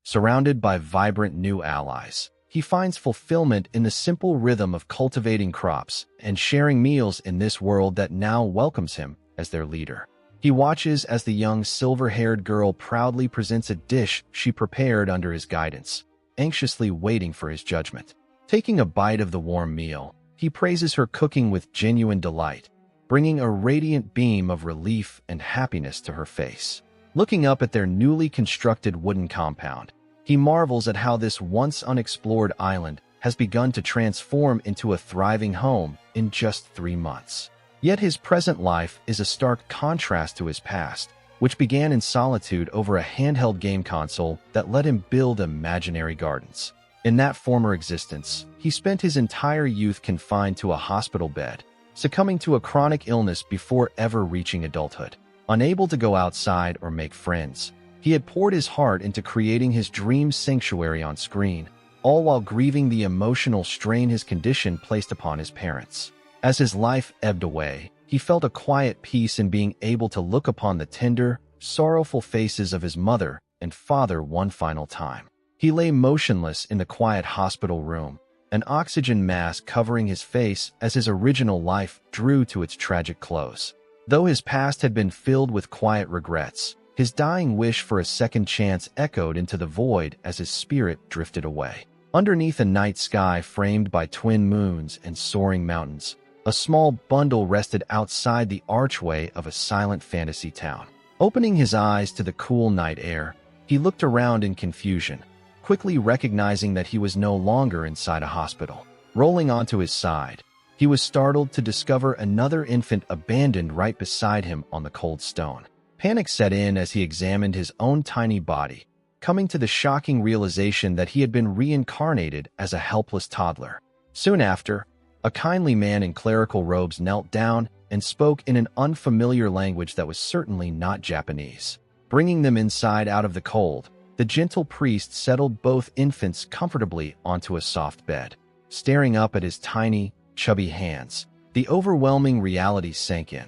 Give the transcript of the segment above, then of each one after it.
surrounded by vibrant new allies. He finds fulfillment in the simple rhythm of cultivating crops and sharing meals in this world that now welcomes him as their leader. He watches as the young silver-haired girl proudly presents a dish she prepared under his guidance, anxiously waiting for his judgment. Taking a bite of the warm meal, he praises her cooking with genuine delight, bringing a radiant beam of relief and happiness to her face. Looking up at their newly constructed wooden compound, he marvels at how this once unexplored island has begun to transform into a thriving home in just 3 months. Yet his present life is a stark contrast to his past, which began in solitude over a handheld game console that let him build imaginary gardens. In that former existence, he spent his entire youth confined to a hospital bed, succumbing to a chronic illness before ever reaching adulthood. Unable to go outside or make friends, he had poured his heart into creating his dream sanctuary on screen, all while grieving the emotional strain his condition placed upon his parents. As his life ebbed away, he felt a quiet peace in being able to look upon the tender, sorrowful faces of his mother and father one final time. He lay motionless in the quiet hospital room, an oxygen mask covering his face as his original life drew to its tragic close. Though his past had been filled with quiet regrets, his dying wish for a second chance echoed into the void as his spirit drifted away. Underneath a night sky framed by twin moons and soaring mountains, a small bundle rested outside the archway of a silent fantasy town. Opening his eyes to the cool night air, he looked around in confusion, quickly recognizing that he was no longer inside a hospital. Rolling onto his side, he was startled to discover another infant abandoned right beside him on the cold stone. Panic set in as he examined his own tiny body, coming to the shocking realization that he had been reincarnated as a helpless toddler. Soon after, a kindly man in clerical robes knelt down and spoke in an unfamiliar language that was certainly not Japanese. Bringing them inside out of the cold, the gentle priest settled both infants comfortably onto a soft bed. Staring up at his tiny, chubby hands, the overwhelming reality sank in.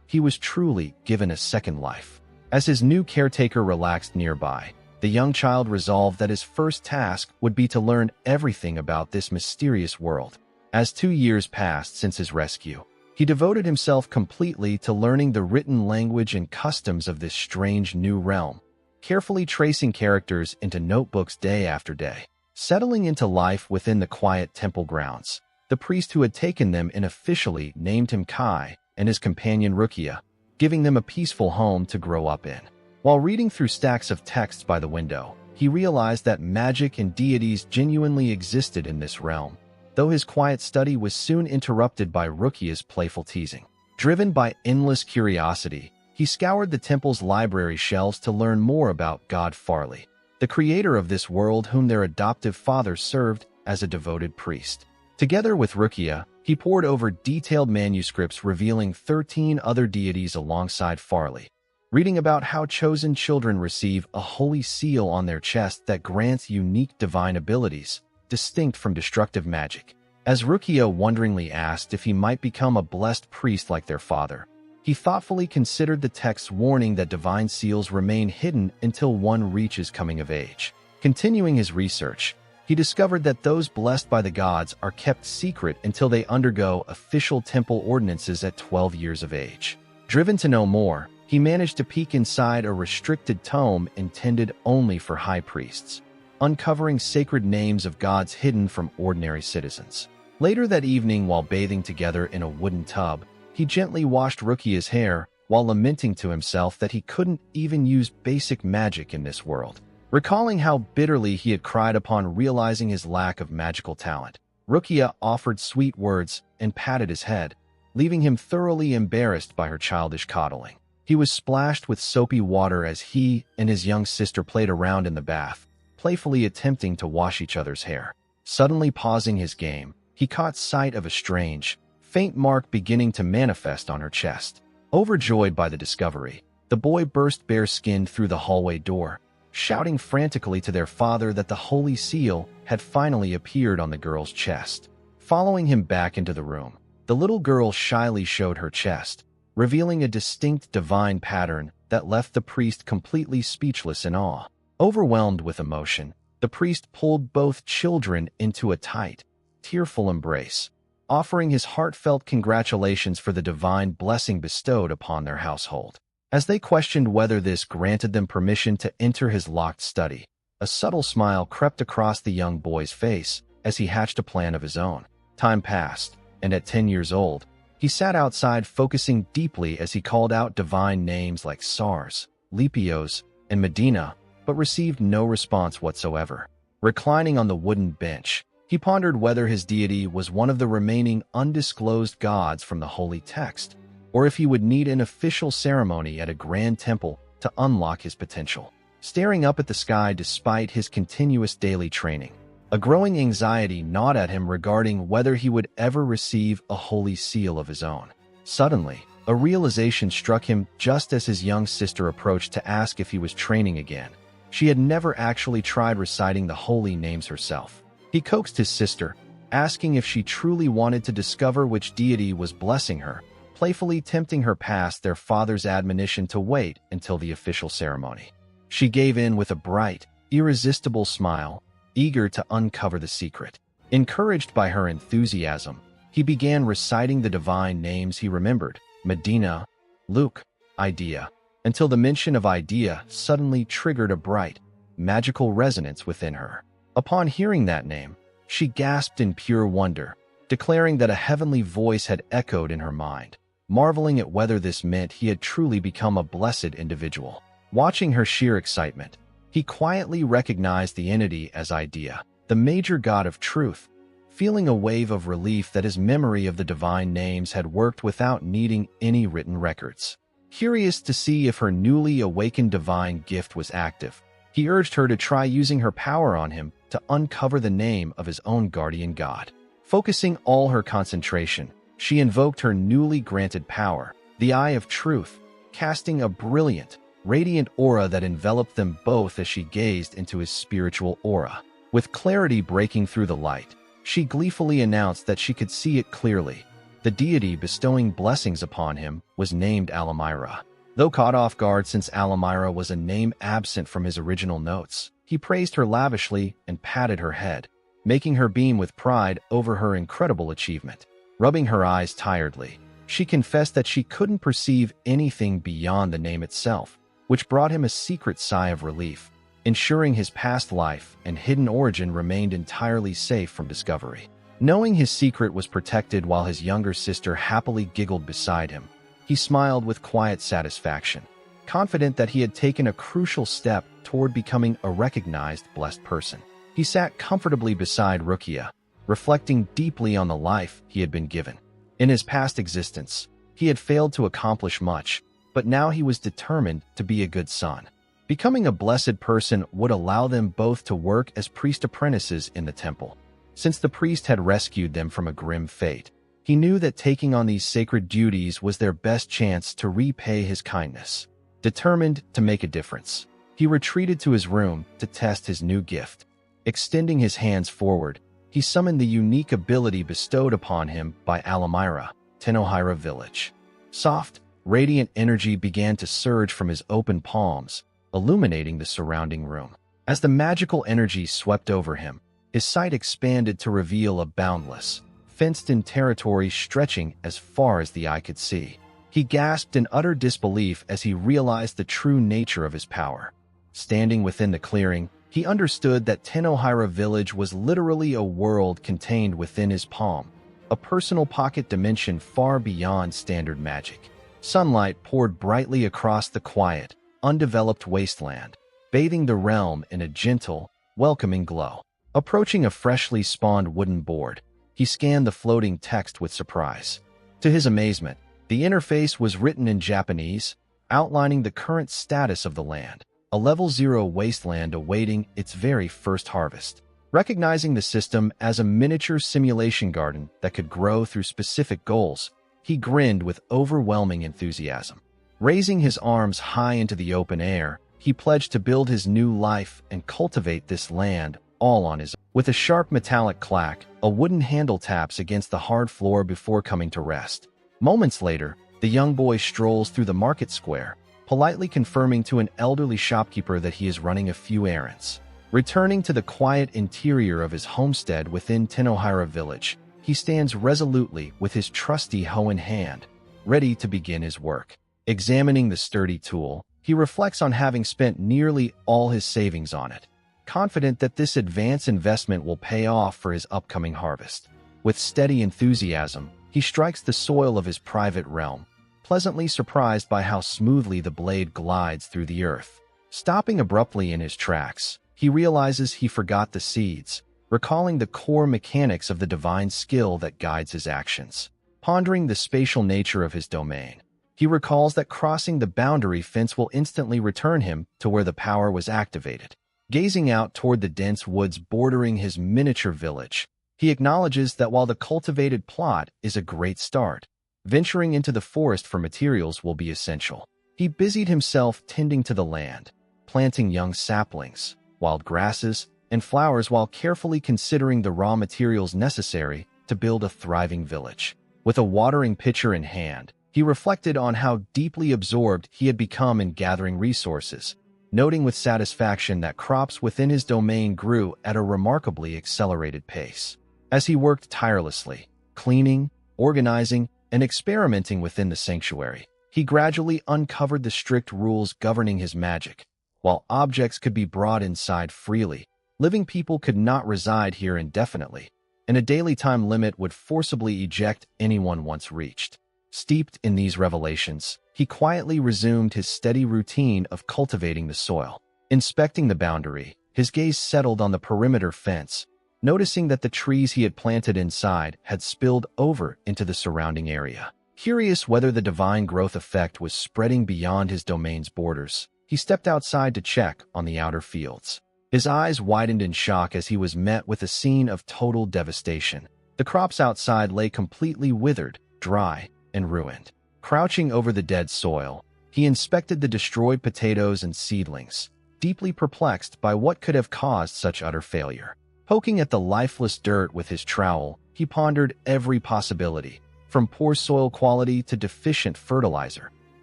He was truly given a second life. As his new caretaker relaxed nearby, the young child resolved that his first task would be to learn everything about this mysterious world. As 2 years passed since his rescue, he devoted himself completely to learning the written language and customs of this strange new realm, carefully tracing characters into notebooks day after day. Settling into life within the quiet temple grounds, the priest who had taken them in officially named him Kai and his companion Rukia, giving them a peaceful home to grow up in. While reading through stacks of texts by the window, he realized that magic and deities genuinely existed in this realm, though his quiet study was soon interrupted by Rukia's playful teasing. Driven by endless curiosity, he scoured the temple's library shelves to learn more about God Farley, the creator of this world whom their adoptive father served as a devoted priest. Together with Rukia, he pored over detailed manuscripts revealing 13 other deities alongside Farley, reading about how chosen children receive a holy seal on their chest that grants unique divine abilities, distinct from destructive magic. As Rukia wonderingly asked if he might become a blessed priest like their father, he thoughtfully considered the text's warning that divine seals remain hidden until one reaches coming of age. Continuing his research, he discovered that those blessed by the gods are kept secret until they undergo official temple ordinances at 12 years of age. Driven to know more, he managed to peek inside a restricted tome intended only for high priests, uncovering sacred names of gods hidden from ordinary citizens. Later that evening, while bathing together in a wooden tub, he gently washed Rukia's hair while lamenting to himself that he couldn't even use basic magic in this world. Recalling how bitterly he had cried upon realizing his lack of magical talent, Rukia offered sweet words and patted his head, leaving him thoroughly embarrassed by her childish coddling. He was splashed with soapy water as he and his young sister played around in the bath, playfully attempting to wash each other's hair. Suddenly pausing his game, he caught sight of a strange, faint mark beginning to manifest on her chest. Overjoyed by the discovery, the boy burst bare-skinned through the hallway door, shouting frantically to their father that the holy seal had finally appeared on the girl's chest. Following him back into the room, the little girl shyly showed her chest, revealing a distinct divine pattern that left the priest completely speechless in awe. Overwhelmed with emotion, the priest pulled both children into a tight, tearful embrace, offering his heartfelt congratulations for the divine blessing bestowed upon their household. As they questioned whether this granted them permission to enter his locked study, a subtle smile crept across the young boy's face as he hatched a plan of his own. Time passed, and at 10 years old, he sat outside focusing deeply as he called out divine names like Sars, Lepios, and Medina, but received no response whatsoever. Reclining on the wooden bench, he pondered whether his deity was one of the remaining undisclosed gods from the holy text, or if he would need an official ceremony at a grand temple to unlock his potential. Staring up at the sky despite his continuous daily training, a growing anxiety gnawed at him regarding whether he would ever receive a holy seal of his own. Suddenly, a realization struck him just as his young sister approached to ask if he was training again. She had never actually tried reciting the holy names herself. He coaxed his sister, asking if she truly wanted to discover which deity was blessing her, playfully tempting her past their father's admonition to wait until the official ceremony. She gave in with a bright, irresistible smile, eager to uncover the secret. Encouraged by her enthusiasm, he began reciting the divine names he remembered: Medina, Luke, Idea, until the mention of Idea suddenly triggered a bright, magical resonance within her. Upon hearing that name, she gasped in pure wonder, declaring that a heavenly voice had echoed in her mind, marveling at whether this meant he had truly become a blessed individual. Watching her sheer excitement, he quietly recognized the entity as Idea, the major god of truth, feeling a wave of relief that his memory of the divine names had worked without needing any written records. Curious to see if her newly awakened divine gift was active, he urged her to try using her power on him to uncover the name of his own guardian god. Focusing all her concentration, she invoked her newly granted power, the Eye of Truth, casting a brilliant, radiant aura that enveloped them both as she gazed into his spiritual aura. With clarity breaking through the light, she gleefully announced that she could see it clearly. The deity bestowing blessings upon him was named Alamira. Though caught off guard since Alamira was a name absent from his original notes, he praised her lavishly and patted her head, making her beam with pride over her incredible achievement. Rubbing her eyes tiredly, she confessed that she couldn't perceive anything beyond the name itself, which brought him a secret sigh of relief, ensuring his past life and hidden origin remained entirely safe from discovery. Knowing his secret was protected while his younger sister happily giggled beside him, he smiled with quiet satisfaction, confident that he had taken a crucial step toward becoming a recognized blessed person. He sat comfortably beside Rukia, reflecting deeply on the life he had been given. In his past existence, he had failed to accomplish much, but now he was determined to be a good son. Becoming a blessed person would allow them both to work as priest apprentices in the temple. Since the priest had rescued them from a grim fate, he knew that taking on these sacred duties was their best chance to repay his kindness. Determined to make a difference, he retreated to his room to test his new gift. Extending his hands forward, he summoned the unique ability bestowed upon him by Alamira, Tenohira village. Soft, radiant energy began to surge from his open palms, illuminating the surrounding room. As the magical energy swept over him, his sight expanded to reveal a boundless, fenced-in territory stretching as far as the eye could see. He gasped in utter disbelief as he realized the true nature of his power. Standing within the clearing, he understood that Tenohira village was literally a world contained within his palm, a personal pocket dimension far beyond standard magic. Sunlight poured brightly across the quiet, undeveloped wasteland, bathing the realm in a gentle, welcoming glow. Approaching a freshly spawned wooden board, he scanned the floating text with surprise. To his amazement, the interface was written in Japanese, outlining the current status of the land, a level 0 wasteland awaiting its very first harvest. Recognizing the system as a miniature simulation garden that could grow through specific goals, he grinned with overwhelming enthusiasm. Raising his arms high into the open air, he pledged to build his new life and cultivate this land all on his own. With a sharp metallic clack, a wooden handle taps against the hard floor before coming to rest. Moments later, the young boy strolls through the market square, politely confirming to an elderly shopkeeper that he is running a few errands. Returning to the quiet interior of his homestead within Tenohira village, he stands resolutely with his trusty hoe in hand, ready to begin his work. Examining the sturdy tool, he reflects on having spent nearly all his savings on it, confident that this advance investment will pay off for his upcoming harvest. With steady enthusiasm, he strikes the soil of his private realm, pleasantly surprised by how smoothly the blade glides through the earth. Stopping abruptly in his tracks, he realizes he forgot the seeds, recalling the core mechanics of the divine skill that guides his actions. Pondering the spatial nature of his domain, he recalls that crossing the boundary fence will instantly return him to where the power was activated. Gazing out toward the dense woods bordering his miniature village, he acknowledges that while the cultivated plot is a great start, venturing into the forest for materials will be essential. He busied himself tending to the land, planting young saplings, wild grasses, and flowers while carefully considering the raw materials necessary to build a thriving village. With a watering pitcher in hand, he reflected on how deeply absorbed he had become in gathering resources, noting with satisfaction that crops within his domain grew at a remarkably accelerated pace. As he worked tirelessly, cleaning, organizing, and experimenting within the sanctuary, he gradually uncovered the strict rules governing his magic. While objects could be brought inside freely, living people could not reside here indefinitely, and a daily time limit would forcibly eject anyone once reached. Steeped in these revelations, he quietly resumed his steady routine of cultivating the soil. Inspecting the boundary, his gaze settled on the perimeter fence, noticing that the trees he had planted inside had spilled over into the surrounding area. Curious whether the divine growth effect was spreading beyond his domain's borders, he stepped outside to check on the outer fields. His eyes widened in shock as he was met with a scene of total devastation. The crops outside lay completely withered, dry, and ruined. Crouching over the dead soil, he inspected the destroyed potatoes and seedlings, deeply perplexed by what could have caused such utter failure. Poking at the lifeless dirt with his trowel, he pondered every possibility, from poor soil quality to deficient fertilizer,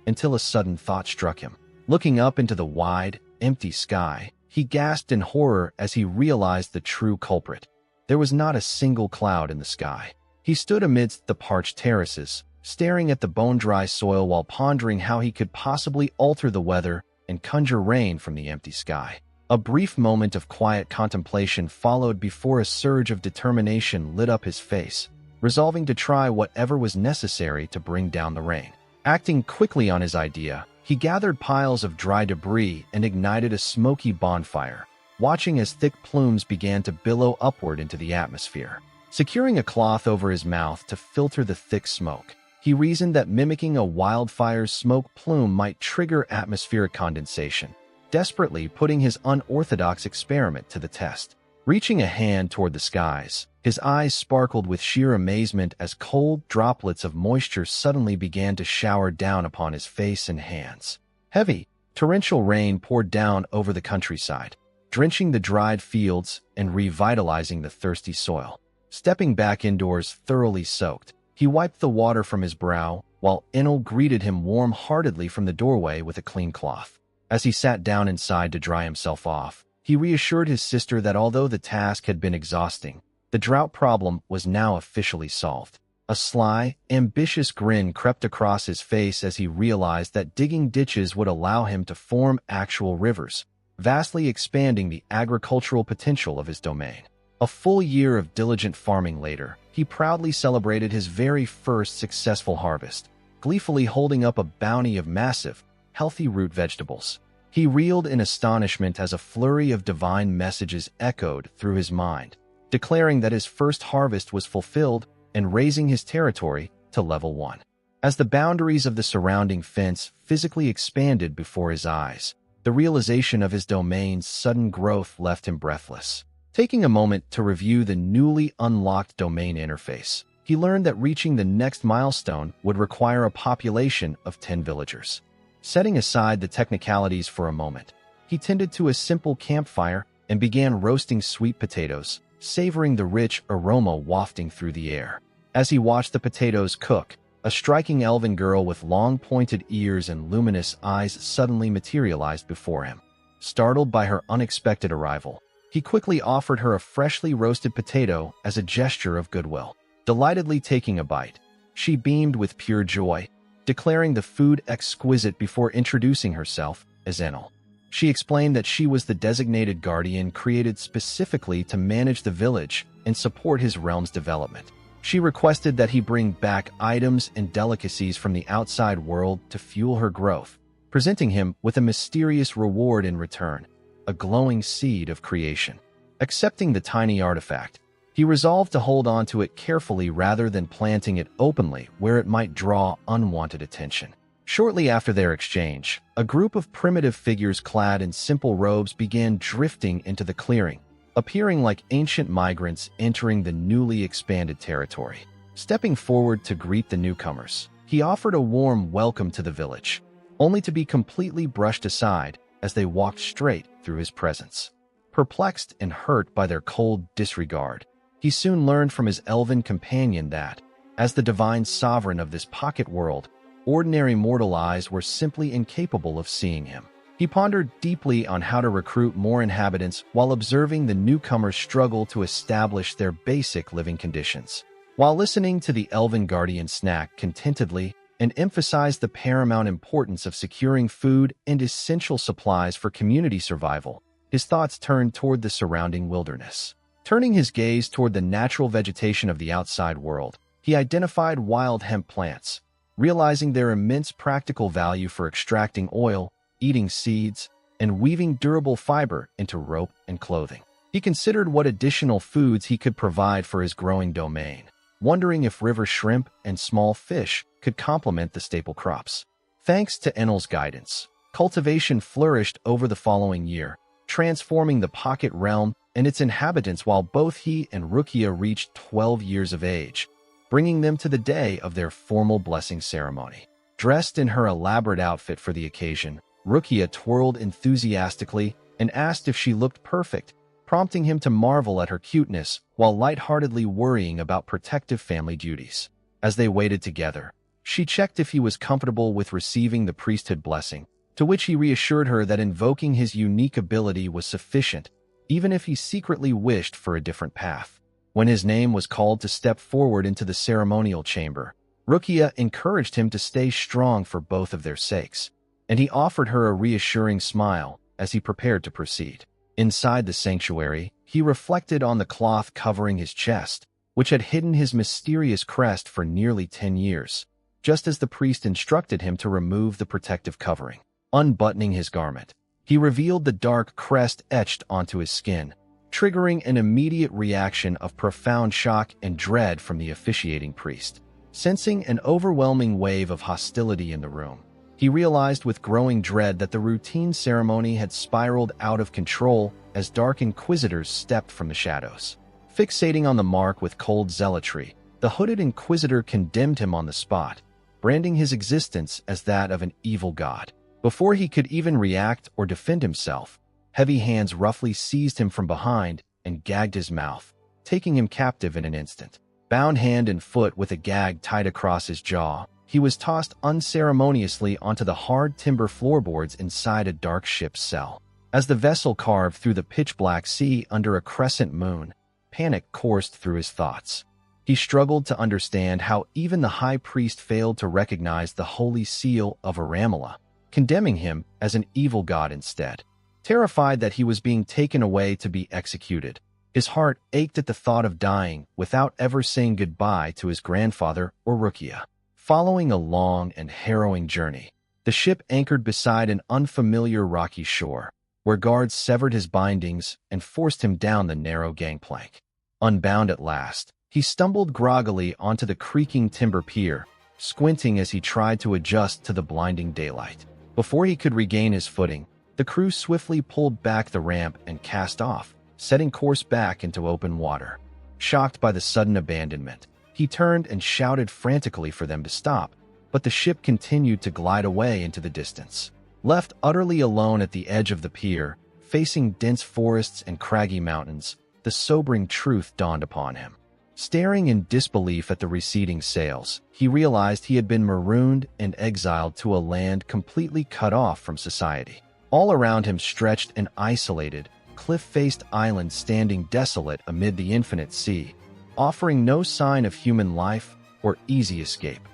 until a sudden thought struck him. Looking up into the wide, empty sky, he gasped in horror as he realized the true culprit. There was not a single cloud in the sky. He stood amidst the parched terraces, staring at the bone-dry soil while pondering how he could possibly alter the weather and conjure rain from the empty sky. A brief moment of quiet contemplation followed before a surge of determination lit up his face, resolving to try whatever was necessary to bring down the rain. Acting quickly on his idea, he gathered piles of dry debris and ignited a smoky bonfire, watching as thick plumes began to billow upward into the atmosphere. Securing a cloth over his mouth to filter the thick smoke, he reasoned that mimicking a wildfire's smoke plume might trigger atmospheric condensation, desperately putting his unorthodox experiment to the test. Reaching a hand toward the skies, his eyes sparkled with sheer amazement as cold droplets of moisture suddenly began to shower down upon his face and hands. Heavy, torrential rain poured down over the countryside, drenching the dried fields and revitalizing the thirsty soil. Stepping back indoors thoroughly soaked, he wiped the water from his brow, while Enel greeted him warm-heartedly from the doorway with a clean cloth. As he sat down inside to dry himself off, he reassured his sister that although the task had been exhausting, the drought problem was now officially solved. A sly, ambitious grin crept across his face as he realized that digging ditches would allow him to form actual rivers, vastly expanding the agricultural potential of his domain. A full year of diligent farming later, he proudly celebrated his very first successful harvest, gleefully holding up a bounty of massive, healthy root vegetables. He reeled in astonishment as a flurry of divine messages echoed through his mind, declaring that his first harvest was fulfilled and raising his territory to level 1. As the boundaries of the surrounding fence physically expanded before his eyes, the realization of his domain's sudden growth left him breathless. Taking a moment to review the newly unlocked domain interface, he learned that reaching the next milestone would require a population of 10 villagers. Setting aside the technicalities for a moment, he tended to a simple campfire and began roasting sweet potatoes, savoring the rich aroma wafting through the air. As he watched the potatoes cook, A striking elven girl with long pointed ears and luminous eyes suddenly materialized before him. Startled by her unexpected arrival, he quickly offered her a freshly roasted potato as a gesture of goodwill. Delightedly taking a bite, she beamed with pure joy, declaring the food exquisite before introducing herself as Enel. She explained that she was the designated guardian created specifically to manage the village and support his realm's development. She requested that he bring back items and delicacies from the outside world to fuel her growth, presenting him with a mysterious reward in return, a glowing seed of creation. Accepting the tiny artifact, he resolved to hold on to it carefully rather than planting it openly where it might draw unwanted attention. Shortly after their exchange, a group of primitive figures clad in simple robes began drifting into the clearing, appearing like ancient migrants entering the newly expanded territory. Stepping forward to greet the newcomers, he offered a warm welcome to the village, only to be completely brushed aside as they walked straight through his presence. Perplexed and hurt by their cold disregard, he soon learned from his elven companion that, as the divine sovereign of this pocket world, ordinary mortal eyes were simply incapable of seeing him. He pondered deeply on how to recruit more inhabitants while observing the newcomers struggle to establish their basic living conditions. While listening to the elven guardian snack contentedly and emphasized the paramount importance of securing food and essential supplies for community survival, his thoughts turned toward the surrounding wilderness. Turning his gaze toward the natural vegetation of the outside world, he identified wild hemp plants, realizing their immense practical value for extracting oil, eating seeds, and weaving durable fiber into rope and clothing. He considered what additional foods he could provide for his growing domain, wondering if river shrimp and small fish could complement the staple crops. Thanks to Enel's guidance, cultivation flourished over the following year, transforming the pocket realm and its inhabitants while both he and Rukia reached 12 years of age, bringing them to the day of their formal blessing ceremony. Dressed in her elaborate outfit for the occasion, Rukia twirled enthusiastically and asked if she looked perfect, prompting him to marvel at her cuteness while lightheartedly worrying about protective family duties. As they waited together, she checked if he was comfortable with receiving the priesthood blessing, to which he reassured her that invoking his unique ability was sufficient, even if he secretly wished for a different path. When his name was called to step forward into the ceremonial chamber, Rukia encouraged him to stay strong for both of their sakes, and he offered her a reassuring smile as he prepared to proceed. Inside the sanctuary, he reflected on the cloth covering his chest, which had hidden his mysterious crest for nearly 10 years, just as the priest instructed him to remove the protective covering. Unbuttoning his garment, he revealed the dark crest etched onto his skin, triggering an immediate reaction of profound shock and dread from the officiating priest. Sensing an overwhelming wave of hostility in the room, he realized with growing dread that the routine ceremony had spiraled out of control as dark inquisitors stepped from the shadows. Fixating on the mark with cold zealotry, the hooded inquisitor condemned him on the spot, branding his existence as that of an evil god. Before he could even react or defend himself, heavy hands roughly seized him from behind and gagged his mouth, taking him captive in an instant. Bound hand and foot with a gag tied across his jaw, he was tossed unceremoniously onto the hard timber floorboards inside a dark ship's cell. As the vessel carved through the pitch-black sea under a crescent moon, panic coursed through his thoughts. He struggled to understand how even the high priest failed to recognize the holy seal of Aramela, condemning him as an evil god instead. Terrified that he was being taken away to be executed, his heart ached at the thought of dying without ever saying goodbye to his grandfather or Rukia. Following a long and harrowing journey, the ship anchored beside an unfamiliar rocky shore, where guards severed his bindings and forced him down the narrow gangplank. Unbound at last, he stumbled groggily onto the creaking timber pier, squinting as he tried to adjust to the blinding daylight. Before he could regain his footing, the crew swiftly pulled back the ramp and cast off, setting course back into open water. Shocked by the sudden abandonment, he turned and shouted frantically for them to stop, but the ship continued to glide away into the distance. Left utterly alone at the edge of the pier, facing dense forests and craggy mountains, the sobering truth dawned upon him. Staring in disbelief at the receding sails, he realized he had been marooned and exiled to a land completely cut off from society. All around him stretched an isolated, cliff-faced island standing desolate amid the infinite sea, offering no sign of human life or easy escape.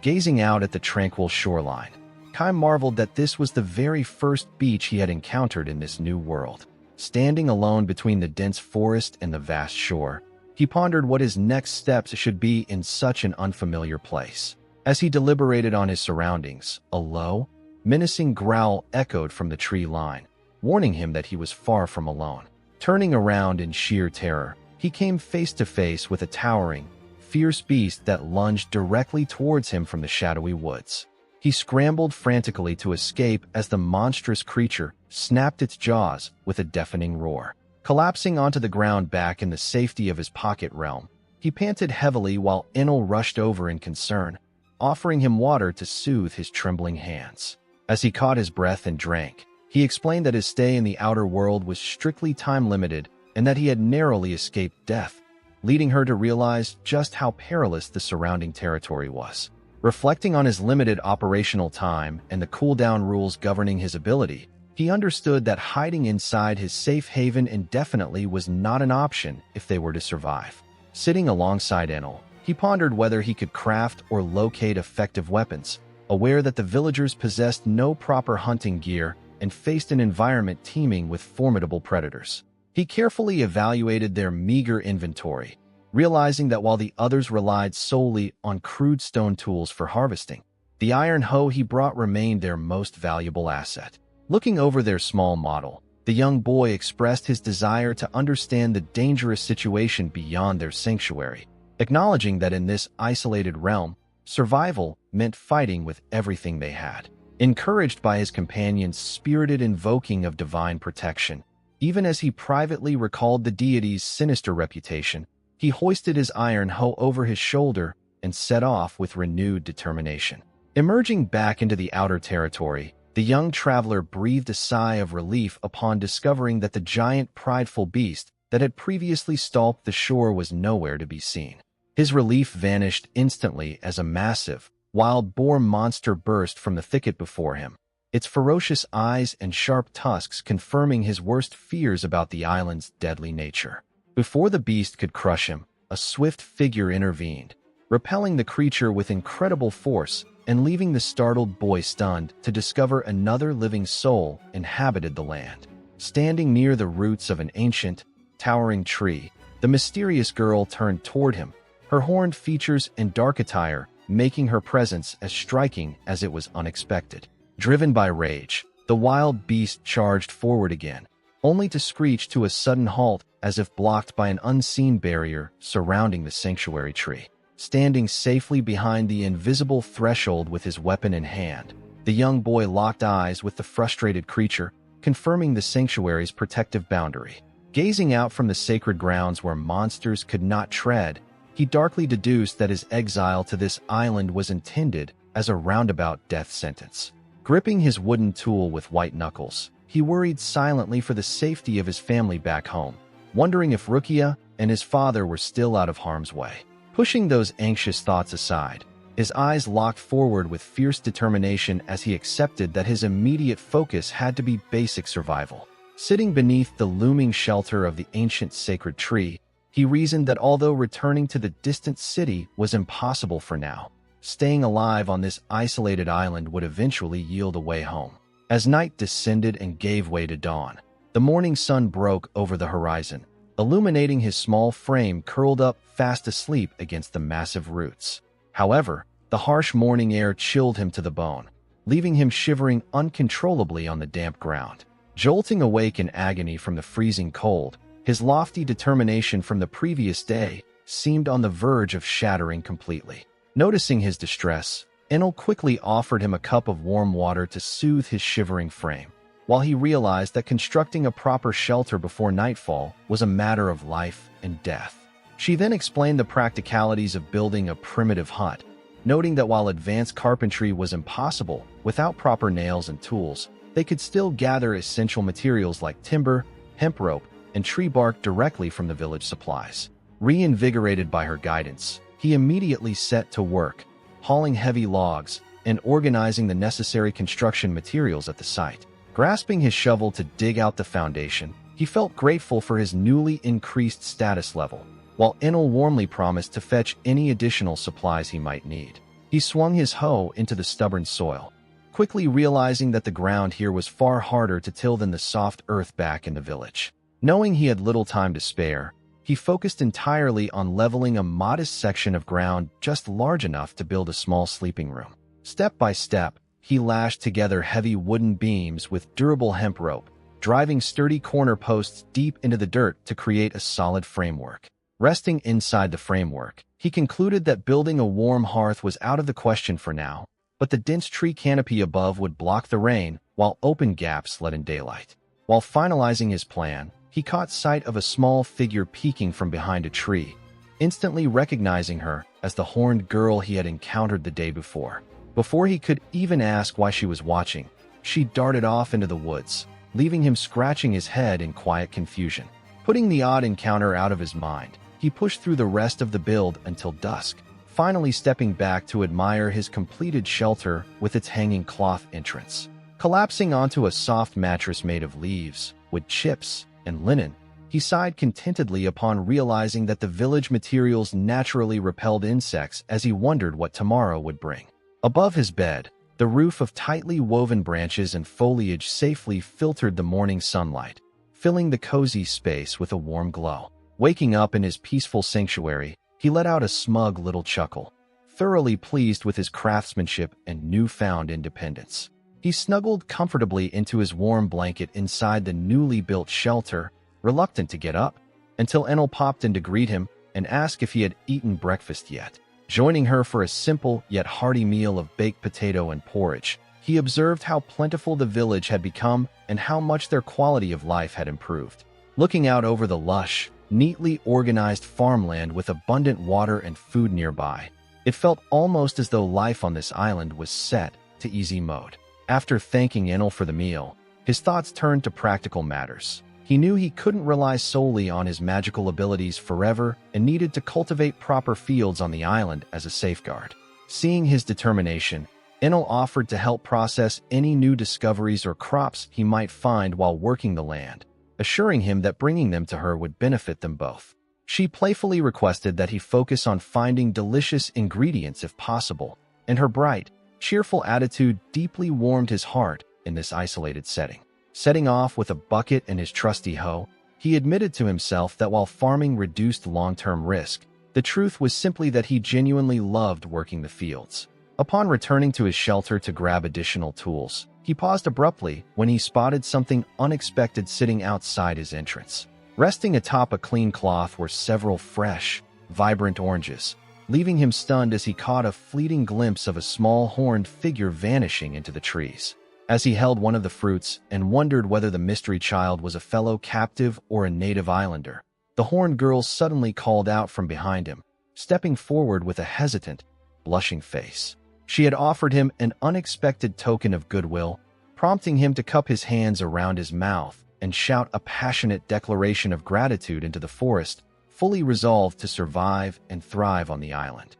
Gazing out at the tranquil shoreline, Kai marveled that this was the very first beach he had encountered in this new world. Standing alone between the dense forest and the vast shore, he pondered what his next steps should be in such an unfamiliar place. As he deliberated on his surroundings, a low, menacing growl echoed from the tree line, warning him that he was far from alone. Turning around in sheer terror, he came face to face with a towering, fierce beast that lunged directly towards him from the shadowy woods. He scrambled frantically to escape as the monstrous creature snapped its jaws with a deafening roar. Collapsing onto the ground back in the safety of his pocket realm, he panted heavily while Enel rushed over in concern, offering him water to soothe his trembling hands. As he caught his breath and drank, he explained that his stay in the outer world was strictly time-limited and that he had narrowly escaped death, leading her to realize just how perilous the surrounding territory was. Reflecting on his limited operational time and the cooldown rules governing his ability, he understood that hiding inside his safe haven indefinitely was not an option if they were to survive. Sitting alongside Enel, he pondered whether he could craft or locate effective weapons, aware that the villagers possessed no proper hunting gear and faced an environment teeming with formidable predators. He carefully evaluated their meager inventory, realizing that while the others relied solely on crude stone tools for harvesting, the iron hoe he brought remained their most valuable asset. Looking over their small model, the young boy expressed his desire to understand the dangerous situation beyond their sanctuary, acknowledging that in this isolated realm, survival meant fighting with everything they had. Encouraged by his companion's spirited invoking of divine protection, even as he privately recalled the deity's sinister reputation, he hoisted his iron hoe over his shoulder and set off with renewed determination. Emerging back into the outer territory, the young traveler breathed a sigh of relief upon discovering that the giant, prideful beast that had previously stalked the shore was nowhere to be seen. His relief vanished instantly as a massive, wild boar monster burst from the thicket before him, its ferocious eyes and sharp tusks confirming his worst fears about the island's deadly nature. Before the beast could crush him, a swift figure intervened, repelling the creature with incredible force and leaving the startled boy stunned to discover another living soul inhabited the land. Standing near the roots of an ancient, towering tree, the mysterious girl turned toward him, her horned features and dark attire making her presence as striking as it was unexpected. Driven by rage, the wild beast charged forward again, only to screech to a sudden halt as if blocked by an unseen barrier surrounding the sanctuary tree. Standing safely behind the invisible threshold with his weapon in hand, the young boy locked eyes with the frustrated creature, confirming the sanctuary's protective boundary. Gazing out from the sacred grounds where monsters could not tread, he darkly deduced that his exile to this island was intended as a roundabout death sentence. Gripping his wooden tool with white knuckles, he worried silently for the safety of his family back home, wondering if Rukia and his father were still out of harm's way. Pushing those anxious thoughts aside, his eyes locked forward with fierce determination as he accepted that his immediate focus had to be basic survival. Sitting beneath the looming shelter of the ancient sacred tree, he reasoned that although returning to the distant city was impossible for now, staying alive on this isolated island would eventually yield a way home. As night descended and gave way to dawn, the morning sun broke over the horizon, illuminating his small frame curled up fast asleep against the massive roots. However, the harsh morning air chilled him to the bone, leaving him shivering uncontrollably on the damp ground. Jolting awake in agony from the freezing cold, his lofty determination from the previous day seemed on the verge of shattering completely. Noticing his distress, Enel quickly offered him a cup of warm water to soothe his shivering frame, while he realized that constructing a proper shelter before nightfall was a matter of life and death. She then explained the practicalities of building a primitive hut, noting that while advanced carpentry was impossible without proper nails and tools, they could still gather essential materials like timber, hemp rope, and tree bark directly from the village supplies. Reinvigorated by her guidance, he immediately set to work, hauling heavy logs and organizing the necessary construction materials at the site. Grasping his shovel to dig out the foundation, he felt grateful for his newly increased status level, while Enel warmly promised to fetch any additional supplies he might need. He swung his hoe into the stubborn soil, quickly realizing that the ground here was far harder to till than the soft earth back in the village. Knowing he had little time to spare, he focused entirely on leveling a modest section of ground just large enough to build a small sleeping room. Step by step, he lashed together heavy wooden beams with durable hemp rope, driving sturdy corner posts deep into the dirt to create a solid framework. Resting inside the framework, he concluded that building a warm hearth was out of the question for now, but the dense tree canopy above would block the rain, while open gaps let in daylight. While finalizing his plan, he caught sight of a small figure peeking from behind a tree, instantly recognizing her as the horned girl he had encountered the day before. Before he could even ask why she was watching, she darted off into the woods, leaving him scratching his head in quiet confusion. Putting the odd encounter out of his mind, he pushed through the rest of the build until dusk, finally stepping back to admire his completed shelter with its hanging cloth entrance. Collapsing onto a soft mattress made of leaves, wood chips, and linen, he sighed contentedly upon realizing that the village materials naturally repelled insects as he wondered what tomorrow would bring. Above his bed, the roof of tightly woven branches and foliage safely filtered the morning sunlight, filling the cozy space with a warm glow. Waking up in his peaceful sanctuary, he let out a smug little chuckle, thoroughly pleased with his craftsmanship and newfound independence. He snuggled comfortably into his warm blanket inside the newly built shelter, reluctant to get up, until Enel popped in to greet him and ask if he had eaten breakfast yet. Joining her for a simple yet hearty meal of baked potato and porridge, he observed how plentiful the village had become and how much their quality of life had improved. Looking out over the lush, neatly organized farmland with abundant water and food nearby, it felt almost as though life on this island was set to easy mode. After thanking Enel for the meal, his thoughts turned to practical matters. He knew he couldn't rely solely on his magical abilities forever and needed to cultivate proper fields on the island as a safeguard. Seeing his determination, Enel offered to help process any new discoveries or crops he might find while working the land, assuring him that bringing them to her would benefit them both. She playfully requested that he focus on finding delicious ingredients if possible, and her bright, cheerful attitude deeply warmed his heart in this isolated setting. Setting off with a bucket and his trusty hoe, he admitted to himself that while farming reduced long-term risk, the truth was simply that he genuinely loved working the fields. Upon returning to his shelter to grab additional tools, he paused abruptly when he spotted something unexpected sitting outside his entrance. Resting atop a clean cloth were several fresh, vibrant oranges, leaving him stunned as he caught a fleeting glimpse of a small horned figure vanishing into the trees. As he held one of the fruits and wondered whether the mystery child was a fellow captive or a native islander, the horned girl suddenly called out from behind him, stepping forward with a hesitant, blushing face. She had offered him an unexpected token of goodwill, prompting him to cup his hands around his mouth and shout a passionate declaration of gratitude into the forest, fully resolved to survive and thrive on the island.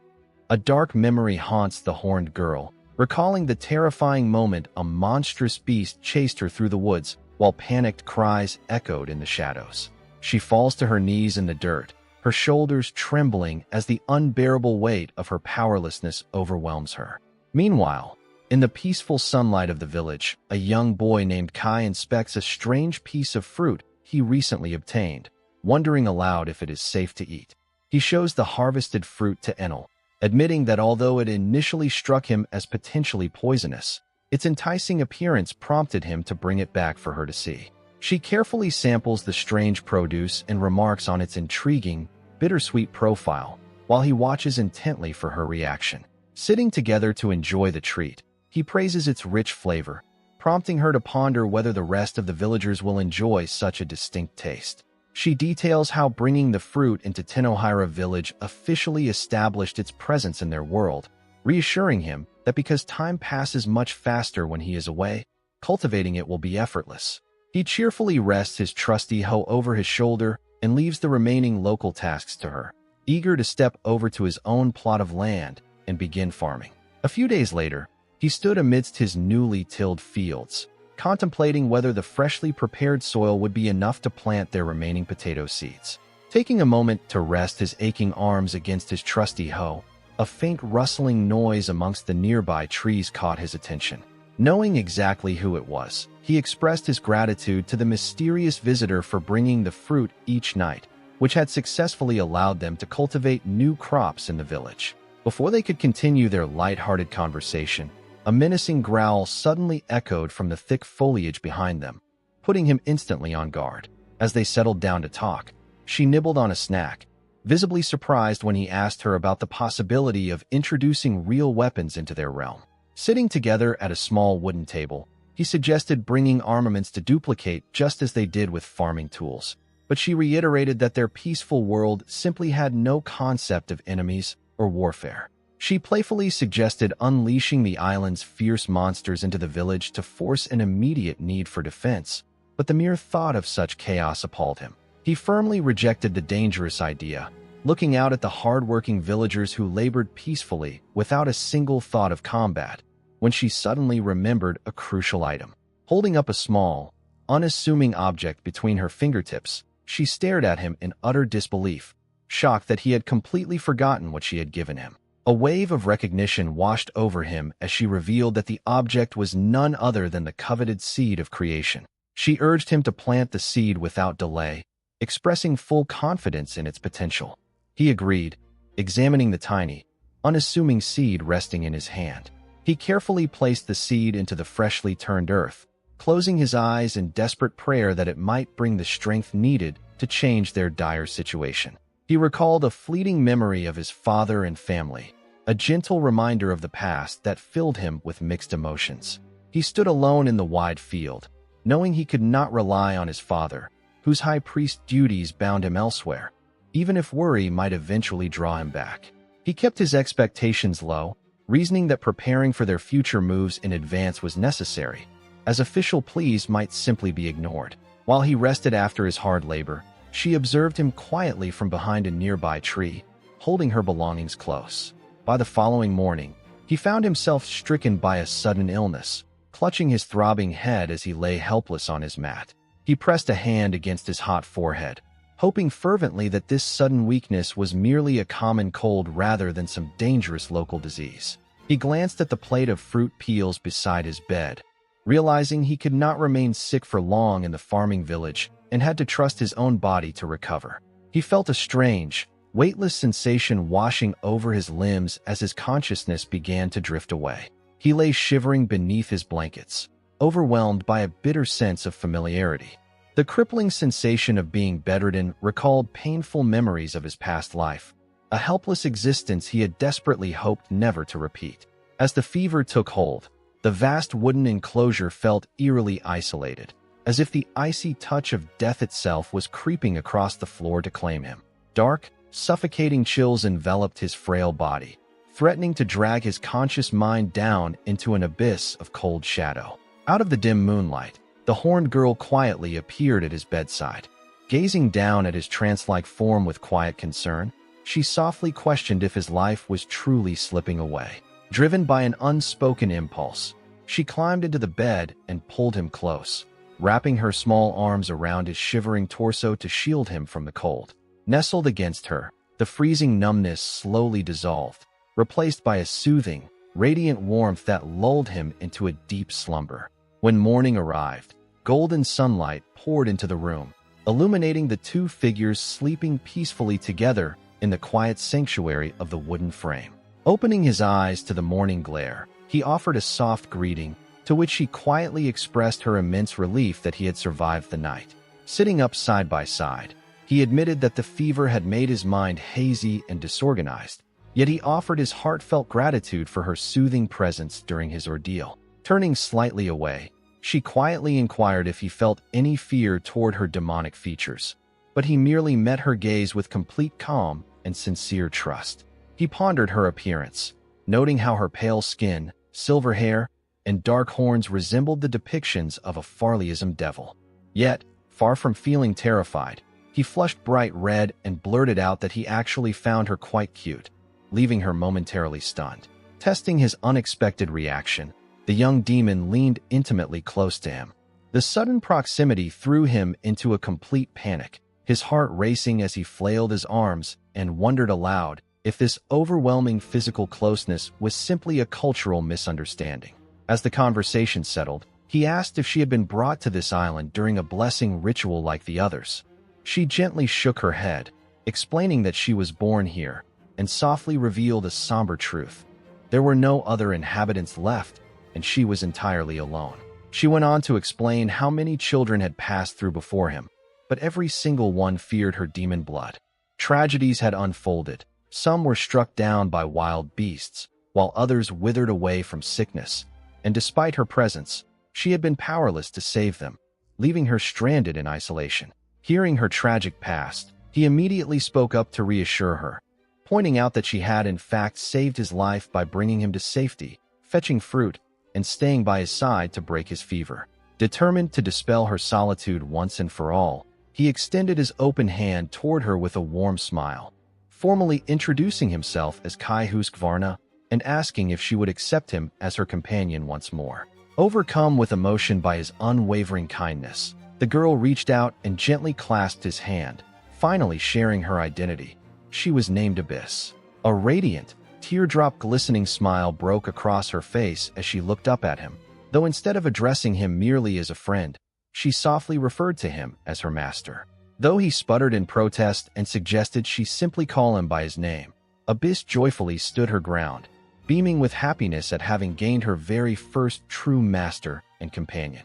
A dark memory haunts the horned girl, recalling the terrifying moment a monstrous beast chased her through the woods while panicked cries echoed in the shadows. She falls to her knees in the dirt, her shoulders trembling as the unbearable weight of her powerlessness overwhelms her. Meanwhile, in the peaceful sunlight of the village, a young boy named Kai inspects a strange piece of fruit he recently obtained, wondering aloud if it is safe to eat. He shows the harvested fruit to Enel, admitting that although it initially struck him as potentially poisonous, its enticing appearance prompted him to bring it back for her to see. She carefully samples the strange produce and remarks on its intriguing, bittersweet profile, while he watches intently for her reaction. Sitting together to enjoy the treat, he praises its rich flavor, prompting her to ponder whether the rest of the villagers will enjoy such a distinct taste. She details how bringing the fruit into Tenohira village officially established its presence in their world, reassuring him that because time passes much faster when he is away, cultivating it will be effortless. He cheerfully rests his trusty hoe over his shoulder, and leaves the remaining local tasks to her, eager to step over to his own plot of land and begin farming. A few days later, he stood amidst his newly tilled fields, contemplating whether the freshly prepared soil would be enough to plant their remaining potato seeds. Taking a moment to rest his aching arms against his trusty hoe, a faint rustling noise amongst the nearby trees caught his attention. Knowing exactly who it was, he expressed his gratitude to the mysterious visitor for bringing the fruit each night, which had successfully allowed them to cultivate new crops in the village. Before they could continue their light-hearted conversation, a menacing growl suddenly echoed from the thick foliage behind them, putting him instantly on guard. As they settled down to talk, she nibbled on a snack, visibly surprised when he asked her about the possibility of introducing real weapons into their realm. Sitting together at a small wooden table, he suggested bringing armaments to duplicate just as they did with farming tools, but she reiterated that their peaceful world simply had no concept of enemies or warfare. She playfully suggested unleashing the island's fierce monsters into the village to force an immediate need for defense, but the mere thought of such chaos appalled him. He firmly rejected the dangerous idea, looking out at the hard-working villagers who labored peacefully without a single thought of combat, when she suddenly remembered a crucial item. Holding up a small, unassuming object between her fingertips, she stared at him in utter disbelief, shocked that he had completely forgotten what she had given him. A wave of recognition washed over him as she revealed that the object was none other than the coveted seed of creation. She urged him to plant the seed without delay, expressing full confidence in its potential. He agreed, examining the tiny, unassuming seed resting in his hand. He carefully placed the seed into the freshly turned earth, closing his eyes in desperate prayer that it might bring the strength needed to change their dire situation. He recalled a fleeting memory of his father and family, a gentle reminder of the past that filled him with mixed emotions. He stood alone in the wide field, knowing he could not rely on his father, whose high priest duties bound him elsewhere, even if worry might eventually draw him back. He kept his expectations low, reasoning that preparing for their future moves in advance was necessary, as official pleas might simply be ignored. While he rested after his hard labor, she observed him quietly from behind a nearby tree, holding her belongings close. By the following morning, he found himself stricken by a sudden illness, clutching his throbbing head as he lay helpless on his mat. He pressed a hand against his hot forehead, hoping fervently that this sudden weakness was merely a common cold rather than some dangerous local disease. He glanced at the plate of fruit peels beside his bed, realizing he could not remain sick for long in the farming village and had to trust his own body to recover. He felt a strange, weightless sensation washing over his limbs as his consciousness began to drift away. He lay shivering beneath his blankets, overwhelmed by a bitter sense of familiarity. The crippling sensation of being bedridden recalled painful memories of his past life, a helpless existence he had desperately hoped never to repeat. As the fever took hold, the vast wooden enclosure felt eerily isolated, as if the icy touch of death itself was creeping across the floor to claim him. Dark, suffocating chills enveloped his frail body, threatening to drag his conscious mind down into an abyss of cold shadow. Out of the dim moonlight, the horned girl quietly appeared at his bedside. Gazing down at his trance-like form with quiet concern, she softly questioned if his life was truly slipping away. Driven by an unspoken impulse, she climbed into the bed and pulled him close, wrapping her small arms around his shivering torso to shield him from the cold. Nestled against her, the freezing numbness slowly dissolved, replaced by a soothing, radiant warmth that lulled him into a deep slumber. When morning arrived, golden sunlight poured into the room, illuminating the two figures sleeping peacefully together in the quiet sanctuary of the wooden frame. Opening his eyes to the morning glare, he offered a soft greeting, to which she quietly expressed her immense relief that he had survived the night. Sitting up side by side, he admitted that the fever had made his mind hazy and disorganized, yet he offered his heartfelt gratitude for her soothing presence during his ordeal. Turning slightly away, she quietly inquired if he felt any fear toward her demonic features, but he merely met her gaze with complete calm and sincere trust. He pondered her appearance, noting how her pale skin, silver hair, and dark horns resembled the depictions of a Farleism devil. Yet, far from feeling terrified, He flushed bright red and blurted out that he actually found her quite cute, leaving her momentarily stunned. Testing his unexpected reaction, the young demon leaned intimately close to him. The sudden proximity threw him into a complete panic, his heart racing as he flailed his arms and wondered aloud if this overwhelming physical closeness was simply a cultural misunderstanding. As the conversation settled, he asked if she had been brought to this island during a blessing ritual like the others. She gently shook her head, explaining that she was born here, and softly revealed a somber truth. There were no other inhabitants left, and she was entirely alone. She went on to explain how many children had passed through before him, but every single one feared her demon blood. Tragedies had unfolded. Some were struck down by wild beasts, while others withered away from sickness, and despite her presence, she had been powerless to save them, leaving her stranded in isolation. Hearing her tragic past, he immediately spoke up to reassure her, pointing out that she had in fact saved his life by bringing him to safety, fetching fruit, and staying by his side to break his fever. Determined to dispel her solitude once and for all, he extended his open hand toward her with a warm smile, formally introducing himself as Kai Husqvarna and asking if she would accept him as her companion once more. Overcome with emotion by his unwavering kindness, the girl reached out and gently clasped his hand, finally sharing her identity. She was named Abyss. A radiant, teardrop-glistening smile broke across her face as she looked up at him, though instead of addressing him merely as a friend, she softly referred to him as her master. Though he sputtered in protest and suggested she simply call him by his name, Abyss joyfully stood her ground, beaming with happiness at having gained her very first true master and companion.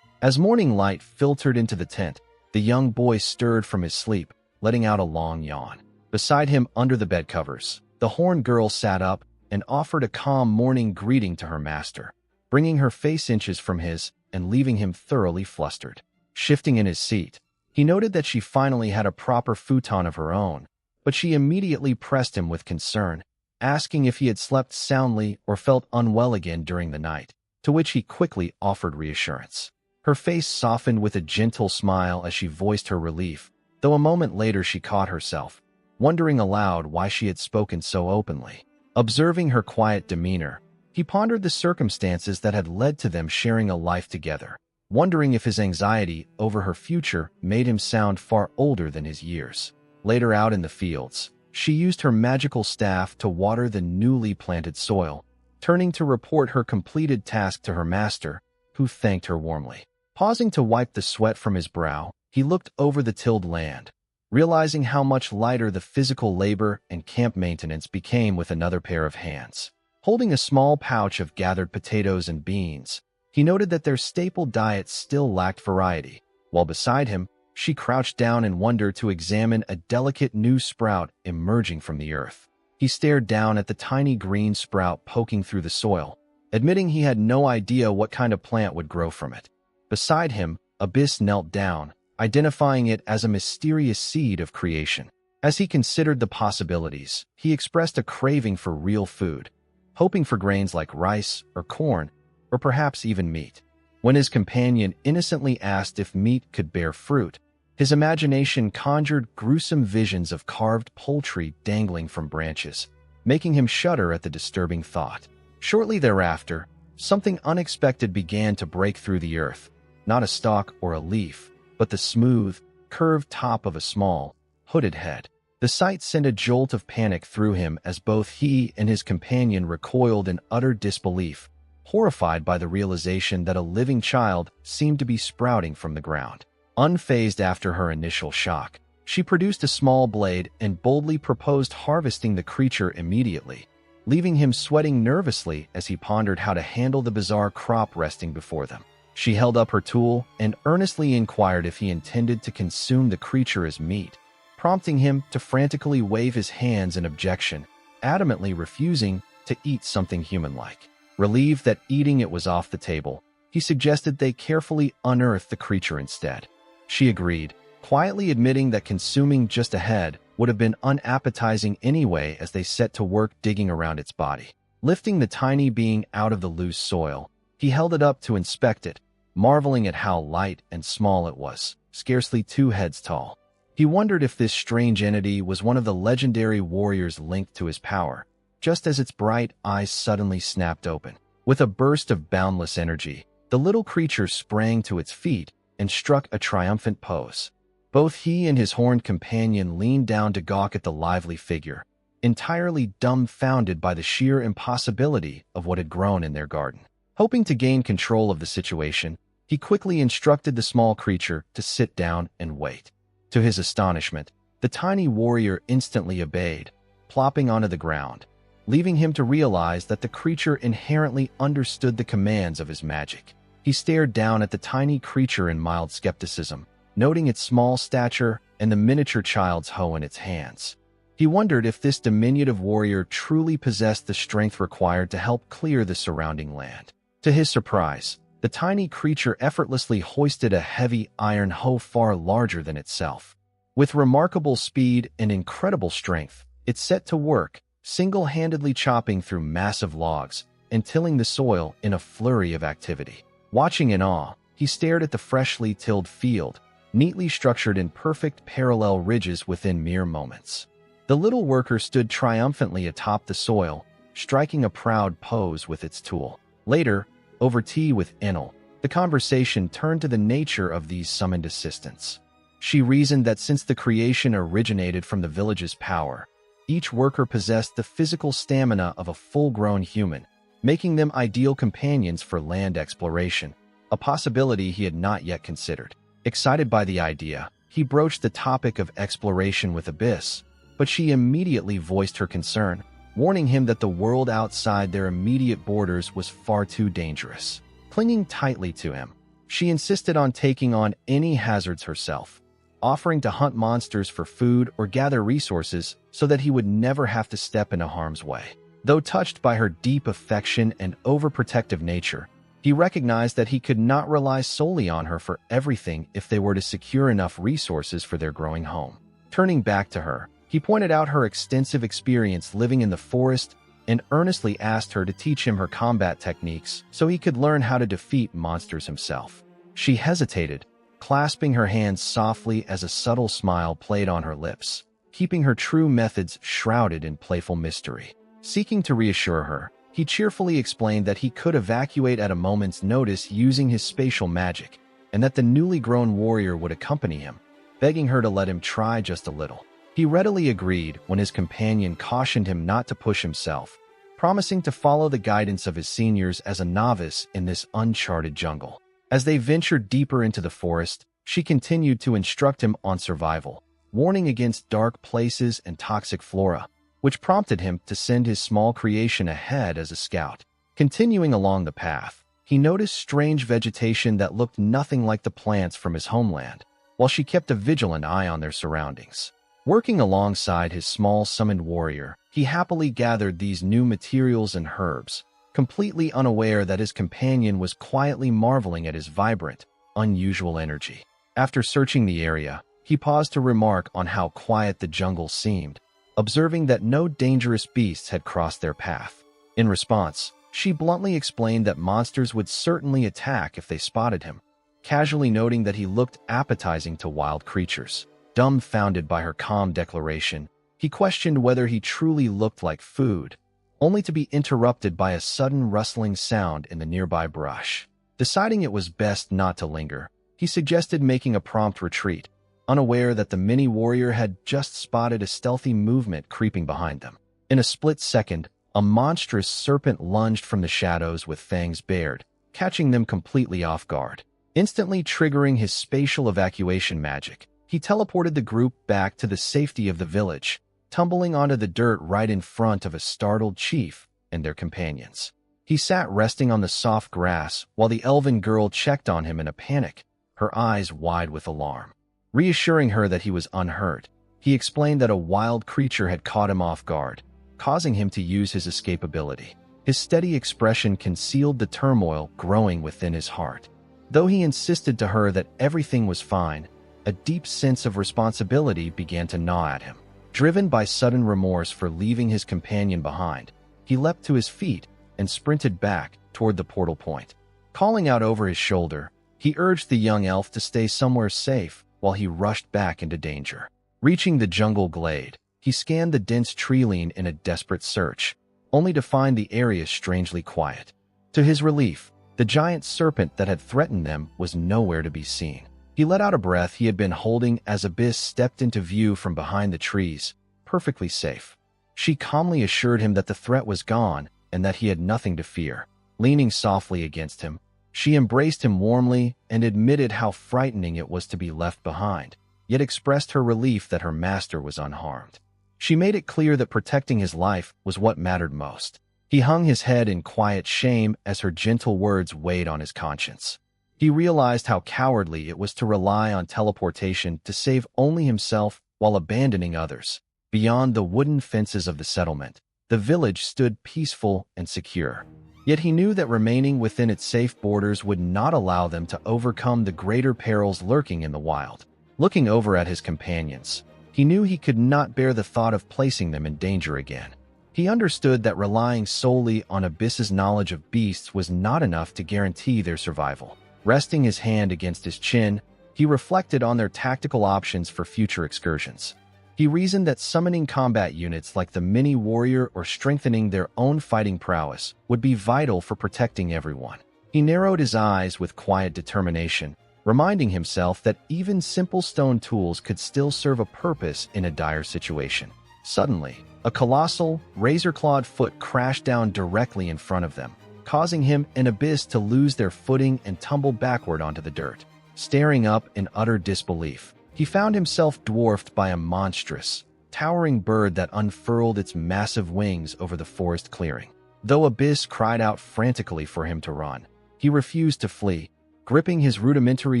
As morning light filtered into the tent, the young boy stirred from his sleep, letting out a long yawn. Beside him under the bed covers, the horned girl sat up and offered a calm morning greeting to her master, bringing her face inches from his and leaving him thoroughly flustered. Shifting in his seat, he noted that she finally had a proper futon of her own, but she immediately pressed him with concern, asking if he had slept soundly or felt unwell again during the night, to which he quickly offered reassurance. Her face softened with a gentle smile as she voiced her relief, though a moment later she caught herself, wondering aloud why she had spoken so openly. Observing her quiet demeanor, he pondered the circumstances that had led to them sharing a life together, wondering if his anxiety over her future made him sound far older than his years. Later out in the fields, she used her magical staff to water the newly planted soil, turning to report her completed task to her master, who thanked her warmly. Pausing to wipe the sweat from his brow, he looked over the tilled land, realizing how much lighter the physical labor and camp maintenance became with another pair of hands. Holding a small pouch of gathered potatoes and beans, he noted that their staple diet still lacked variety, while beside him, she crouched down in wonder to examine a delicate new sprout emerging from the earth. He stared down at the tiny green sprout poking through the soil, admitting he had no idea what kind of plant would grow from it. Beside him, Abyss knelt down, identifying it as a mysterious seed of creation. As he considered the possibilities, he expressed a craving for real food, hoping for grains like rice or corn, or perhaps even meat. When his companion innocently asked if meat could bear fruit, his imagination conjured gruesome visions of carved poultry dangling from branches, making him shudder at the disturbing thought. Shortly thereafter, something unexpected began to break through the earth, not a stalk or a leaf, but the smooth, curved top of a small, hooded head. The sight sent a jolt of panic through him as both he and his companion recoiled in utter disbelief, horrified by the realization that a living child seemed to be sprouting from the ground. Unfazed after her initial shock, she produced a small blade and boldly proposed harvesting the creature immediately, leaving him sweating nervously as he pondered how to handle the bizarre crop resting before them. She held up her tool and earnestly inquired if he intended to consume the creature as meat, prompting him to frantically wave his hands in objection, adamantly refusing to eat something human-like. Relieved that eating it was off the table, he suggested they carefully unearth the creature instead. She agreed, quietly admitting that consuming just a head would have been unappetizing anyway as they set to work digging around its body. Lifting the tiny being out of the loose soil, he held it up to inspect it, marveling at how light and small it was, scarcely 2 heads tall. He wondered if this strange entity was one of the legendary warriors linked to his power, just as its bright eyes suddenly snapped open. With a burst of boundless energy, the little creature sprang to its feet and struck a triumphant pose. Both he and his horned companion leaned down to gawk at the lively figure, entirely dumbfounded by the sheer impossibility of what had grown in their garden. Hoping to gain control of the situation, he quickly instructed the small creature to sit down and wait. To his astonishment, the tiny warrior instantly obeyed, plopping onto the ground, leaving him to realize that the creature inherently understood the commands of his magic. He stared down at the tiny creature in mild skepticism, noting its small stature and the miniature child's hoe in its hands. He wondered if this diminutive warrior truly possessed the strength required to help clear the surrounding land. To his surprise, the tiny creature effortlessly hoisted a heavy iron hoe far larger than itself. With remarkable speed and incredible strength, it set to work, single-handedly chopping through massive logs and tilling the soil in a flurry of activity. Watching in awe, he stared at the freshly tilled field, neatly structured in perfect parallel ridges within mere moments. The little worker stood triumphantly atop the soil, striking a proud pose with its tool. Later, over tea with Enel, the conversation turned to the nature of these summoned assistants. She reasoned that since the creation originated from the village's power, each worker possessed the physical stamina of a full-grown human, making them ideal companions for land exploration, a possibility he had not yet considered. Excited by the idea, he broached the topic of exploration with Abyss, but she immediately voiced her concern, warning him that the world outside their immediate borders was far too dangerous. Clinging tightly to him, she insisted on taking on any hazards herself, offering to hunt monsters for food or gather resources so that he would never have to step into harm's way. Though touched by her deep affection and overprotective nature, he recognized that he could not rely solely on her for everything if they were to secure enough resources for their growing home. Turning back to her, he pointed out her extensive experience living in the forest and earnestly asked her to teach him her combat techniques so he could learn how to defeat monsters himself. She hesitated, clasping her hands softly as a subtle smile played on her lips, keeping her true methods shrouded in playful mystery. Seeking to reassure her, he cheerfully explained that he could evacuate at a moment's notice using his spatial magic, and that the newly grown warrior would accompany him, begging her to let him try just a little. He readily agreed when his companion cautioned him not to push himself, promising to follow the guidance of his seniors as a novice in this uncharted jungle. As they ventured deeper into the forest, she continued to instruct him on survival, warning against dark places and toxic flora, which prompted him to send his small creation ahead as a scout. Continuing along the path, he noticed strange vegetation that looked nothing like the plants from his homeland, while she kept a vigilant eye on their surroundings. Working alongside his small summoned warrior, he happily gathered these new materials and herbs, completely unaware that his companion was quietly marveling at his vibrant, unusual energy. After searching the area, he paused to remark on how quiet the jungle seemed, observing that no dangerous beasts had crossed their path. In response, she bluntly explained that monsters would certainly attack if they spotted him, casually noting that he looked appetizing to wild creatures. Dumbfounded by her calm declaration, he questioned whether he truly looked like food, only to be interrupted by a sudden rustling sound in the nearby brush. Deciding it was best not to linger, he suggested making a prompt retreat, unaware that the mini warrior had just spotted a stealthy movement creeping behind them. In a split second, a monstrous serpent lunged from the shadows with fangs bared, catching them completely off guard. Instantly triggering his spatial evacuation magic, he teleported the group back to the safety of the village, tumbling onto the dirt right in front of a startled chief and their companions. He sat resting on the soft grass while the elven girl checked on him in a panic, her eyes wide with alarm. Reassuring her that he was unhurt, he explained that a wild creature had caught him off guard, causing him to use his escape ability. His steady expression concealed the turmoil growing within his heart. Though he insisted to her that everything was fine, a deep sense of responsibility began to gnaw at him. Driven by sudden remorse for leaving his companion behind, he leapt to his feet and sprinted back toward the portal point. Calling out over his shoulder, he urged the young elf to stay somewhere safe while he rushed back into danger. Reaching the jungle glade, he scanned the dense tree-line in a desperate search, only to find the area strangely quiet. To his relief, the giant serpent that had threatened them was nowhere to be seen. He let out a breath he had been holding as Abyss stepped into view from behind the trees, perfectly safe. She calmly assured him that the threat was gone and that he had nothing to fear. Leaning softly against him, she embraced him warmly and admitted how frightening it was to be left behind, yet expressed her relief that her master was unharmed. She made it clear that protecting his life was what mattered most. He hung his head in quiet shame as her gentle words weighed on his conscience. He realized how cowardly it was to rely on teleportation to save only himself while abandoning others. Beyond the wooden fences of the settlement, the village stood peaceful and secure. Yet he knew that remaining within its safe borders would not allow them to overcome the greater perils lurking in the wild. Looking over at his companions, he knew he could not bear the thought of placing them in danger again. He understood that relying solely on Abyss's knowledge of beasts was not enough to guarantee their survival. Resting his hand against his chin, he reflected on their tactical options for future excursions. He reasoned that summoning combat units like the mini-warrior or strengthening their own fighting prowess would be vital for protecting everyone. He narrowed his eyes with quiet determination, reminding himself that even simple stone tools could still serve a purpose in a dire situation. Suddenly, a colossal, razor-clawed foot crashed down directly in front of them, causing him and Abyss to lose their footing and tumble backward onto the dirt. Staring up in utter disbelief, he found himself dwarfed by a monstrous, towering bird that unfurled its massive wings over the forest clearing. Though Abyss cried out frantically for him to run, he refused to flee, gripping his rudimentary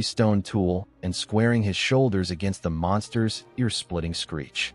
stone tool and squaring his shoulders against the monster's ear-splitting screech.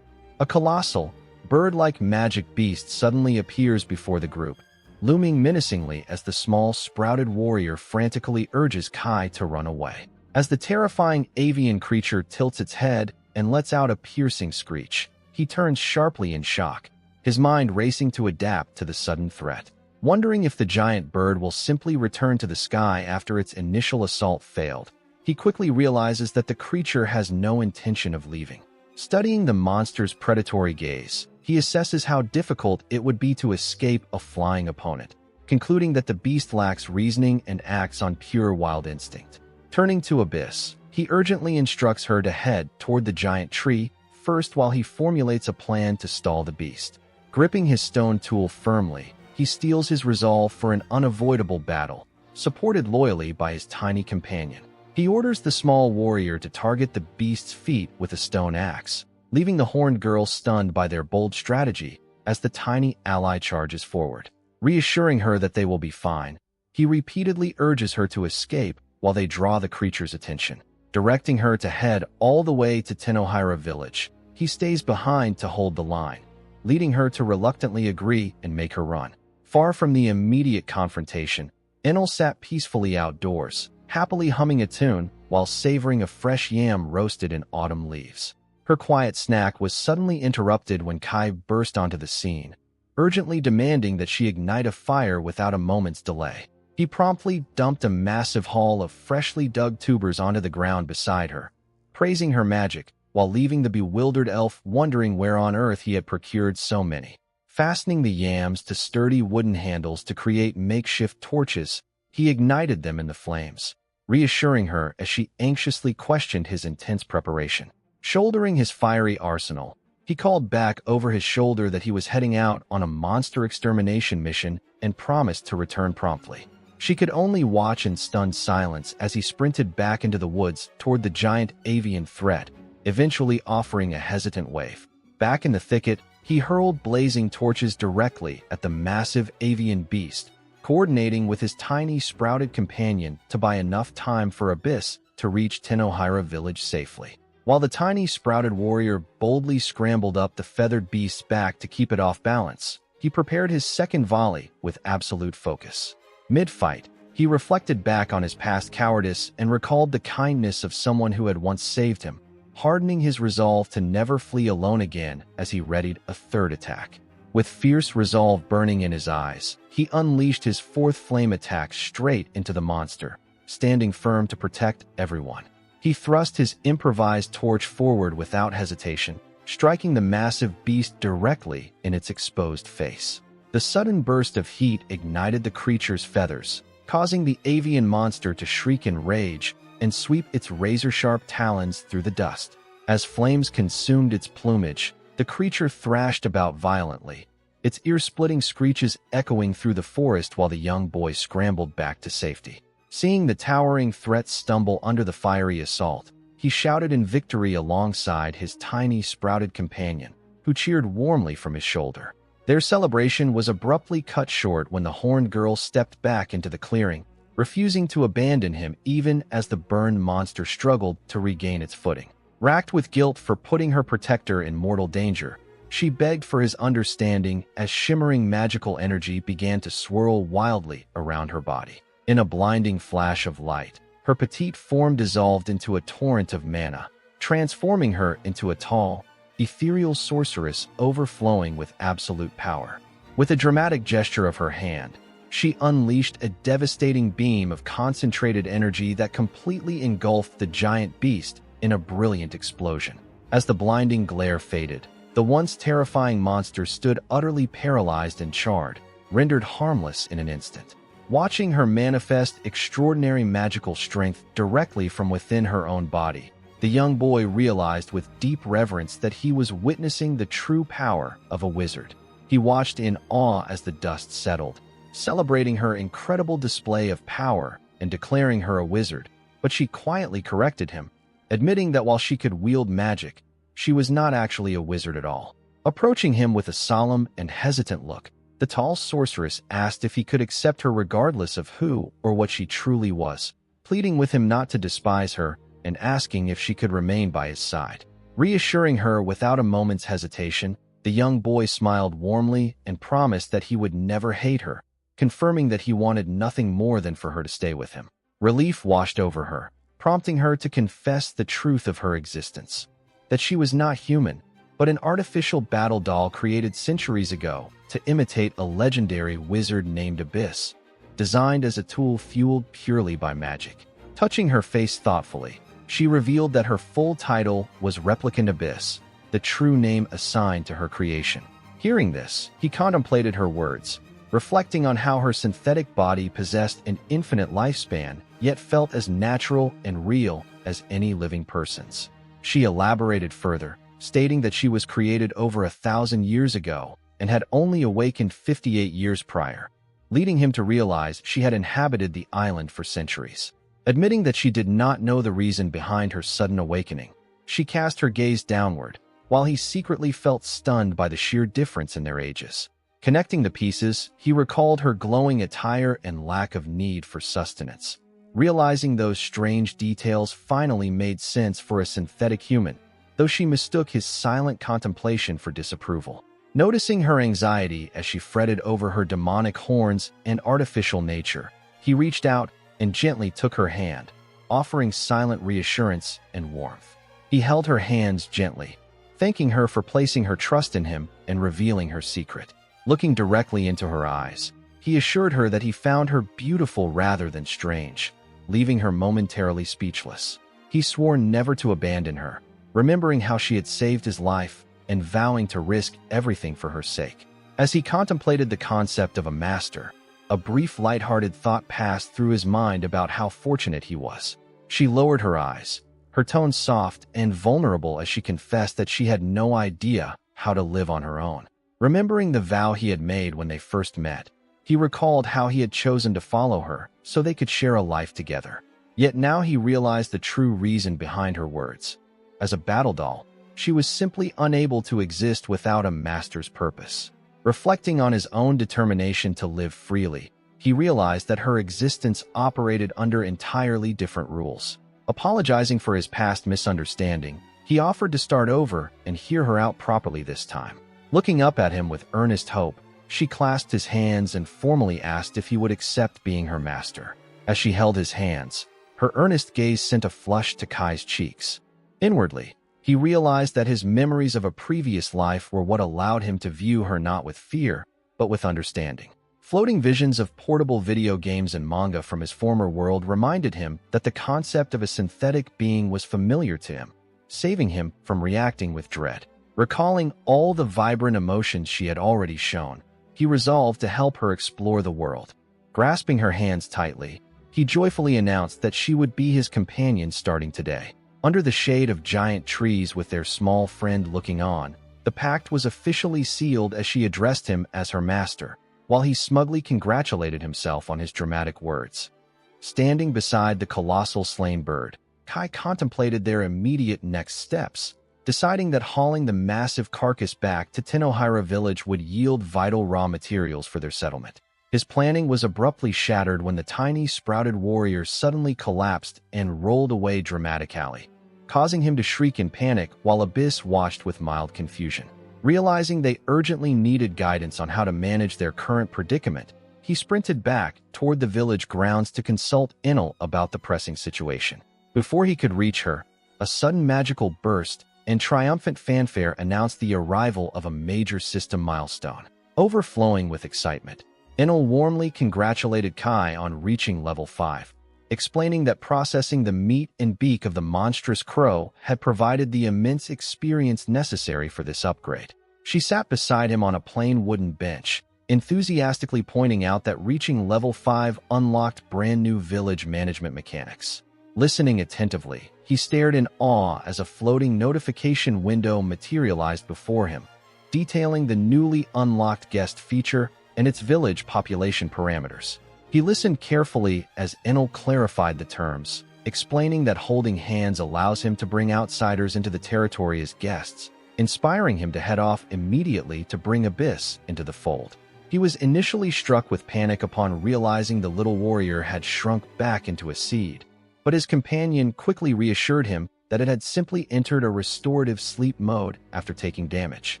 A colossal, bird-like magic beast suddenly appears before the group, looming menacingly as the small, sprouted warrior frantically urges Kai to run away. As the terrifying avian creature tilts its head and lets out a piercing screech, he turns sharply in shock, his mind racing to adapt to the sudden threat. Wondering if the giant bird will simply return to the sky after its initial assault failed, he quickly realizes that the creature has no intention of leaving. Studying the monster's predatory gaze, he assesses how difficult it would be to escape a flying opponent, concluding that the beast lacks reasoning and acts on pure wild instinct. Turning to Abyss, he urgently instructs her to head toward the giant tree first while he formulates a plan to stall the beast. Gripping his stone tool firmly, he steels his resolve for an unavoidable battle, supported loyally by his tiny companion. He orders the small warrior to target the beast's feet with a stone axe, leaving the horned girl stunned by their bold strategy as the tiny ally charges forward. Reassuring her that they will be fine, he repeatedly urges her to escape while they draw the creature's attention. Directing her to head all the way to Tenohira village, he stays behind to hold the line, leading her to reluctantly agree and make her run. Far from the immediate confrontation, Enel sat peacefully outdoors, happily humming a tune while savoring a fresh yam roasted in autumn leaves. Her quiet snack was suddenly interrupted when Kai burst onto the scene, urgently demanding that she ignite a fire without a moment's delay. He promptly dumped a massive haul of freshly dug tubers onto the ground beside her, praising her magic, while leaving the bewildered elf wondering where on earth he had procured so many. Fastening the yams to sturdy wooden handles to create makeshift torches, he ignited them in the flames, reassuring her as she anxiously questioned his intense preparation. Shouldering his fiery arsenal, he called back over his shoulder that he was heading out on a monster extermination mission and promised to return promptly. She could only watch in stunned silence as he sprinted back into the woods toward the giant avian threat, eventually offering a hesitant wave. Back in the thicket, he hurled blazing torches directly at the massive avian beast, coordinating with his tiny sprouted companion to buy enough time for Abyss to reach Tenohira village safely. While the tiny sprouted warrior boldly scrambled up the feathered beast's back to keep it off balance, he prepared his second volley with absolute focus. Mid-fight, he reflected back on his past cowardice and recalled the kindness of someone who had once saved him, hardening his resolve to never flee alone again as he readied a third attack. With fierce resolve burning in his eyes, he unleashed his fourth flame attack straight into the monster, standing firm to protect everyone. He thrust his improvised torch forward without hesitation, striking the massive beast directly in its exposed face. The sudden burst of heat ignited the creature's feathers, causing the avian monster to shriek in rage and sweep its razor-sharp talons through the dust. As flames consumed its plumage, the creature thrashed about violently, its ear-splitting screeches echoing through the forest while the young boy scrambled back to safety. Seeing the towering threat stumble under the fiery assault, he shouted in victory alongside his tiny sprouted companion, who cheered warmly from his shoulder. Their celebration was abruptly cut short when the horned girl stepped back into the clearing, refusing to abandon him even as the burned monster struggled to regain its footing. Racked with guilt for putting her protector in mortal danger, she begged for his understanding as shimmering magical energy began to swirl wildly around her body. In a blinding flash of light, her petite form dissolved into a torrent of mana, transforming her into a tall, ethereal sorceress overflowing with absolute power. With a dramatic gesture of her hand, she unleashed a devastating beam of concentrated energy that completely engulfed the giant beast in a brilliant explosion. As the blinding glare faded, the once terrifying monster stood utterly paralyzed and charred, rendered harmless in an instant. Watching her manifest extraordinary magical strength directly from within her own body, the young boy realized with deep reverence that he was witnessing the true power of a wizard. He watched in awe as the dust settled, celebrating her incredible display of power and declaring her a wizard, but she quietly corrected him, admitting that while she could wield magic, she was not actually a wizard at all. Approaching him with a solemn and hesitant look, the tall sorceress asked if he could accept her regardless of who or what she truly was, pleading with him not to despise her and asking if she could remain by his side. Reassuring her without a moment's hesitation, the young boy smiled warmly and promised that he would never hate her, confirming that he wanted nothing more than for her to stay with him. Relief washed over her, prompting her to confess the truth of her existence, that she was not human, but an artificial battle doll created centuries ago to imitate a legendary wizard named Abyss, designed as a tool fueled purely by magic. Touching her face thoughtfully, she revealed that her full title was Replicant Abyss, the true name assigned to her creation. Hearing this, he contemplated her words, reflecting on how her synthetic body possessed an infinite lifespan, yet felt as natural and real as any living person's. She elaborated further, stating that she was created over 1,000 years ago and had only awakened 58 years prior, leading him to realize she had inhabited the island for centuries. Admitting that she did not know the reason behind her sudden awakening, she cast her gaze downward, while he secretly felt stunned by the sheer difference in their ages. Connecting the pieces, he recalled her glowing attire and lack of need for sustenance. Realizing those strange details finally made sense for a synthetic human, though she mistook his silent contemplation for disapproval. Noticing her anxiety as she fretted over her demonic horns and artificial nature, he reached out and gently took her hand, offering silent reassurance and warmth. He held her hands gently, thanking her for placing her trust in him and revealing her secret. Looking directly into her eyes, he assured her that he found her beautiful rather than strange, leaving her momentarily speechless. He swore never to abandon her, remembering how she had saved his life and vowing to risk everything for her sake. As he contemplated the concept of a master, a brief lighthearted thought passed through his mind about how fortunate he was. She lowered her eyes, her tone soft and vulnerable as she confessed that she had no idea how to live on her own. Remembering the vow he had made when they first met, he recalled how he had chosen to follow her so they could share a life together. Yet now he realized the true reason behind her words. As a battle doll, she was simply unable to exist without a master's purpose. Reflecting on his own determination to live freely, he realized that her existence operated under entirely different rules. Apologizing for his past misunderstanding, he offered to start over and hear her out properly this time. Looking up at him with earnest hope, she clasped his hands and formally asked if he would accept being her master. As she held his hands, her earnest gaze sent a flush to Kai's cheeks. Inwardly, he realized that his memories of a previous life were what allowed him to view her not with fear, but with understanding. Floating visions of portable video games and manga from his former world reminded him that the concept of a synthetic being was familiar to him, saving him from reacting with dread. Recalling all the vibrant emotions she had already shown, he resolved to help her explore the world. Grasping her hands tightly, he joyfully announced that she would be his companion starting today. Under the shade of giant trees with their small friend looking on, the pact was officially sealed as she addressed him as her master, while he smugly congratulated himself on his dramatic words. Standing beside the colossal slain bird, Kai contemplated their immediate next steps, deciding that hauling the massive carcass back to Tenohira village would yield vital raw materials for their settlement. His planning was abruptly shattered when the tiny sprouted warrior suddenly collapsed and rolled away dramatically, causing him to shriek in panic while Abyss watched with mild confusion. Realizing they urgently needed guidance on how to manage their current predicament, he sprinted back toward the village grounds to consult Enel about the pressing situation. Before he could reach her, a sudden magical burst and triumphant fanfare announced the arrival of a major system milestone. Overflowing with excitement, Enel warmly congratulated Kai on reaching level 5, explaining that processing the meat and beak of the monstrous crow had provided the immense experience necessary for this upgrade. She sat beside him on a plain wooden bench, enthusiastically pointing out that reaching level 5 unlocked brand new village management mechanics. Listening attentively, he stared in awe as a floating notification window materialized before him, detailing the newly unlocked guest feature and its village population parameters. He listened carefully as Enel clarified the terms, explaining that holding hands allows him to bring outsiders into the territory as guests, inspiring him to head off immediately to bring Abyss into the fold. He was initially struck with panic upon realizing the little warrior had shrunk back into a seed, but his companion quickly reassured him that it had simply entered a restorative sleep mode after taking damage.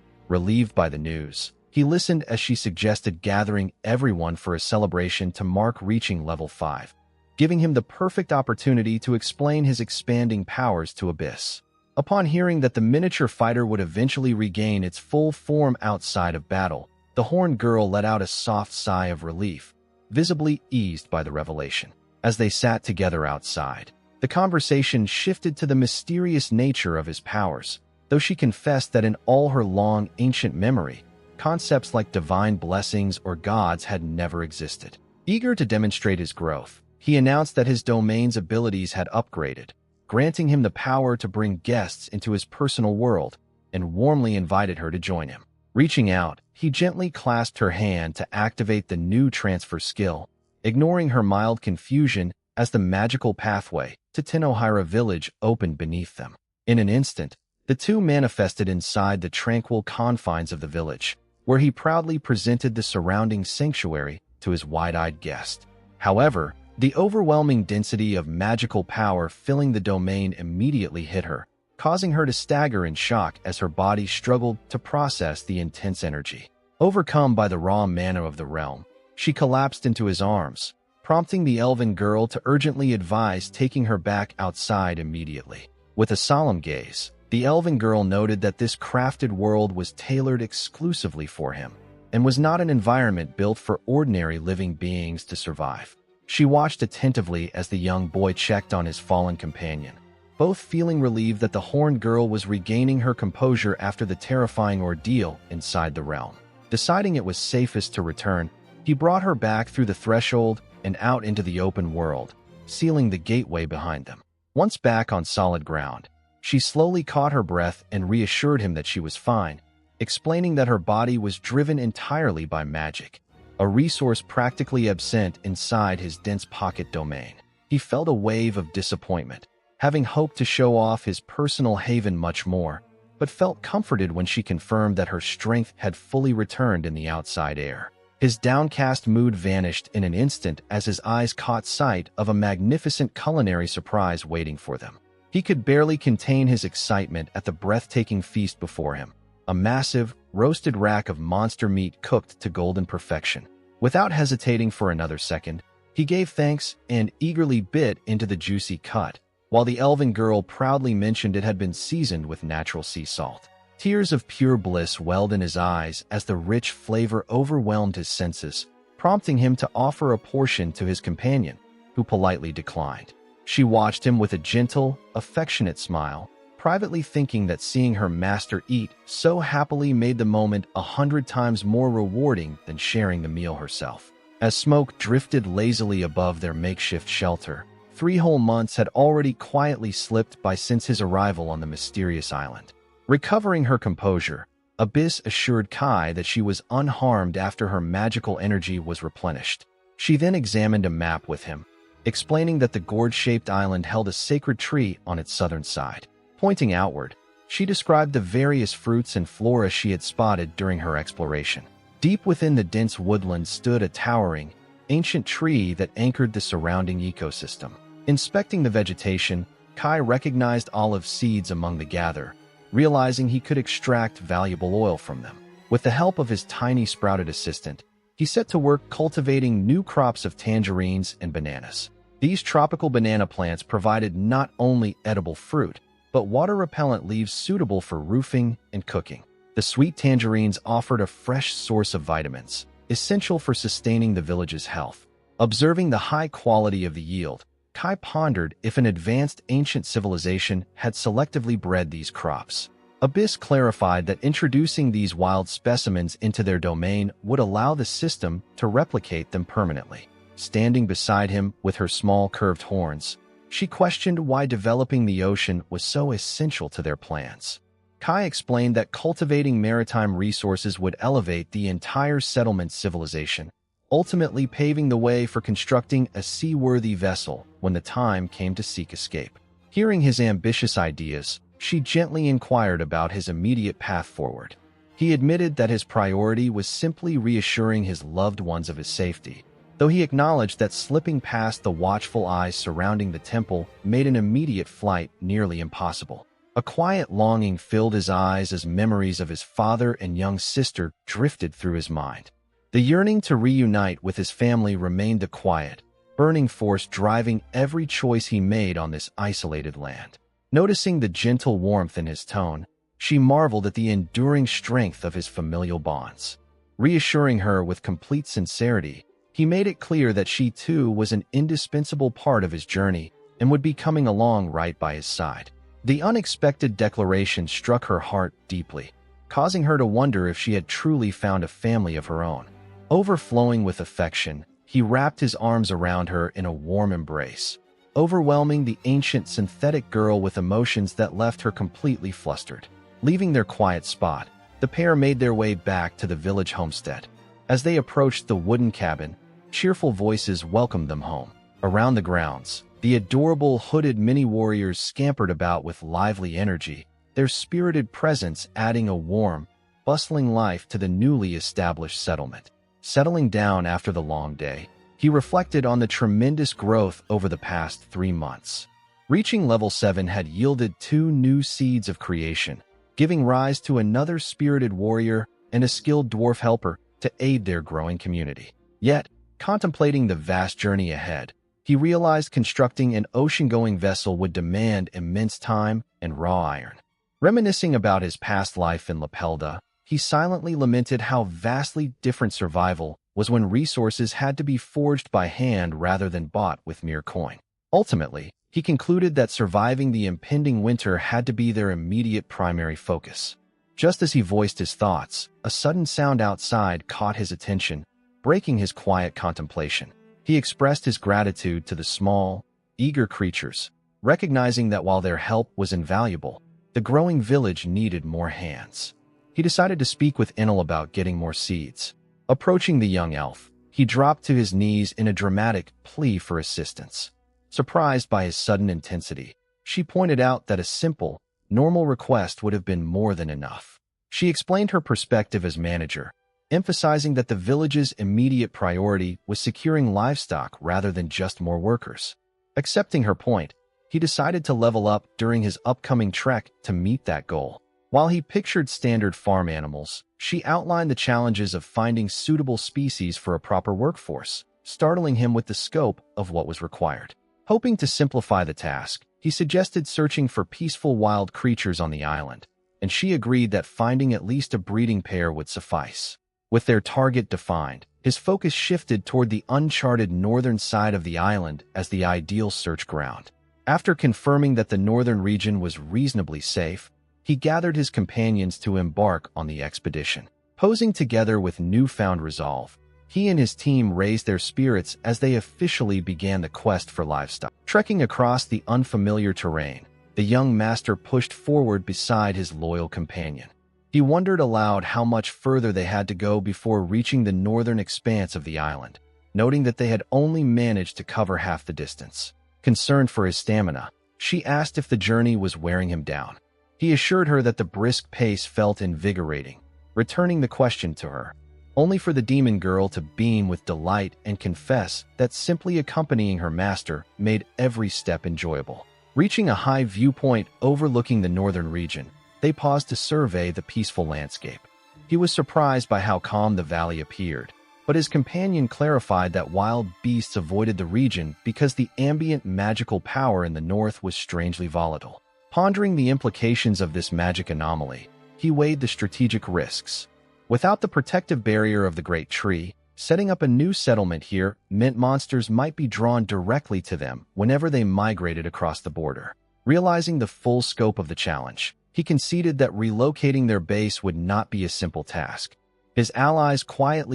Relieved by the news, he listened as she suggested gathering everyone for a celebration to mark reaching level 5, giving him the perfect opportunity to explain his expanding powers to Abyss. Upon hearing that the miniature fighter would eventually regain its full form outside of battle, the horned girl let out a soft sigh of relief, visibly eased by the revelation. As they sat together outside, the conversation shifted to the mysterious nature of his powers, though she confessed that in all her long, ancient memory, concepts like divine blessings or gods had never existed. Eager to demonstrate his growth, he announced that his domain's abilities had upgraded, granting him the power to bring guests into his personal world, and warmly invited her to join him. Reaching out, he gently clasped her hand to activate the new transfer skill, ignoring her mild confusion as the magical pathway to Tenohira village opened beneath them. In an instant, the two manifested inside the tranquil confines of the village, where he proudly presented the surrounding sanctuary to his wide-eyed guest. However, the overwhelming density of magical power filling the domain immediately hit her, causing her to stagger in shock as her body struggled to process the intense energy. Overcome by the raw mana of the realm, she collapsed into his arms, prompting the elven girl to urgently advise taking her back outside immediately. With a solemn gaze, the elven girl noted that this crafted world was tailored exclusively for him, and was not an environment built for ordinary living beings to survive. She watched attentively as the young boy checked on his fallen companion, both feeling relieved that the horned girl was regaining her composure after the terrifying ordeal inside the realm. Deciding it was safest to return, he brought her back through the threshold and out into the open world, sealing the gateway behind them. Once back on solid ground, she slowly caught her breath and reassured him that she was fine, explaining that her body was driven entirely by magic, a resource practically absent inside his dense pocket domain. He felt a wave of disappointment, having hoped to show off his personal haven much more, but felt comforted when she confirmed that her strength had fully returned in the outside air. His downcast mood vanished in an instant as his eyes caught sight of a magnificent culinary surprise waiting for them. He could barely contain his excitement at the breathtaking feast before him, a massive, roasted rack of monster meat cooked to golden perfection. Without hesitating for another second, he gave thanks and eagerly bit into the juicy cut, while the elven girl proudly mentioned it had been seasoned with natural sea salt. Tears of pure bliss welled in his eyes as the rich flavor overwhelmed his senses, prompting him to offer a portion to his companion, who politely declined. She watched him with a gentle, affectionate smile, privately thinking that seeing her master eat so happily made the moment 100 times more rewarding than sharing the meal herself. As smoke drifted lazily above their makeshift shelter, 3 whole months had already quietly slipped by since his arrival on the mysterious island. Recovering her composure, Abyss assured Kai that she was unharmed after her magical energy was replenished. She then examined a map with him, explaining that the gourd-shaped island held a sacred tree on its southern side. Pointing outward, she described the various fruits and flora she had spotted during her exploration. Deep within the dense woodland stood a towering, ancient tree that anchored the surrounding ecosystem. Inspecting the vegetation, Kai recognized olive seeds among the gather, realizing he could extract valuable oil from them. With the help of his tiny sprouted assistant, he set to work cultivating new crops of tangerines and bananas. These tropical banana plants provided not only edible fruit, but water-repellent leaves suitable for roofing and cooking. The sweet tangerines offered a fresh source of vitamins, essential for sustaining the village's health. Observing the high quality of the yield, Kai pondered if an advanced ancient civilization had selectively bred these crops. Abyss clarified that introducing these wild specimens into their domain would allow the system to replicate them permanently. Standing beside him with her small curved horns, she questioned why developing the ocean was so essential to their plans. Kai explained that cultivating maritime resources would elevate the entire settlement civilization, ultimately paving the way for constructing a seaworthy vessel when the time came to seek escape. Hearing his ambitious ideas, she gently inquired about his immediate path forward. He admitted that his priority was simply reassuring his loved ones of his safety, though he acknowledged that slipping past the watchful eyes surrounding the temple made an immediate flight nearly impossible. A quiet longing filled his eyes as memories of his father and young sister drifted through his mind. The yearning to reunite with his family remained the quiet, burning force driving every choice he made on this isolated land. Noticing the gentle warmth in his tone, she marveled at the enduring strength of his familial bonds. Reassuring her with complete sincerity, he made it clear that she too was an indispensable part of his journey and would be coming along right by his side. The unexpected declaration struck her heart deeply, causing her to wonder if she had truly found a family of her own. Overflowing with affection, he wrapped his arms around her in a warm embrace, overwhelming the ancient synthetic girl with emotions that left her completely flustered. Leaving their quiet spot, the pair made their way back to the village homestead. As they approached the wooden cabin, cheerful voices welcomed them home. Around the grounds, the adorable hooded mini-warriors scampered about with lively energy, their spirited presence adding a warm, bustling life to the newly established settlement. Settling down after the long day, he reflected on the tremendous growth over the past 3 months. Reaching level 7 had yielded 2 new seeds of creation, giving rise to another spirited warrior and a skilled dwarf helper to aid their growing community. Yet, contemplating the vast journey ahead, he realized constructing an ocean-going vessel would demand immense time and raw iron. Reminiscing about his past life in Lapelda, he silently lamented how vastly different survival was when resources had to be forged by hand rather than bought with mere coin. Ultimately, he concluded that surviving the impending winter had to be their immediate primary focus. Just as he voiced his thoughts, a sudden sound outside caught his attention, breaking his quiet contemplation. He expressed his gratitude to the small, eager creatures, recognizing that while their help was invaluable, the growing village needed more hands. He decided to speak with Enel about getting more seeds. Approaching the young elf, he dropped to his knees in a dramatic plea for assistance. Surprised by his sudden intensity, she pointed out that a simple, normal request would have been more than enough. She explained her perspective as manager, emphasizing that the village's immediate priority was securing livestock rather than just more workers. Accepting her point, he decided to level up during his upcoming trek to meet that goal. While he pictured standard farm animals, she outlined the challenges of finding suitable species for a proper workforce, startling him with the scope of what was required. Hoping to simplify the task, he suggested searching for peaceful wild creatures on the island, and she agreed that finding at least a breeding pair would suffice. With their target defined, His focus shifted toward the uncharted northern side of the island as the ideal search ground. After confirming that the northern region was reasonably safe, he gathered his companions to embark on the expedition. Posing together with newfound resolve, he and his team raised their spirits as they officially began the quest for livestock. Trekking across the unfamiliar terrain, the young master pushed forward beside his loyal companion. He wondered aloud how much further they had to go before reaching the northern expanse of the island, noting that they had only managed to cover half the distance. Concerned for his stamina, she asked if the journey was wearing him down. He assured her that the brisk pace felt invigorating, returning the question to her, only for the demon girl to beam with delight and confess that simply accompanying her master made every step enjoyable. Reaching a high viewpoint overlooking the northern region, they paused to survey the peaceful landscape. He was surprised by how calm the valley appeared, but his companion clarified that wild beasts avoided the region because the ambient magical power in the north was strangely volatile. Pondering the implications of this magic anomaly, he weighed the strategic risks. Without the protective barrier of the Great Tree, setting up a new settlement here meant monsters might be drawn directly to them whenever they migrated across the border. Realizing the full scope of the challenge, he conceded that relocating their base would not be a simple task. His allies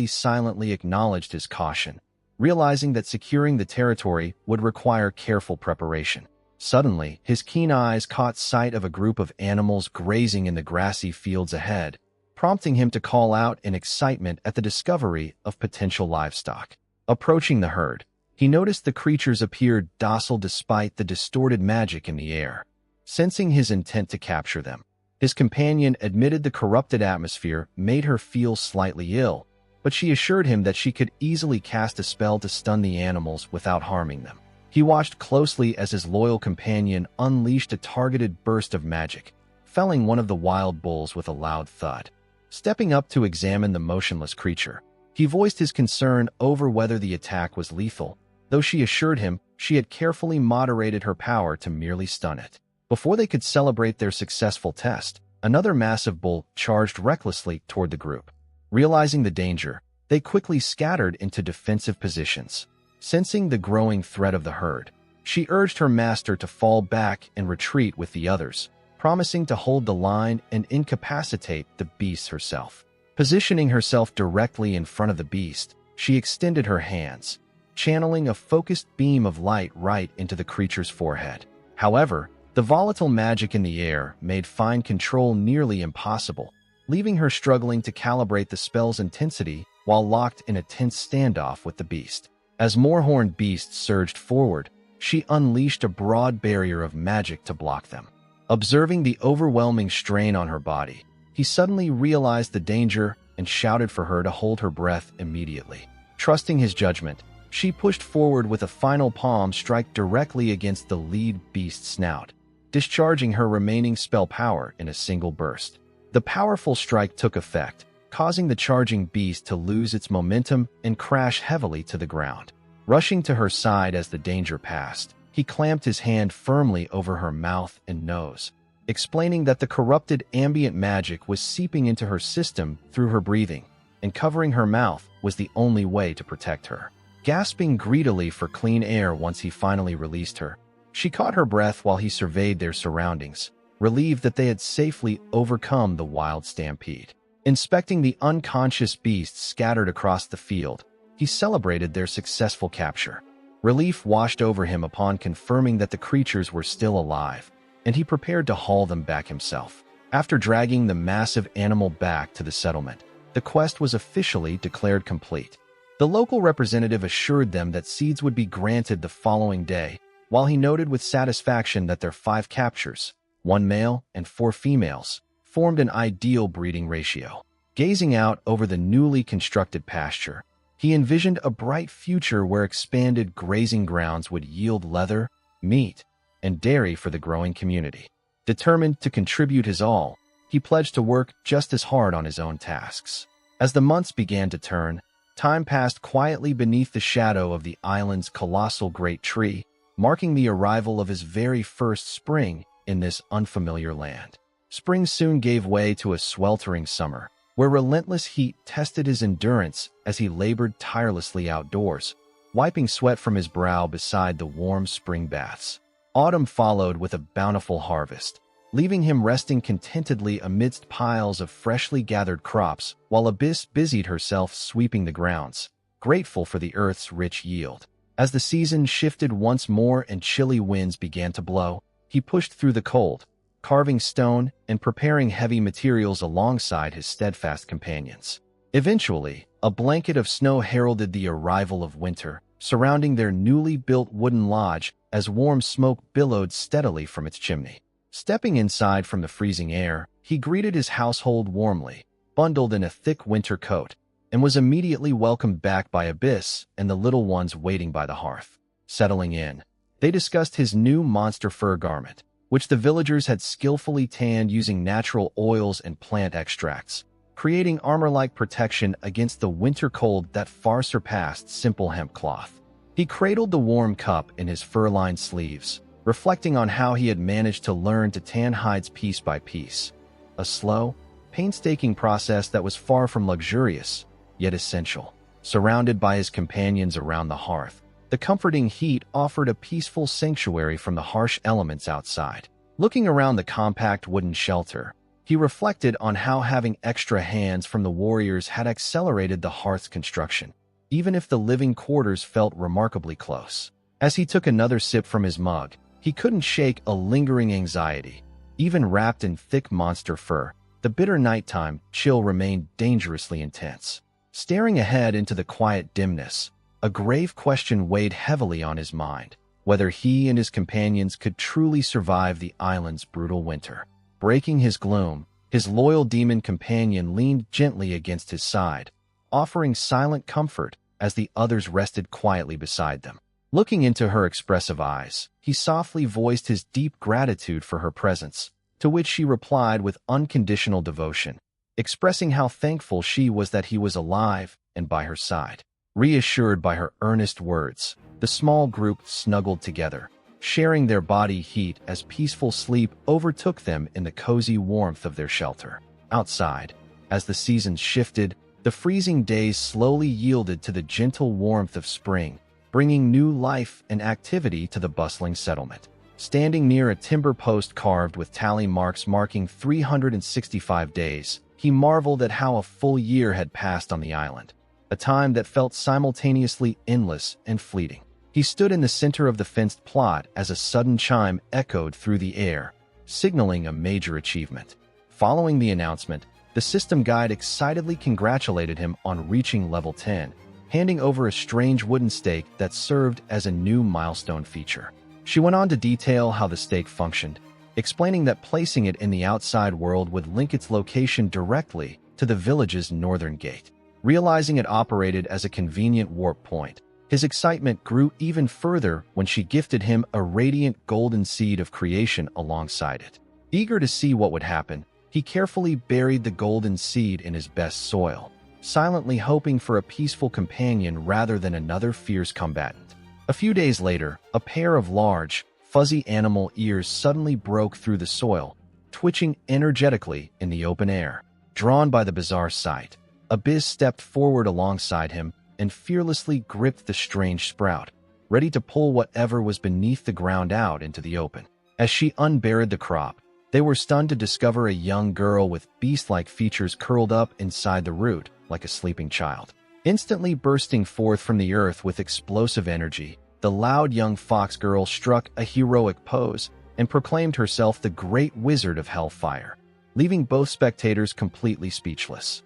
silently acknowledged his caution, realizing that securing the territory would require careful preparation. Suddenly, his keen eyes caught sight of a group of animals grazing in the grassy fields ahead, prompting him to call out in excitement at the discovery of potential livestock. Approaching the herd, he noticed the creatures appeared docile despite the distorted magic in the air. Sensing his intent to capture them, his companion admitted the corrupted atmosphere made her feel slightly ill, but she assured him that she could easily cast a spell to stun the animals without harming them. He watched closely as his loyal companion unleashed a targeted burst of magic, felling one of the wild bulls with a loud thud. Stepping up to examine the motionless creature, he voiced his concern over whether the attack was lethal, though she assured him she had carefully moderated her power to merely stun it. Before they could celebrate their successful test, another massive bull charged recklessly toward the group. Realizing the danger, they quickly scattered into defensive positions. Sensing the growing threat of the herd, she urged her master to fall back and retreat with the others, promising to hold the line and incapacitate the beast herself. Positioning herself directly in front of the beast, she extended her hands, channeling a focused beam of light right into the creature's forehead. However, the volatile magic in the air made fine control nearly impossible, leaving her struggling to calibrate the spell's intensity while locked in a tense standoff with the beast. As more horned beasts surged forward, she unleashed a broad barrier of magic to block them. Observing the overwhelming strain on her body, he suddenly realized the danger and shouted for her to hold her breath immediately. Trusting his judgment, she pushed forward with a final palm strike directly against the lead beast's snout, discharging her remaining spell power in a single burst. The powerful strike took effect, causing the charging beast to lose its momentum and crash heavily to the ground. Rushing to her side as the danger passed, he clamped his hand firmly over her mouth and nose, explaining that the corrupted ambient magic was seeping into her system through her breathing, and covering her mouth was the only way to protect her. Gasping greedily for clean air once he finally released her, she caught her breath while he surveyed their surroundings, relieved that they had safely overcome the wild stampede. Inspecting the unconscious beasts scattered across the field, he celebrated their successful capture. Relief washed over him upon confirming that the creatures were still alive, and he prepared to haul them back himself. After dragging the massive animal back to the settlement, the quest was officially declared complete. The local representative assured them that seeds would be granted the following day, while he noted with satisfaction that their 5 captures, 1 male and 4 females, formed an ideal breeding ratio. Gazing out over the newly constructed pasture, he envisioned a bright future where expanded grazing grounds would yield leather, meat, and dairy for the growing community. Determined to contribute his all, he pledged to work just as hard on his own tasks. As the months began to turn, time passed quietly beneath the shadow of the island's colossal great tree, marking the arrival of his very first spring in this unfamiliar land. Spring soon gave way to a sweltering summer, where relentless heat tested his endurance as he labored tirelessly outdoors, wiping sweat from his brow beside the warm spring baths. Autumn followed with a bountiful harvest, leaving him resting contentedly amidst piles of freshly gathered crops, while Abyss busied herself sweeping the grounds, grateful for the earth's rich yield. As the season shifted once more and chilly winds began to blow, he pushed through the cold, carving stone and preparing heavy materials alongside his steadfast companions. Eventually, a blanket of snow heralded the arrival of winter, surrounding their newly built wooden lodge as warm smoke billowed steadily from its chimney. Stepping inside from the freezing air, he greeted his household warmly, bundled in a thick winter coat, and was immediately welcomed back by Abyss and the little ones waiting by the hearth. Settling in, they discussed his new monster fur garment, which the villagers had skillfully tanned using natural oils and plant extracts, creating armor-like protection against the winter cold that far surpassed simple hemp cloth. He cradled the warm cup in his fur-lined sleeves, reflecting on how he had managed to learn to tan hides piece by piece. A slow, painstaking process that was far from luxurious, yet essential. Surrounded by his companions around the hearth, the comforting heat offered a peaceful sanctuary from the harsh elements outside. Looking around the compact wooden shelter, he reflected on how having extra hands from the warriors had accelerated the hearth's construction, even if the living quarters felt remarkably close. As he took another sip from his mug, he couldn't shake a lingering anxiety. Even wrapped in thick monster fur, the bitter nighttime chill remained dangerously intense. Staring ahead into the quiet dimness, a grave question weighed heavily on his mind, whether he and his companions could truly survive the island's brutal winter. Breaking his gloom, his loyal demon companion leaned gently against his side, offering silent comfort as the others rested quietly beside them. Looking into her expressive eyes, he softly voiced his deep gratitude for her presence, to which she replied with unconditional devotion, expressing how thankful she was that he was alive and by her side. Reassured by her earnest words, the small group snuggled together, sharing their body heat as peaceful sleep overtook them in the cozy warmth of their shelter. Outside, as the seasons shifted, the freezing days slowly yielded to the gentle warmth of spring, bringing new life and activity to the bustling settlement. Standing near a timber post carved with tally marks marking 365 days, he marveled at how a full year had passed on the island, a time that felt simultaneously endless and fleeting. He stood in the center of the fenced plot as a sudden chime echoed through the air, signaling a major achievement. Following the announcement, the system guide excitedly congratulated him on reaching level 10, handing over a strange wooden stake that served as a new milestone feature. She went on to detail how the stake functioned, explaining that placing it in the outside world would link its location directly to the village's northern gate. Realizing it operated as a convenient warp point, his excitement grew even further when she gifted him a radiant golden seed of creation alongside it. Eager to see what would happen, he carefully buried the golden seed in his best soil, silently hoping for a peaceful companion rather than another fierce combatant. A few days later, a pair of large, fuzzy animal ears suddenly broke through the soil, twitching energetically in the open air. Drawn by the bizarre sight, Abyss stepped forward alongside him and fearlessly gripped the strange sprout, ready to pull whatever was beneath the ground out into the open. As she unburied the crop, they were stunned to discover a young girl with beast-like features curled up inside the root like a sleeping child. Instantly bursting forth from the earth with explosive energy, the loud young fox girl struck a heroic pose and proclaimed herself the great wizard of hellfire, leaving both spectators completely speechless.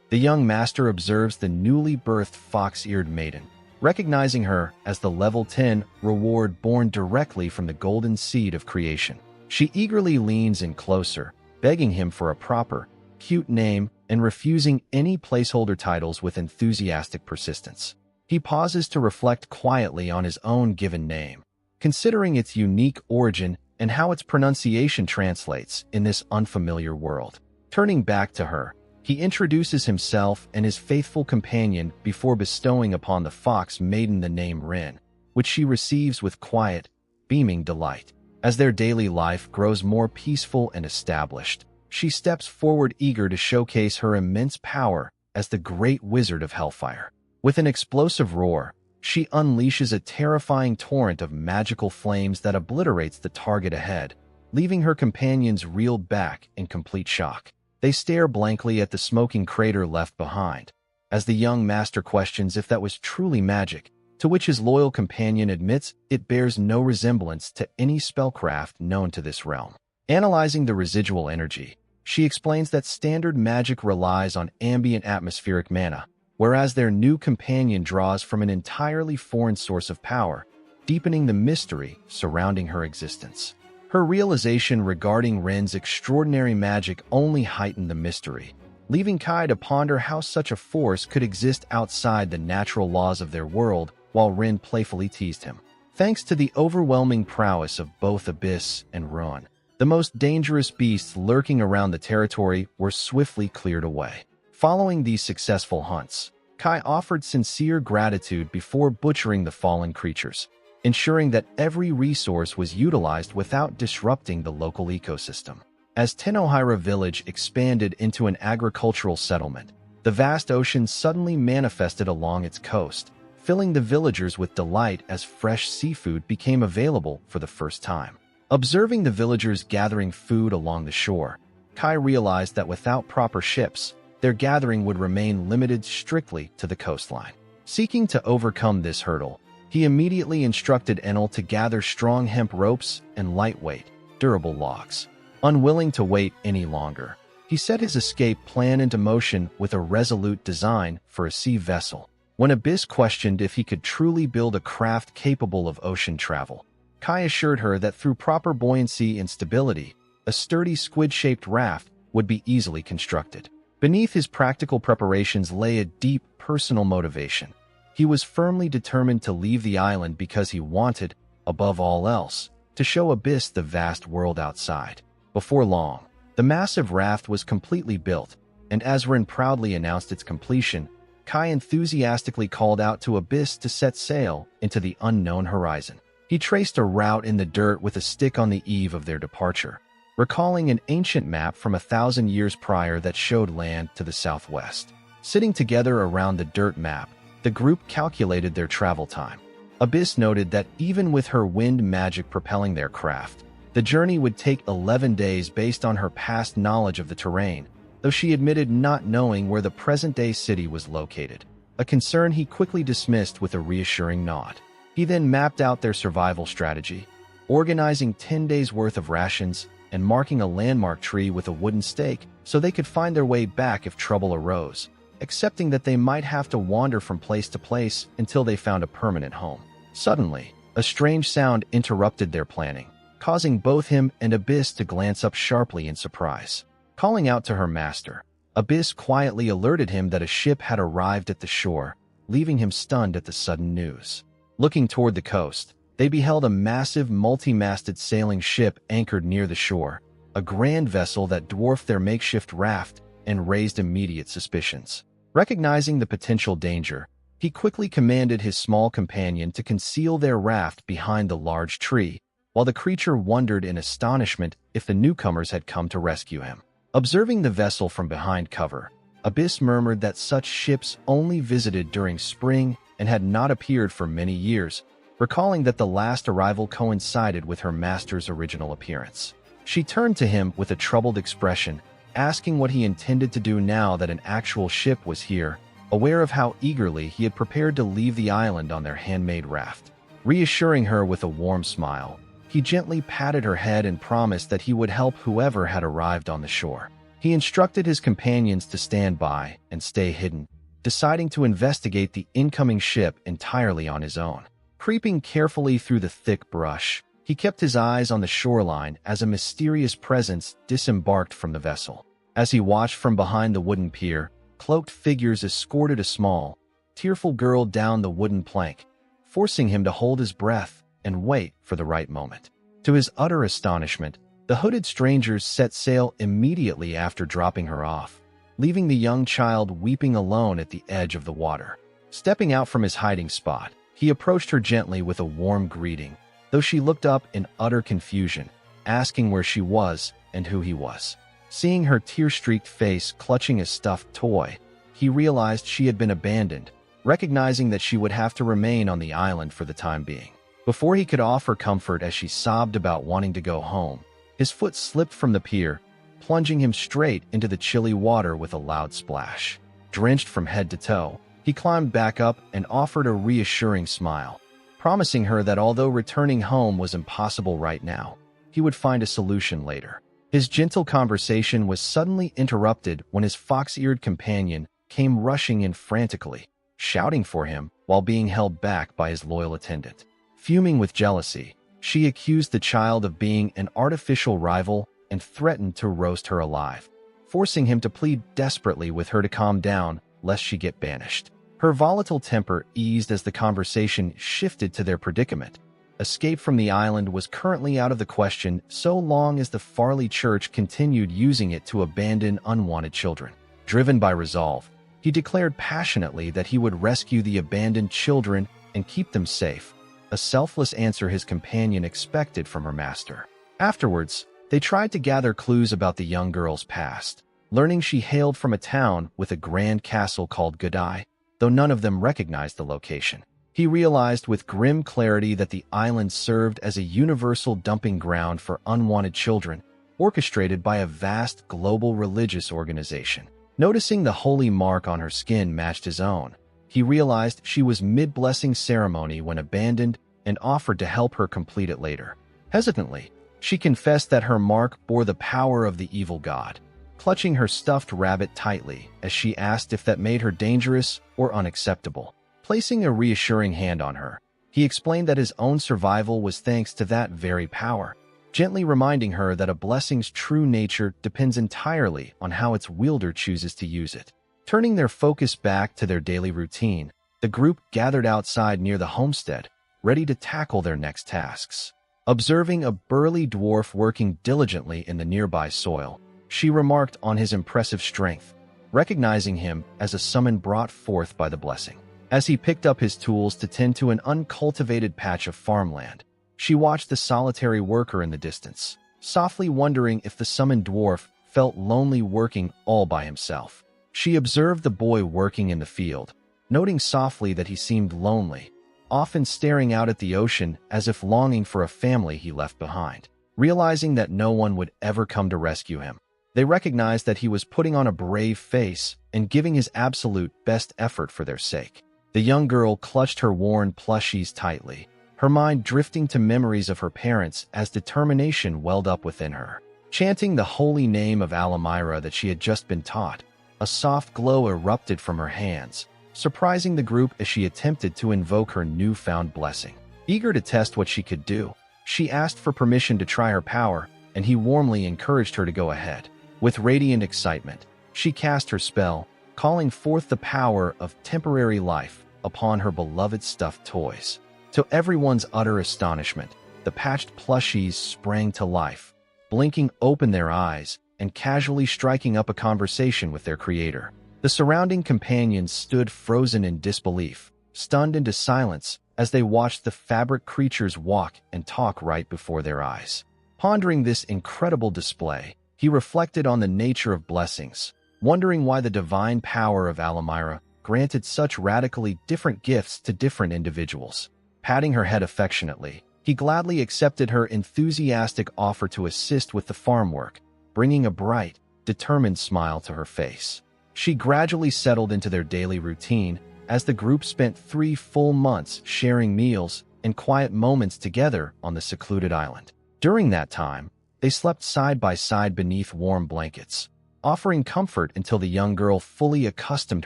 The young master observes the newly birthed fox-eared maiden, recognizing her as the level 10 reward born directly from the golden seed of creation. She eagerly leans in closer, begging him for a proper, cute name and refusing any placeholder titles with enthusiastic persistence. He pauses to reflect quietly on his own given name, considering its unique origin and how its pronunciation translates in this unfamiliar world. Turning back to her, he introduces himself and his faithful companion before bestowing upon the fox maiden the name Rin, which she receives with quiet, beaming delight. As their daily life grows more peaceful and established, She steps forward eager to showcase her immense power as the Great Wizard of Hellfire. With an explosive roar, she unleashes a terrifying torrent of magical flames that obliterates the target ahead, leaving her companions reeled back in complete shock. They stare blankly at the smoking crater left behind, as the young master questions if that was truly magic, to which his loyal companion admits it bears no resemblance to any spellcraft known to this realm. Analyzing the residual energy, she explains that standard magic relies on ambient atmospheric mana, whereas their new companion draws from an entirely foreign source of power, deepening the mystery surrounding her existence. Her realization regarding Ren's extraordinary magic only heightened the mystery, leaving Kai to ponder how such a force could exist outside the natural laws of their world, while Ren playfully teased him. Thanks to the overwhelming prowess of both Abyss and Ruin, the most dangerous beasts lurking around the territory were swiftly cleared away. Following these successful hunts, Kai offered sincere gratitude before butchering the fallen creatures, ensuring that every resource was utilized without disrupting the local ecosystem. As Tenohira village expanded into an agricultural settlement, the vast ocean suddenly manifested along its coast, filling the villagers with delight as fresh seafood became available for the first time. Observing the villagers gathering food along the shore, Kai realized that without proper ships, their gathering would remain limited strictly to the coastline. Seeking to overcome this hurdle, he immediately instructed Enel to gather strong hemp ropes and lightweight, durable logs. Unwilling to wait any longer, he set his escape plan into motion with a resolute design for a sea vessel. When Abyss questioned if he could truly build a craft capable of ocean travel, Kai assured her that through proper buoyancy and stability, a sturdy squid-shaped raft would be easily constructed. Beneath his practical preparations lay a deep personal motivation. He was firmly determined to leave the island because he wanted, above all else, to show Abyss the vast world outside. Before long, the massive raft was completely built, and as Ren proudly announced its completion, Kai enthusiastically called out to Abyss to set sail into the unknown horizon. He traced a route in the dirt with a stick on the eve of their departure, recalling an ancient map from 1,000 years prior that showed land to the southwest. Sitting together around the dirt map, the group calculated their travel time. Abyss noted that even with her wind magic propelling their craft, the journey would take 11 days based on her past knowledge of the terrain, though she admitted not knowing where the present-day city was located, a concern he quickly dismissed with a reassuring nod. He then mapped out their survival strategy, organizing 10 days' worth of rations and marking a landmark tree with a wooden stake so they could find their way back if trouble arose, accepting that they might have to wander from place to place until they found a permanent home. Suddenly, a strange sound interrupted their planning, causing both him and Abyss to glance up sharply in surprise. Calling out to her master, Abyss quietly alerted him that a ship had arrived at the shore, leaving him stunned at the sudden news. Looking toward the coast, they beheld a massive multi-masted sailing ship anchored near the shore, a grand vessel that dwarfed their makeshift raft and raised immediate suspicions. Recognizing the potential danger, he quickly commanded his small companion to conceal their raft behind the large tree, while the creature wondered in astonishment if the newcomers had come to rescue him. Observing the vessel from behind cover, Abyss murmured that such ships only visited during spring and had not appeared for many years, recalling that the last arrival coincided with her master's original appearance. She turned to him with a troubled expression, asking what he intended to do now that an actual ship was here, aware of how eagerly he had prepared to leave the island on their handmade raft. Reassuring her with a warm smile, he gently patted her head and promised that he would help whoever had arrived on the shore. He instructed his companions to stand by and stay hidden, deciding to investigate the incoming ship entirely on his own. Creeping carefully through the thick brush, he kept his eyes on the shoreline as a mysterious presence disembarked from the vessel. As he watched from behind the wooden pier, cloaked figures escorted a small, tearful girl down the wooden plank, forcing him to hold his breath and wait for the right moment. To his utter astonishment, the hooded strangers set sail immediately after dropping her off, leaving the young child weeping alone at the edge of the water. Stepping out from his hiding spot, he approached her gently with a warm greeting, though she looked up in utter confusion, asking where she was and who he was. Seeing her tear-streaked face clutching a stuffed toy, he realized she had been abandoned, recognizing that she would have to remain on the island for the time being. Before he could offer comfort as she sobbed about wanting to go home, his foot slipped from the pier, plunging him straight into the chilly water with a loud splash. Drenched from head to toe, he climbed back up and offered a reassuring smile, promising her that although returning home was impossible right now, he would find a solution later. His gentle conversation was suddenly interrupted when his fox-eared companion came rushing in frantically, shouting for him while being held back by his loyal attendant. Fuming with jealousy, she accused the child of being an artificial rival and threatened to roast her alive, forcing him to plead desperately with her to calm down lest she get banished. Her volatile temper eased as the conversation shifted to their predicament. Escape from the island was currently out of the question so long as the Farley Church continued using it to abandon unwanted children. Driven by resolve, he declared passionately that he would rescue the abandoned children and keep them safe, a selfless answer his companion expected from her master. Afterwards, they tried to gather clues about the young girl's past, learning she hailed from a town with a grand castle called Godai, though none of them recognized the location. He realized with grim clarity that the island served as a universal dumping ground for unwanted children, orchestrated by a vast global religious organization. Noticing the holy mark on her skin matched his own, he realized she was mid-blessing ceremony when abandoned and offered to help her complete it later. Hesitantly, she confessed that her mark bore the power of the evil god, clutching her stuffed rabbit tightly as she asked if that made her dangerous or unacceptable. Placing a reassuring hand on her, he explained that his own survival was thanks to that very power, gently reminding her that a blessing's true nature depends entirely on how its wielder chooses to use it. Turning their focus back to their daily routine, the group gathered outside near the homestead, ready to tackle their next tasks. Observing a burly dwarf working diligently in the nearby soil, she remarked on his impressive strength, recognizing him as a summon brought forth by the blessing. As he picked up his tools to tend to an uncultivated patch of farmland, she watched the solitary worker in the distance, softly wondering if the summoned dwarf felt lonely working all by himself. She observed the boy working in the field, noting softly that he seemed lonely, often staring out at the ocean as if longing for a family he left behind. Realizing that no one would ever come to rescue him, they recognized that he was putting on a brave face and giving his absolute best effort for their sake. The young girl clutched her worn plushies tightly, her mind drifting to memories of her parents as determination welled up within her. Chanting the holy name of Alamira that she had just been taught, a soft glow erupted from her hands, surprising the group as she attempted to invoke her newfound blessing. Eager to test what she could do, she asked for permission to try her power, and he warmly encouraged her to go ahead. With radiant excitement, she cast her spell, calling forth the power of temporary life upon her beloved stuffed toys. To everyone's utter astonishment, the patched plushies sprang to life, blinking open their eyes and casually striking up a conversation with their creator. The surrounding companions stood frozen in disbelief, stunned into silence as they watched the fabric creatures walk and talk right before their eyes. Pondering this incredible display, he reflected on the nature of blessings, wondering why the divine power of Alamira granted such radically different gifts to different individuals. Patting her head affectionately, he gladly accepted her enthusiastic offer to assist with the farm work, bringing a bright, determined smile to her face. She gradually settled into their daily routine as the group spent 3 full months sharing meals and quiet moments together on the secluded island. During that time, they slept side by side beneath warm blankets, offering comfort until the young girl fully accustomed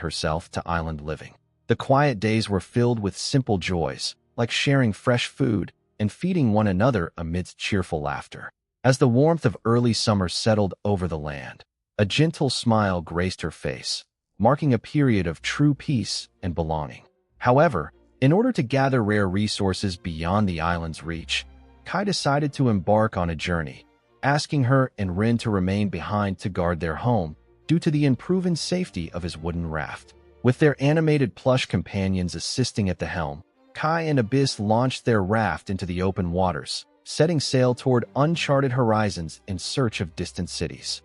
herself to island living. The quiet days were filled with simple joys, like sharing fresh food and feeding one another amidst cheerful laughter. As the warmth of early summer settled over the land, a gentle smile graced her face, marking a period of true peace and belonging. However, in order to gather rare resources beyond the island's reach, Kai decided to embark on a journey, asking her and Rin to remain behind to guard their home due to the unproven safety of his wooden raft. With their animated plush companions assisting at the helm, Kai and Abyss launched their raft into the open waters, setting sail toward uncharted horizons in search of distant cities.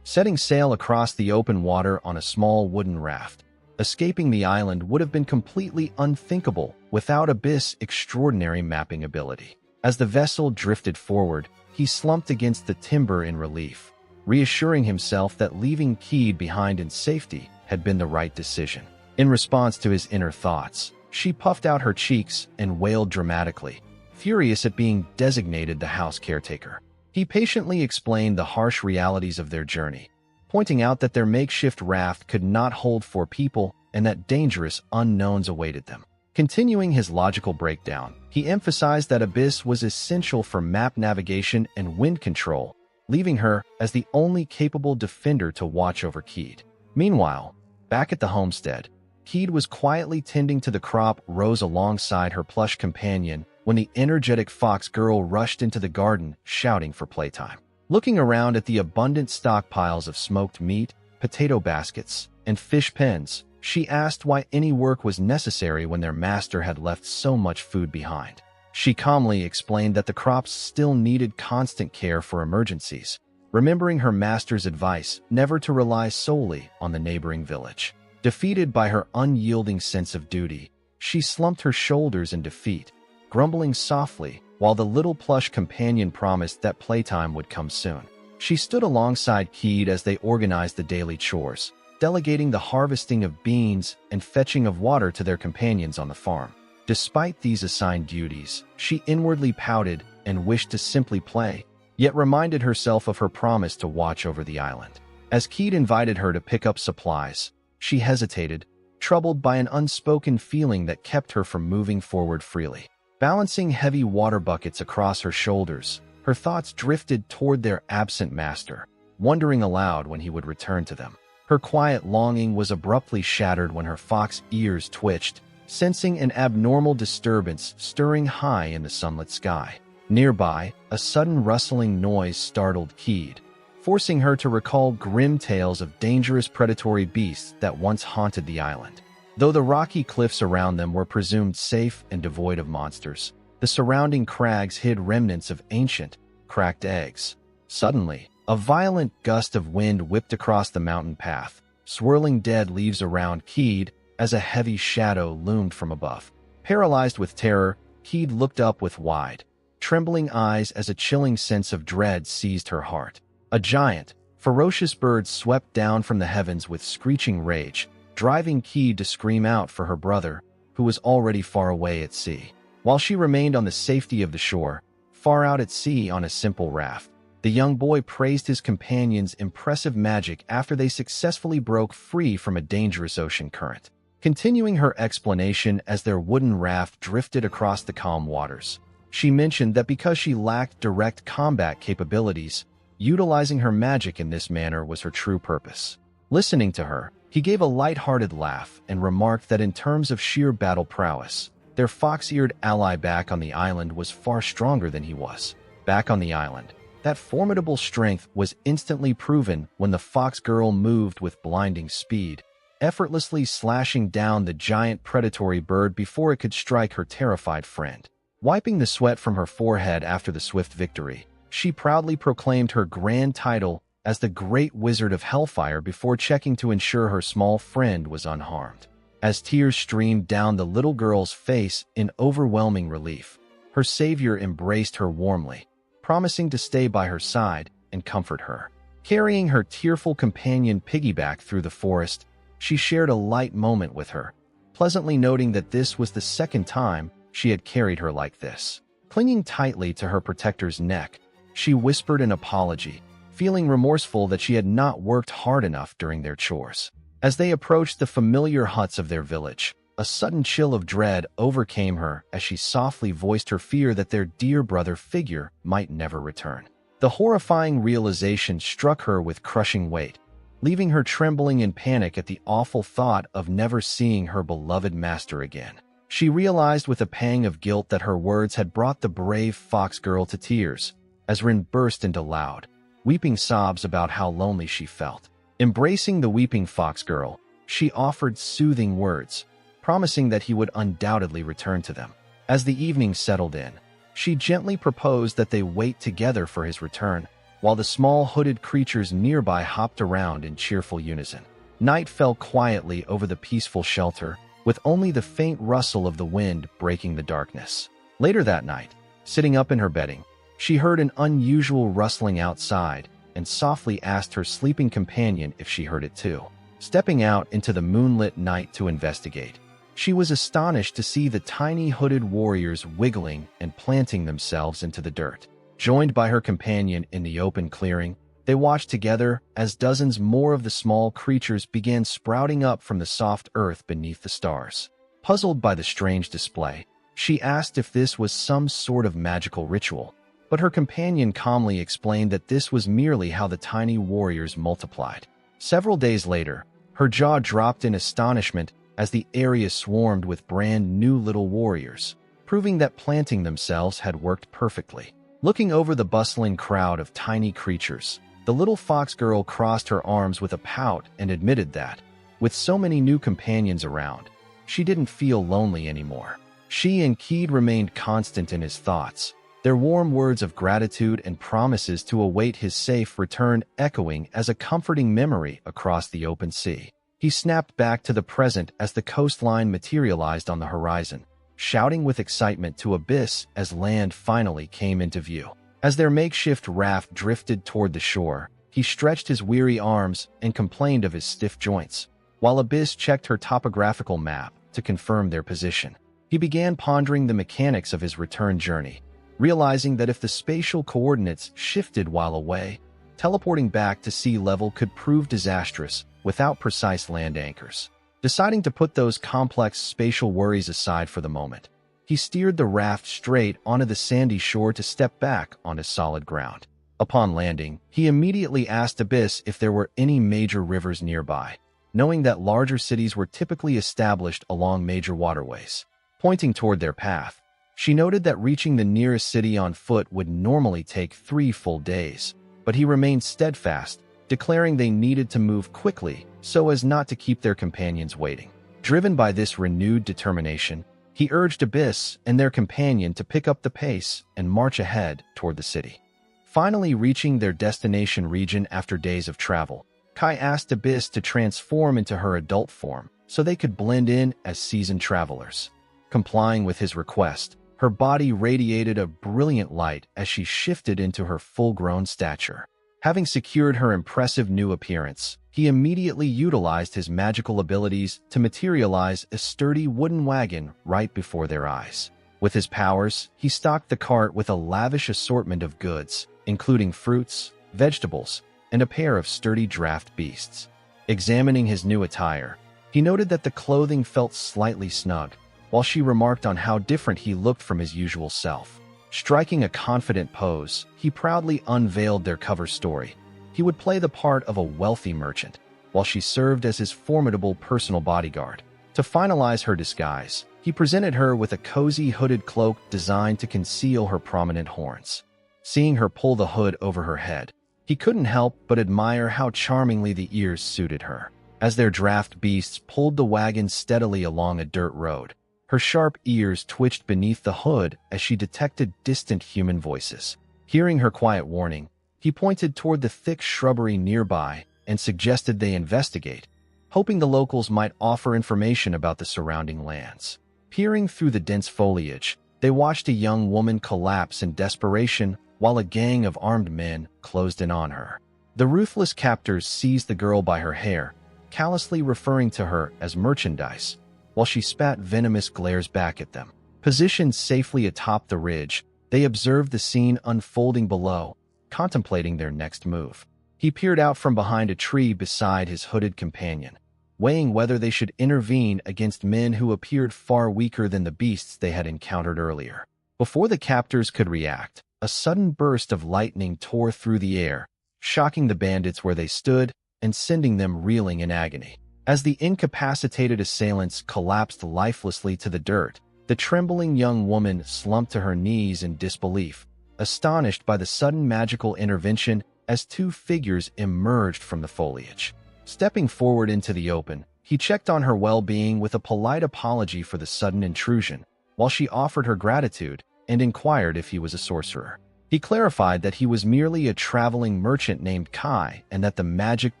setting sail across the open water on a small wooden raft. Escaping the island would have been completely unthinkable without Abyss' extraordinary mapping ability. As the vessel drifted forward, he slumped against the timber in relief, reassuring himself that leaving Keed behind in safety had been the right decision. In response to his inner thoughts, she puffed out her cheeks and wailed dramatically, furious at being designated the house caretaker. He patiently explained the harsh realities of their journey, pointing out that their makeshift raft could not hold 4 people and that dangerous unknowns awaited them. Continuing his logical breakdown, he emphasized that Abyss was essential for map navigation and wind control, leaving her as the only capable defender to watch over Keed. Meanwhile, back at the homestead, Keed was quietly tending to the crop rows alongside her plush companion when the energetic fox girl rushed into the garden, shouting for playtime. Looking around at the abundant stockpiles of smoked meat, potato baskets, and fish pens, she asked why any work was necessary when their master had left so much food behind. She calmly explained that the crops still needed constant care for emergencies, remembering her master's advice never to rely solely on the neighboring village. Defeated by her unyielding sense of duty, she slumped her shoulders in defeat, grumbling softly while the little plush companion promised that playtime would come soon. She stood alongside Keed as they organized the daily chores, delegating the harvesting of beans and fetching of water to their companions on the farm. Despite these assigned duties, she inwardly pouted and wished to simply play, yet reminded herself of her promise to watch over the island. As Keed invited her to pick up supplies, she hesitated, troubled by an unspoken feeling that kept her from moving forward freely. Balancing heavy water buckets across her shoulders, her thoughts drifted toward their absent master, wondering aloud when he would return to them. Her quiet longing was abruptly shattered when her fox ears twitched, sensing an abnormal disturbance stirring high in the sunlit sky. Nearby, a sudden rustling noise startled Keed, forcing her to recall grim tales of dangerous predatory beasts that once haunted the island. Though the rocky cliffs around them were presumed safe and devoid of monsters, the surrounding crags hid remnants of ancient, cracked eggs. Suddenly, a violent gust of wind whipped across the mountain path, swirling dead leaves around Keed as a heavy shadow loomed from above. Paralyzed with terror, Keed looked up with wide, trembling eyes as a chilling sense of dread seized her heart. A giant, ferocious bird swept down from the heavens with screeching rage, driving Keed to scream out for her brother, who was already far away at sea. While she remained on the safety of the shore, far out at sea on a simple raft, the young boy praised his companion's impressive magic after they successfully broke free from a dangerous ocean current. Continuing her explanation as their wooden raft drifted across the calm waters, she mentioned that because she lacked direct combat capabilities, utilizing her magic in this manner was her true purpose. Listening to her, he gave a light-hearted laugh and remarked that in terms of sheer battle prowess, their fox-eared ally back on the island was far stronger than he was. Back on the island, that formidable strength was instantly proven when the fox girl moved with blinding speed, effortlessly slashing down the giant predatory bird before it could strike her terrified friend. Wiping the sweat from her forehead after the swift victory, she proudly proclaimed her grand title as the Great Wizard of Hellfire before checking to ensure her small friend was unharmed. As tears streamed down the little girl's face in overwhelming relief, her savior embraced her warmly, promising to stay by her side and comfort her. Carrying her tearful companion piggyback through the forest, she shared a light moment with her, pleasantly noting that this was the second time she had carried her like this. Clinging tightly to her protector's neck, she whispered an apology, feeling remorseful that she had not worked hard enough during their chores. As they approached the familiar huts of their village, a sudden chill of dread overcame her as she softly voiced her fear that their dear brother figure might never return. The horrifying realization struck her with crushing weight, leaving her trembling in panic at the awful thought of never seeing her beloved master again. She realized with a pang of guilt that her words had brought the brave fox girl to tears, as Rin burst into loud, weeping sobs about how lonely she felt. Embracing the weeping fox girl, she offered soothing words, promising that he would undoubtedly return to them. As the evening settled in, she gently proposed that they wait together for his return, while the small hooded creatures nearby hopped around in cheerful unison. Night fell quietly over the peaceful shelter, with only the faint rustle of the wind breaking the darkness. Later that night, sitting up in her bedding, she heard an unusual rustling outside and softly asked her sleeping companion if she heard it too. Stepping out into the moonlit night to investigate, she was astonished to see the tiny hooded warriors wiggling and planting themselves into the dirt. Joined by her companion in the open clearing, they watched together as dozens more of the small creatures began sprouting up from the soft earth beneath the stars. Puzzled by the strange display, she asked if this was some sort of magical ritual, but her companion calmly explained that this was merely how the tiny warriors multiplied. Several days later, her jaw dropped in astonishment as the area swarmed with brand new little warriors, proving that planting themselves had worked perfectly. Looking over the bustling crowd of tiny creatures, the little fox girl crossed her arms with a pout and admitted that, with so many new companions around, she didn't feel lonely anymore. She and Keed remained constant in his thoughts, their warm words of gratitude and promises to await his safe return echoing as a comforting memory across the open sea. He snapped back to the present as the coastline materialized on the horizon, shouting with excitement to Abyss as land finally came into view. As their makeshift raft drifted toward the shore, he stretched his weary arms and complained of his stiff joints, while Abyss checked her topographical map to confirm their position. He began pondering the mechanics of his return journey, realizing that if the spatial coordinates shifted while away, teleporting back to sea level could prove disastrous without precise land anchors. Deciding to put those complex spatial worries aside for the moment, he steered the raft straight onto the sandy shore to step back onto solid ground. Upon landing, he immediately asked Abyss if there were any major rivers nearby, knowing that larger cities were typically established along major waterways. Pointing toward their path, she noted that reaching the nearest city on foot would normally take 3 full days, but he remained steadfast, declaring they needed to move quickly so as not to keep their companions waiting. Driven by this renewed determination, he urged Abyss and their companion to pick up the pace and march ahead toward the city. Finally reaching their destination region after days of travel, Kai asked Abyss to transform into her adult form so they could blend in as seasoned travelers. Complying with his request, her body radiated a brilliant light as she shifted into her full-grown stature. Having secured her impressive new appearance, he immediately utilized his magical abilities to materialize a sturdy wooden wagon right before their eyes. With his powers, he stocked the cart with a lavish assortment of goods, including fruits, vegetables, and a pair of sturdy draft beasts. Examining his new attire, he noted that the clothing felt slightly snug, while she remarked on how different he looked from his usual self. Striking a confident pose, he proudly unveiled their cover story. He would play the part of a wealthy merchant, while she served as his formidable personal bodyguard. To finalize her disguise, he presented her with a cozy hooded cloak designed to conceal her prominent horns. Seeing her pull the hood over her head, he couldn't help but admire how charmingly the ears suited her. As their draft beasts pulled the wagon steadily along a dirt road, her sharp ears twitched beneath the hood as she detected distant human voices. Hearing her quiet warning, he pointed toward the thick shrubbery nearby and suggested they investigate, hoping the locals might offer information about the surrounding lands. Peering through the dense foliage, they watched a young woman collapse in desperation while a gang of armed men closed in on her. The ruthless captors seized the girl by her hair, callously referring to her as merchandise, while she spat venomous glares back at them. Positioned safely atop the ridge, they observed the scene unfolding below, contemplating their next move. He peered out from behind a tree beside his hooded companion, weighing whether they should intervene against men who appeared far weaker than the beasts they had encountered earlier. Before the captors could react, a sudden burst of lightning tore through the air, shocking the bandits where they stood and sending them reeling in agony. As the incapacitated assailants collapsed lifelessly to the dirt, the trembling young woman slumped to her knees in disbelief, astonished by the sudden magical intervention as 2 figures emerged from the foliage. Stepping forward into the open, he checked on her well-being with a polite apology for the sudden intrusion, while she offered her gratitude and inquired if he was a sorcerer. He clarified that he was merely a traveling merchant named Kai and that the magic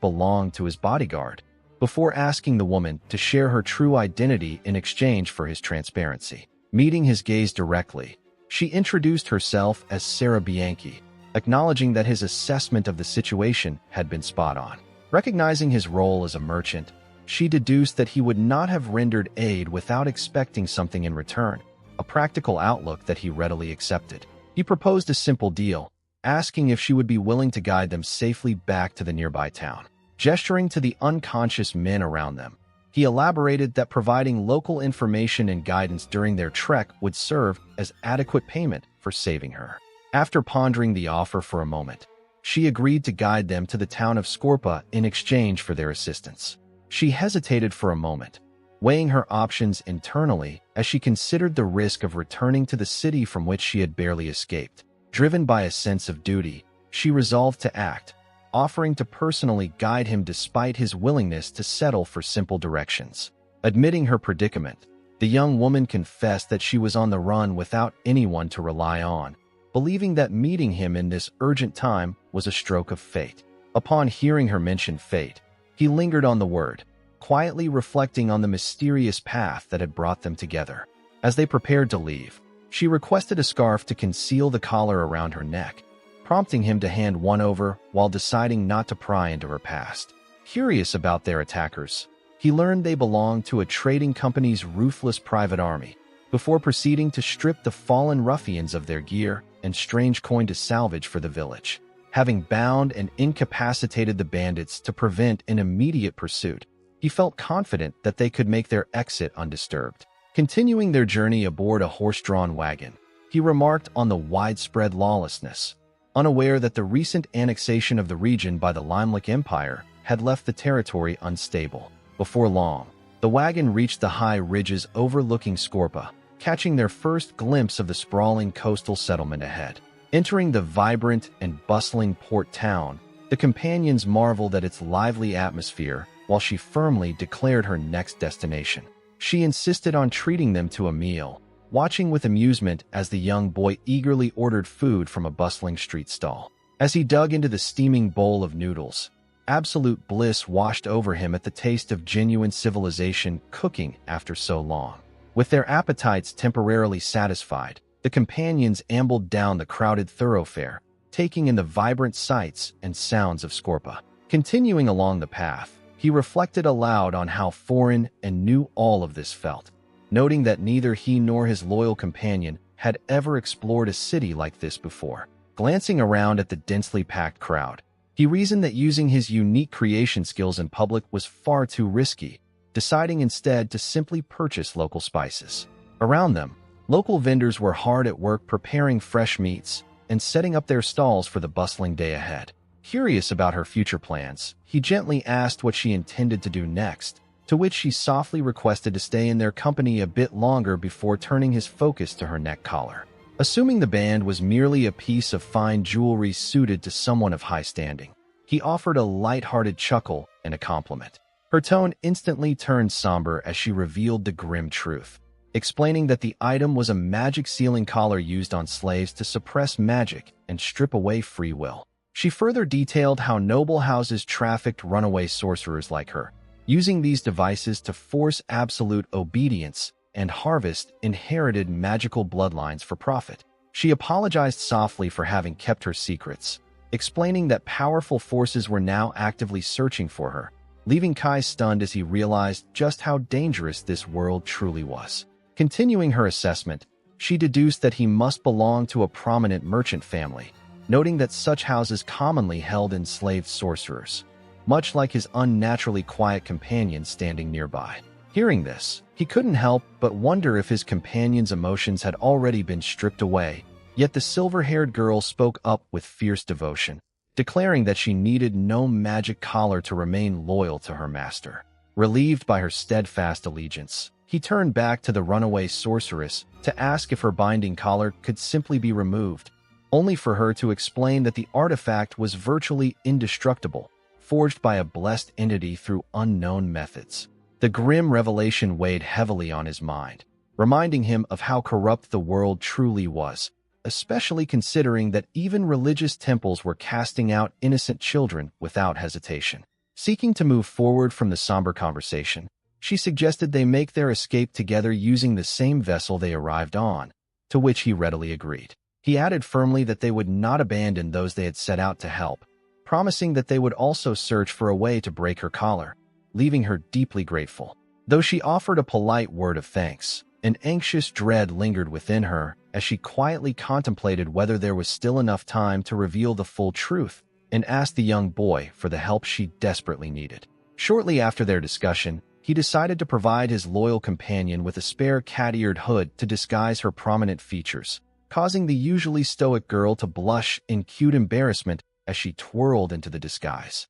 belonged to his bodyguard, before asking the woman to share her true identity in exchange for his transparency. Meeting his gaze directly, she introduced herself as Sarah Bianchi, acknowledging that his assessment of the situation had been spot on. Recognizing his role as a merchant, she deduced that he would not have rendered aid without expecting something in return, a practical outlook that he readily accepted. He proposed a simple deal, asking if she would be willing to guide them safely back to the nearby town. Gesturing to the unconscious men around them, he elaborated that providing local information and guidance during their trek would serve as adequate payment for saving her. After pondering the offer for a moment, she agreed to guide them to the town of Skorpa in exchange for their assistance. She hesitated for a moment, weighing her options internally as she considered the risk of returning to the city from which she had barely escaped. Driven by a sense of duty, she resolved to act, offering to personally guide him despite his willingness to settle for simple directions. Admitting her predicament, the young woman confessed that she was on the run without anyone to rely on, believing that meeting him in this urgent time was a stroke of fate. Upon hearing her mention fate, he lingered on the word, quietly reflecting on the mysterious path that had brought them together. As they prepared to leave, she requested a scarf to conceal the collar around her neck, prompting him to hand one over while deciding not to pry into her past. Curious about their attackers, he learned they belonged to a trading company's ruthless private army, before proceeding to strip the fallen ruffians of their gear and strange coin to salvage for the village. Having bound and incapacitated the bandits to prevent an immediate pursuit, he felt confident that they could make their exit undisturbed. Continuing their journey aboard a horse-drawn wagon, he remarked on the widespread lawlessness, unaware that the recent annexation of the region by the Limelick Empire had left the territory unstable. Before long, the wagon reached the high ridges overlooking Skorpa, catching their first glimpse of the sprawling coastal settlement ahead. Entering the vibrant and bustling port town, the companions marveled at its lively atmosphere while she firmly declared her next destination. She insisted on treating them to a meal, watching with amusement as the young boy eagerly ordered food from a bustling street stall. As he dug into the steaming bowl of noodles, absolute bliss washed over him at the taste of genuine civilization cooking after so long. With their appetites temporarily satisfied, the companions ambled down the crowded thoroughfare, taking in the vibrant sights and sounds of Skorpa. Continuing along the path, he reflected aloud on how foreign and new all of this felt, noting that neither he nor his loyal companion had ever explored a city like this before. Glancing around at the densely packed crowd, he reasoned that using his unique creation skills in public was far too risky, deciding instead to simply purchase local spices. Around them, local vendors were hard at work preparing fresh meats and setting up their stalls for the bustling day ahead. Curious about her future plans, he gently asked what she intended to do next, to which she softly requested to stay in their company a bit longer before turning his focus to her neck collar. Assuming the band was merely a piece of fine jewelry suited to someone of high standing, he offered a light-hearted chuckle and a compliment. Her tone instantly turned somber as she revealed the grim truth, explaining that the item was a magic sealing collar used on slaves to suppress magic and strip away free will. She further detailed how noble houses trafficked runaway sorcerers like her, using these devices to force absolute obedience and harvest inherited magical bloodlines for profit. She apologized softly for having kept her secrets, explaining that powerful forces were now actively searching for her, leaving Kai stunned as he realized just how dangerous this world truly was. Continuing her assessment, she deduced that he must belong to a prominent merchant family, noting that such houses commonly held enslaved sorcerers, much like his unnaturally quiet companion standing nearby. Hearing this, he couldn't help but wonder if his companion's emotions had already been stripped away, yet the silver-haired girl spoke up with fierce devotion, declaring that she needed no magic collar to remain loyal to her master. Relieved by her steadfast allegiance, he turned back to the runaway sorceress to ask if her binding collar could simply be removed, only for her to explain that the artifact was virtually indestructible, forged by a blessed entity through unknown methods. The grim revelation weighed heavily on his mind, reminding him of how corrupt the world truly was, especially considering that even religious temples were casting out innocent children without hesitation. Seeking to move forward from the somber conversation, she suggested they make their escape together using the same vessel they arrived on, to which he readily agreed. He added firmly that they would not abandon those they had set out to help, promising that they would also search for a way to break her collar, leaving her deeply grateful. Though she offered a polite word of thanks, an anxious dread lingered within her as she quietly contemplated whether there was still enough time to reveal the full truth and asked the young boy for the help she desperately needed. Shortly after their discussion, he decided to provide his loyal companion with a spare cat-eared hood to disguise her prominent features, causing the usually stoic girl to blush in cute embarrassment as she twirled into the disguise.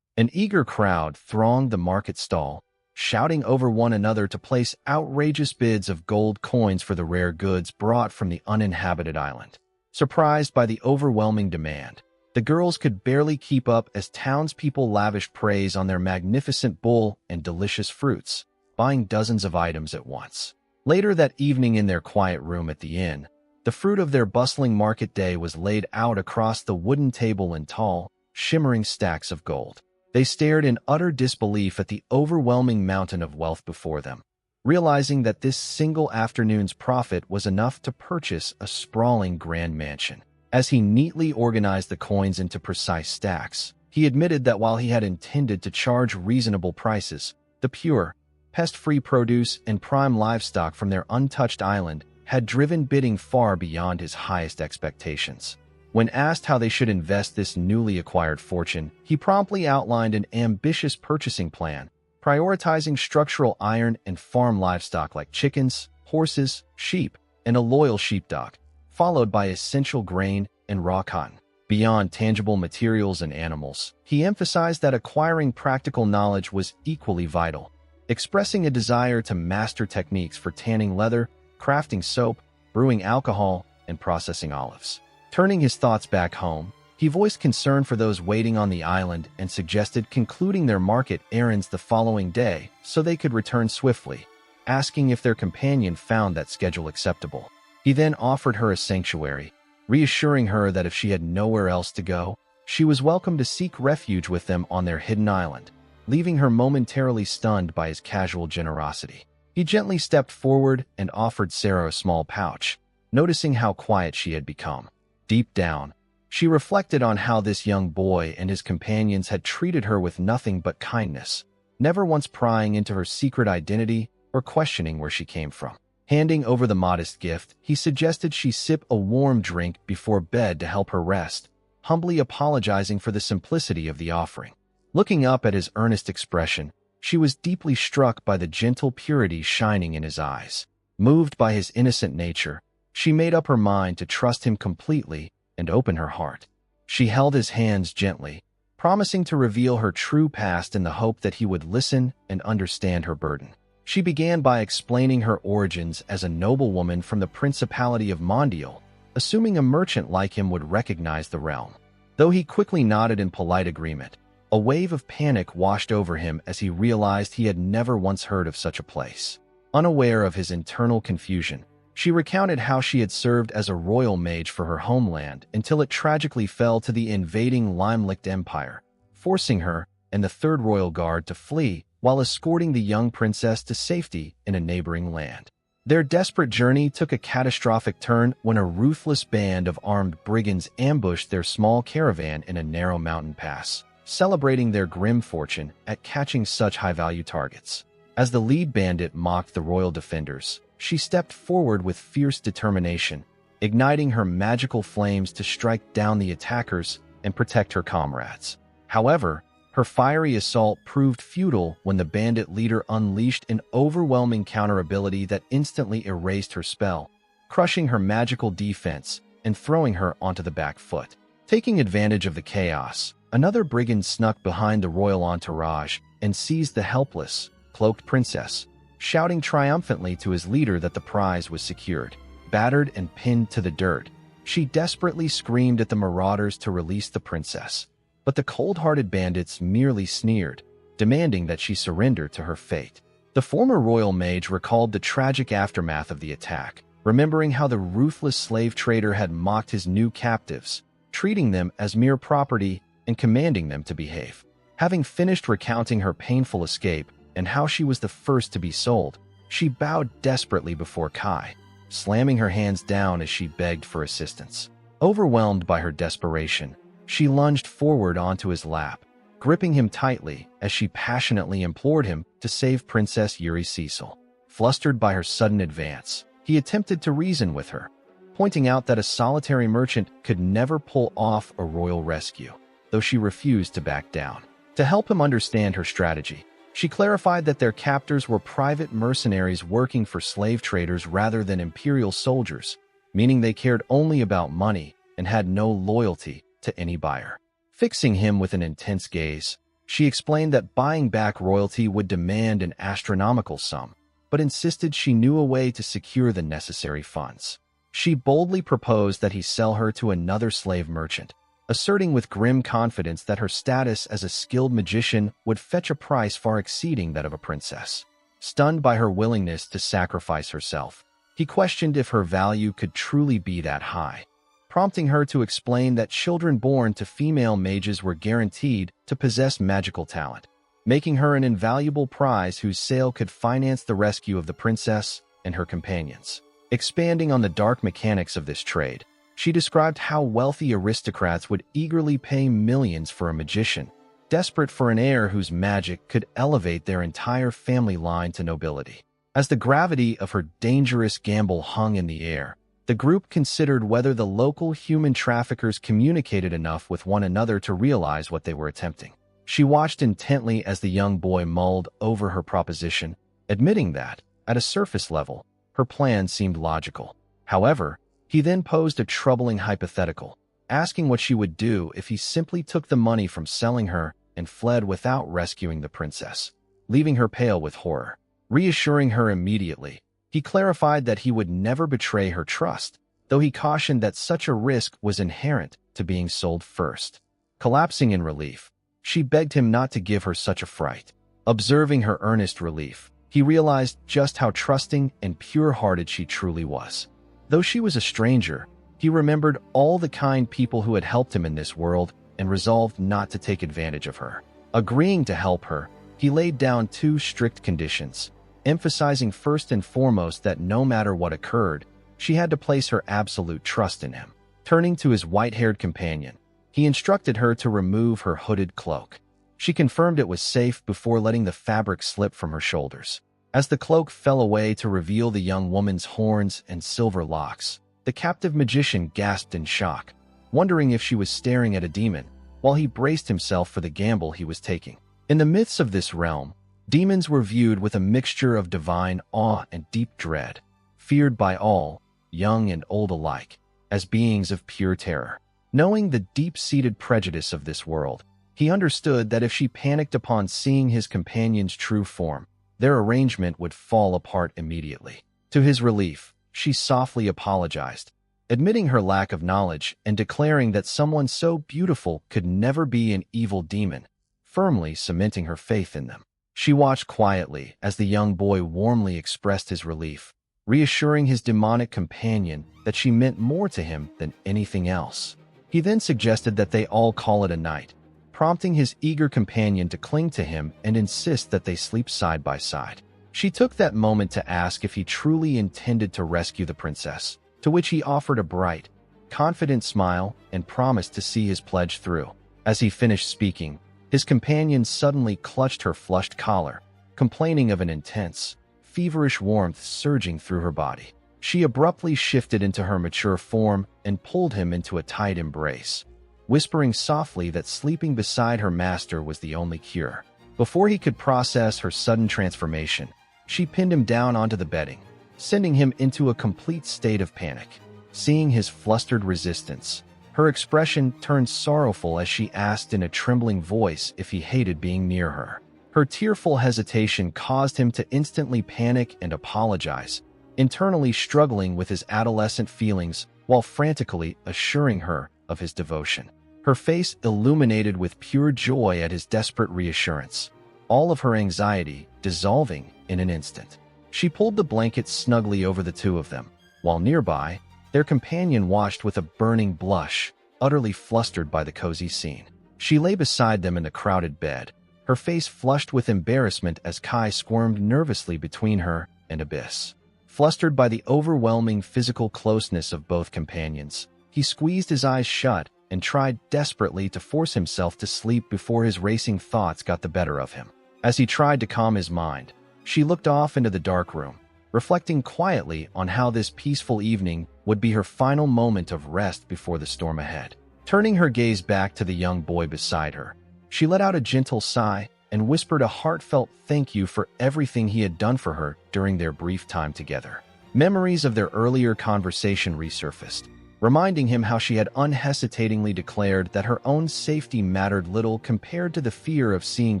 An eager crowd thronged the market stall, shouting over one another to place outrageous bids of gold coins for the rare goods brought from the uninhabited island. Surprised by the overwhelming demand, the girls could barely keep up as townspeople lavished praise on their magnificent bull and delicious fruits, buying dozens of items at once. Later that evening in their quiet room at the inn, the fruit of their bustling market day was laid out across the wooden table in tall, shimmering stacks of gold. They stared in utter disbelief at the overwhelming mountain of wealth before them, realizing that this single afternoon's profit was enough to purchase a sprawling grand mansion. As he neatly organized the coins into precise stacks, he admitted that while he had intended to charge reasonable prices, the pure, pest-free produce and prime livestock from their untouched island had driven bidding far beyond his highest expectations. When asked how they should invest this newly acquired fortune, he promptly outlined an ambitious purchasing plan, prioritizing structural iron and farm livestock like chickens, horses, sheep, and a loyal sheepdog, followed by essential grain and raw cotton. Beyond tangible materials and animals, he emphasized that acquiring practical knowledge was equally vital, expressing a desire to master techniques for tanning leather, crafting soap, brewing alcohol, and processing olives. Turning his thoughts back home, he voiced concern for those waiting on the island and suggested concluding their market errands the following day so they could return swiftly, asking if their companion found that schedule acceptable. He then offered her a sanctuary, reassuring her that if she had nowhere else to go, she was welcome to seek refuge with them on their hidden island, leaving her momentarily stunned by his casual generosity. He gently stepped forward and offered Sarah a small pouch, noticing how quiet she had become. Deep down, she reflected on how this young boy and his companions had treated her with nothing but kindness, never once prying into her secret identity or questioning where she came from. Handing over the modest gift, he suggested she sip a warm drink before bed to help her rest, humbly apologizing for the simplicity of the offering. Looking up at his earnest expression, she was deeply struck by the gentle purity shining in his eyes. Moved by his innocent nature, she made up her mind to trust him completely and open her heart. She held his hands gently, promising to reveal her true past in the hope that he would listen and understand her burden. She began by explaining her origins as a noblewoman from the Principality of Mondial, assuming a merchant like him would recognize the realm. Though he quickly nodded in polite agreement, a wave of panic washed over him as he realized he had never once heard of such a place. Unaware of his internal confusion, she recounted how she had served as a royal mage for her homeland until it tragically fell to the invading Limelicht Empire, forcing her and the Third Royal Guard to flee while escorting the young princess to safety in a neighboring land. Their desperate journey took a catastrophic turn when a ruthless band of armed brigands ambushed their small caravan in a narrow mountain pass, celebrating their grim fortune at catching such high-value targets. As the lead bandit mocked the royal defenders, she stepped forward with fierce determination, igniting her magical flames to strike down the attackers and protect her comrades. However, her fiery assault proved futile when the bandit leader unleashed an overwhelming counter-ability that instantly erased her spell, crushing her magical defense and throwing her onto the back foot. Taking advantage of the chaos, another brigand snuck behind the royal entourage and seized the helpless, cloaked princess, shouting triumphantly to his leader that the prize was secured. Battered and pinned to the dirt, she desperately screamed at the marauders to release the princess. But the cold-hearted bandits merely sneered, demanding that she surrender to her fate. The former royal mage recalled the tragic aftermath of the attack, remembering how the ruthless slave trader had mocked his new captives, treating them as mere property and commanding them to behave. Having finished recounting her painful escape and how she was the first to be sold, she bowed desperately before Kai, slamming her hands down as she begged for assistance. Overwhelmed by her desperation, she lunged forward onto his lap, gripping him tightly as she passionately implored him to save Princess Yuri Cecil. Flustered by her sudden advance, he attempted to reason with her, pointing out that a solitary merchant could never pull off a royal rescue, though she refused to back down. To help him understand her strategy, she clarified that their captors were private mercenaries working for slave traders rather than imperial soldiers, meaning they cared only about money and had no loyalty to any buyer. Fixing him with an intense gaze, she explained that buying back royalty would demand an astronomical sum, but insisted she knew a way to secure the necessary funds. She boldly proposed that he sell her to another slave merchant, asserting with grim confidence that her status as a skilled magician would fetch a price far exceeding that of a princess. Stunned by her willingness to sacrifice herself, he questioned if her value could truly be that high, prompting her to explain that children born to female mages were guaranteed to possess magical talent, making her an invaluable prize whose sale could finance the rescue of the princess and her companions. Expanding on the dark mechanics of this trade, she described how wealthy aristocrats would eagerly pay millions for a magician, desperate for an heir whose magic could elevate their entire family line to nobility. As the gravity of her dangerous gamble hung in the air, the group considered whether the local human traffickers communicated enough with one another to realize what they were attempting. She watched intently as the young boy mulled over her proposition, admitting that, at a surface level, her plan seemed logical. However, he then posed a troubling hypothetical, asking what she would do if he simply took the money from selling her and fled without rescuing the princess, leaving her pale with horror. Reassuring her immediately, he clarified that he would never betray her trust, though he cautioned that such a risk was inherent to being sold first. Collapsing in relief, she begged him not to give her such a fright. Observing her earnest relief, he realized just how trusting and pure-hearted she truly was. Though she was a stranger, he remembered all the kind people who had helped him in this world and resolved not to take advantage of her. Agreeing to help her, he laid down 2 strict conditions, emphasizing first and foremost that no matter what occurred, she had to place her absolute trust in him. Turning to his white-haired companion, he instructed her to remove her hooded cloak. She confirmed it was safe before letting the fabric slip from her shoulders. As the cloak fell away to reveal the young woman's horns and silver locks, the captive magician gasped in shock, wondering if she was staring at a demon, while he braced himself for the gamble he was taking. In the myths of this realm, demons were viewed with a mixture of divine awe and deep dread, feared by all, young and old alike, as beings of pure terror. Knowing the deep-seated prejudice of this world, he understood that if she panicked upon seeing his companion's true form, their arrangement would fall apart immediately. To his relief, she softly apologized, admitting her lack of knowledge and declaring that someone so beautiful could never be an evil demon, firmly cementing her faith in them. She watched quietly as the young boy warmly expressed his relief, reassuring his demonic companion that she meant more to him than anything else. He then suggested that they all call it a night, prompting his eager companion to cling to him and insist that they sleep side by side. She took that moment to ask if he truly intended to rescue the princess, to which he offered a bright, confident smile and promised to see his pledge through. As he finished speaking, his companion suddenly clutched her flushed collar, complaining of an intense, feverish warmth surging through her body. She abruptly shifted into her mature form and pulled him into a tight embrace, whispering softly that sleeping beside her master was the only cure. Before he could process her sudden transformation, she pinned him down onto the bedding, sending him into a complete state of panic. Seeing his flustered resistance, her expression turned sorrowful as she asked in a trembling voice if he hated being near her. Her tearful hesitation caused him to instantly panic and apologize, internally struggling with his adolescent feelings while frantically assuring her of his devotion. Her face illuminated with pure joy at his desperate reassurance, all of her anxiety dissolving in an instant. She pulled the blanket snugly over the two of them, while nearby, their companion watched with a burning blush, utterly flustered by the cozy scene. She lay beside them in the crowded bed, her face flushed with embarrassment as Kai squirmed nervously between her and Abyss. Flustered by the overwhelming physical closeness of both companions, he squeezed his eyes shut and tried desperately to force himself to sleep before his racing thoughts got the better of him. As he tried to calm his mind, she looked off into the dark room, reflecting quietly on how this peaceful evening would be her final moment of rest before the storm ahead. Turning her gaze back to the young boy beside her, she let out a gentle sigh and whispered a heartfelt thank you for everything he had done for her during their brief time together. Memories of their earlier conversation resurfaced, reminding him how she had unhesitatingly declared that her own safety mattered little compared to the fear of seeing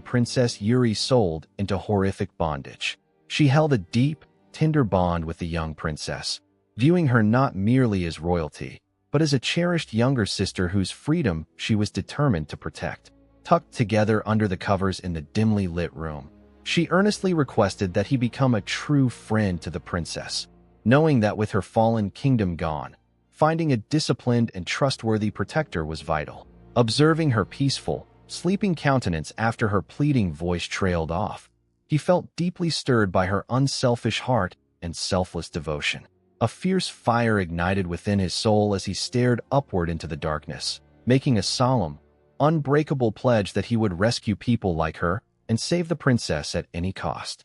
Princess Yuri sold into horrific bondage. She held a deep, tender bond with the young princess, viewing her not merely as royalty, but as a cherished younger sister whose freedom she was determined to protect. Tucked together under the covers in the dimly lit room, she earnestly requested that he become a true friend to the princess, knowing that with her fallen kingdom gone, finding a disciplined and trustworthy protector was vital. Observing her peaceful, sleeping countenance after her pleading voice trailed off, he felt deeply stirred by her unselfish heart and selfless devotion. A fierce fire ignited within his soul as he stared upward into the darkness, making a solemn, unbreakable pledge that he would rescue people like her and save the princess at any cost.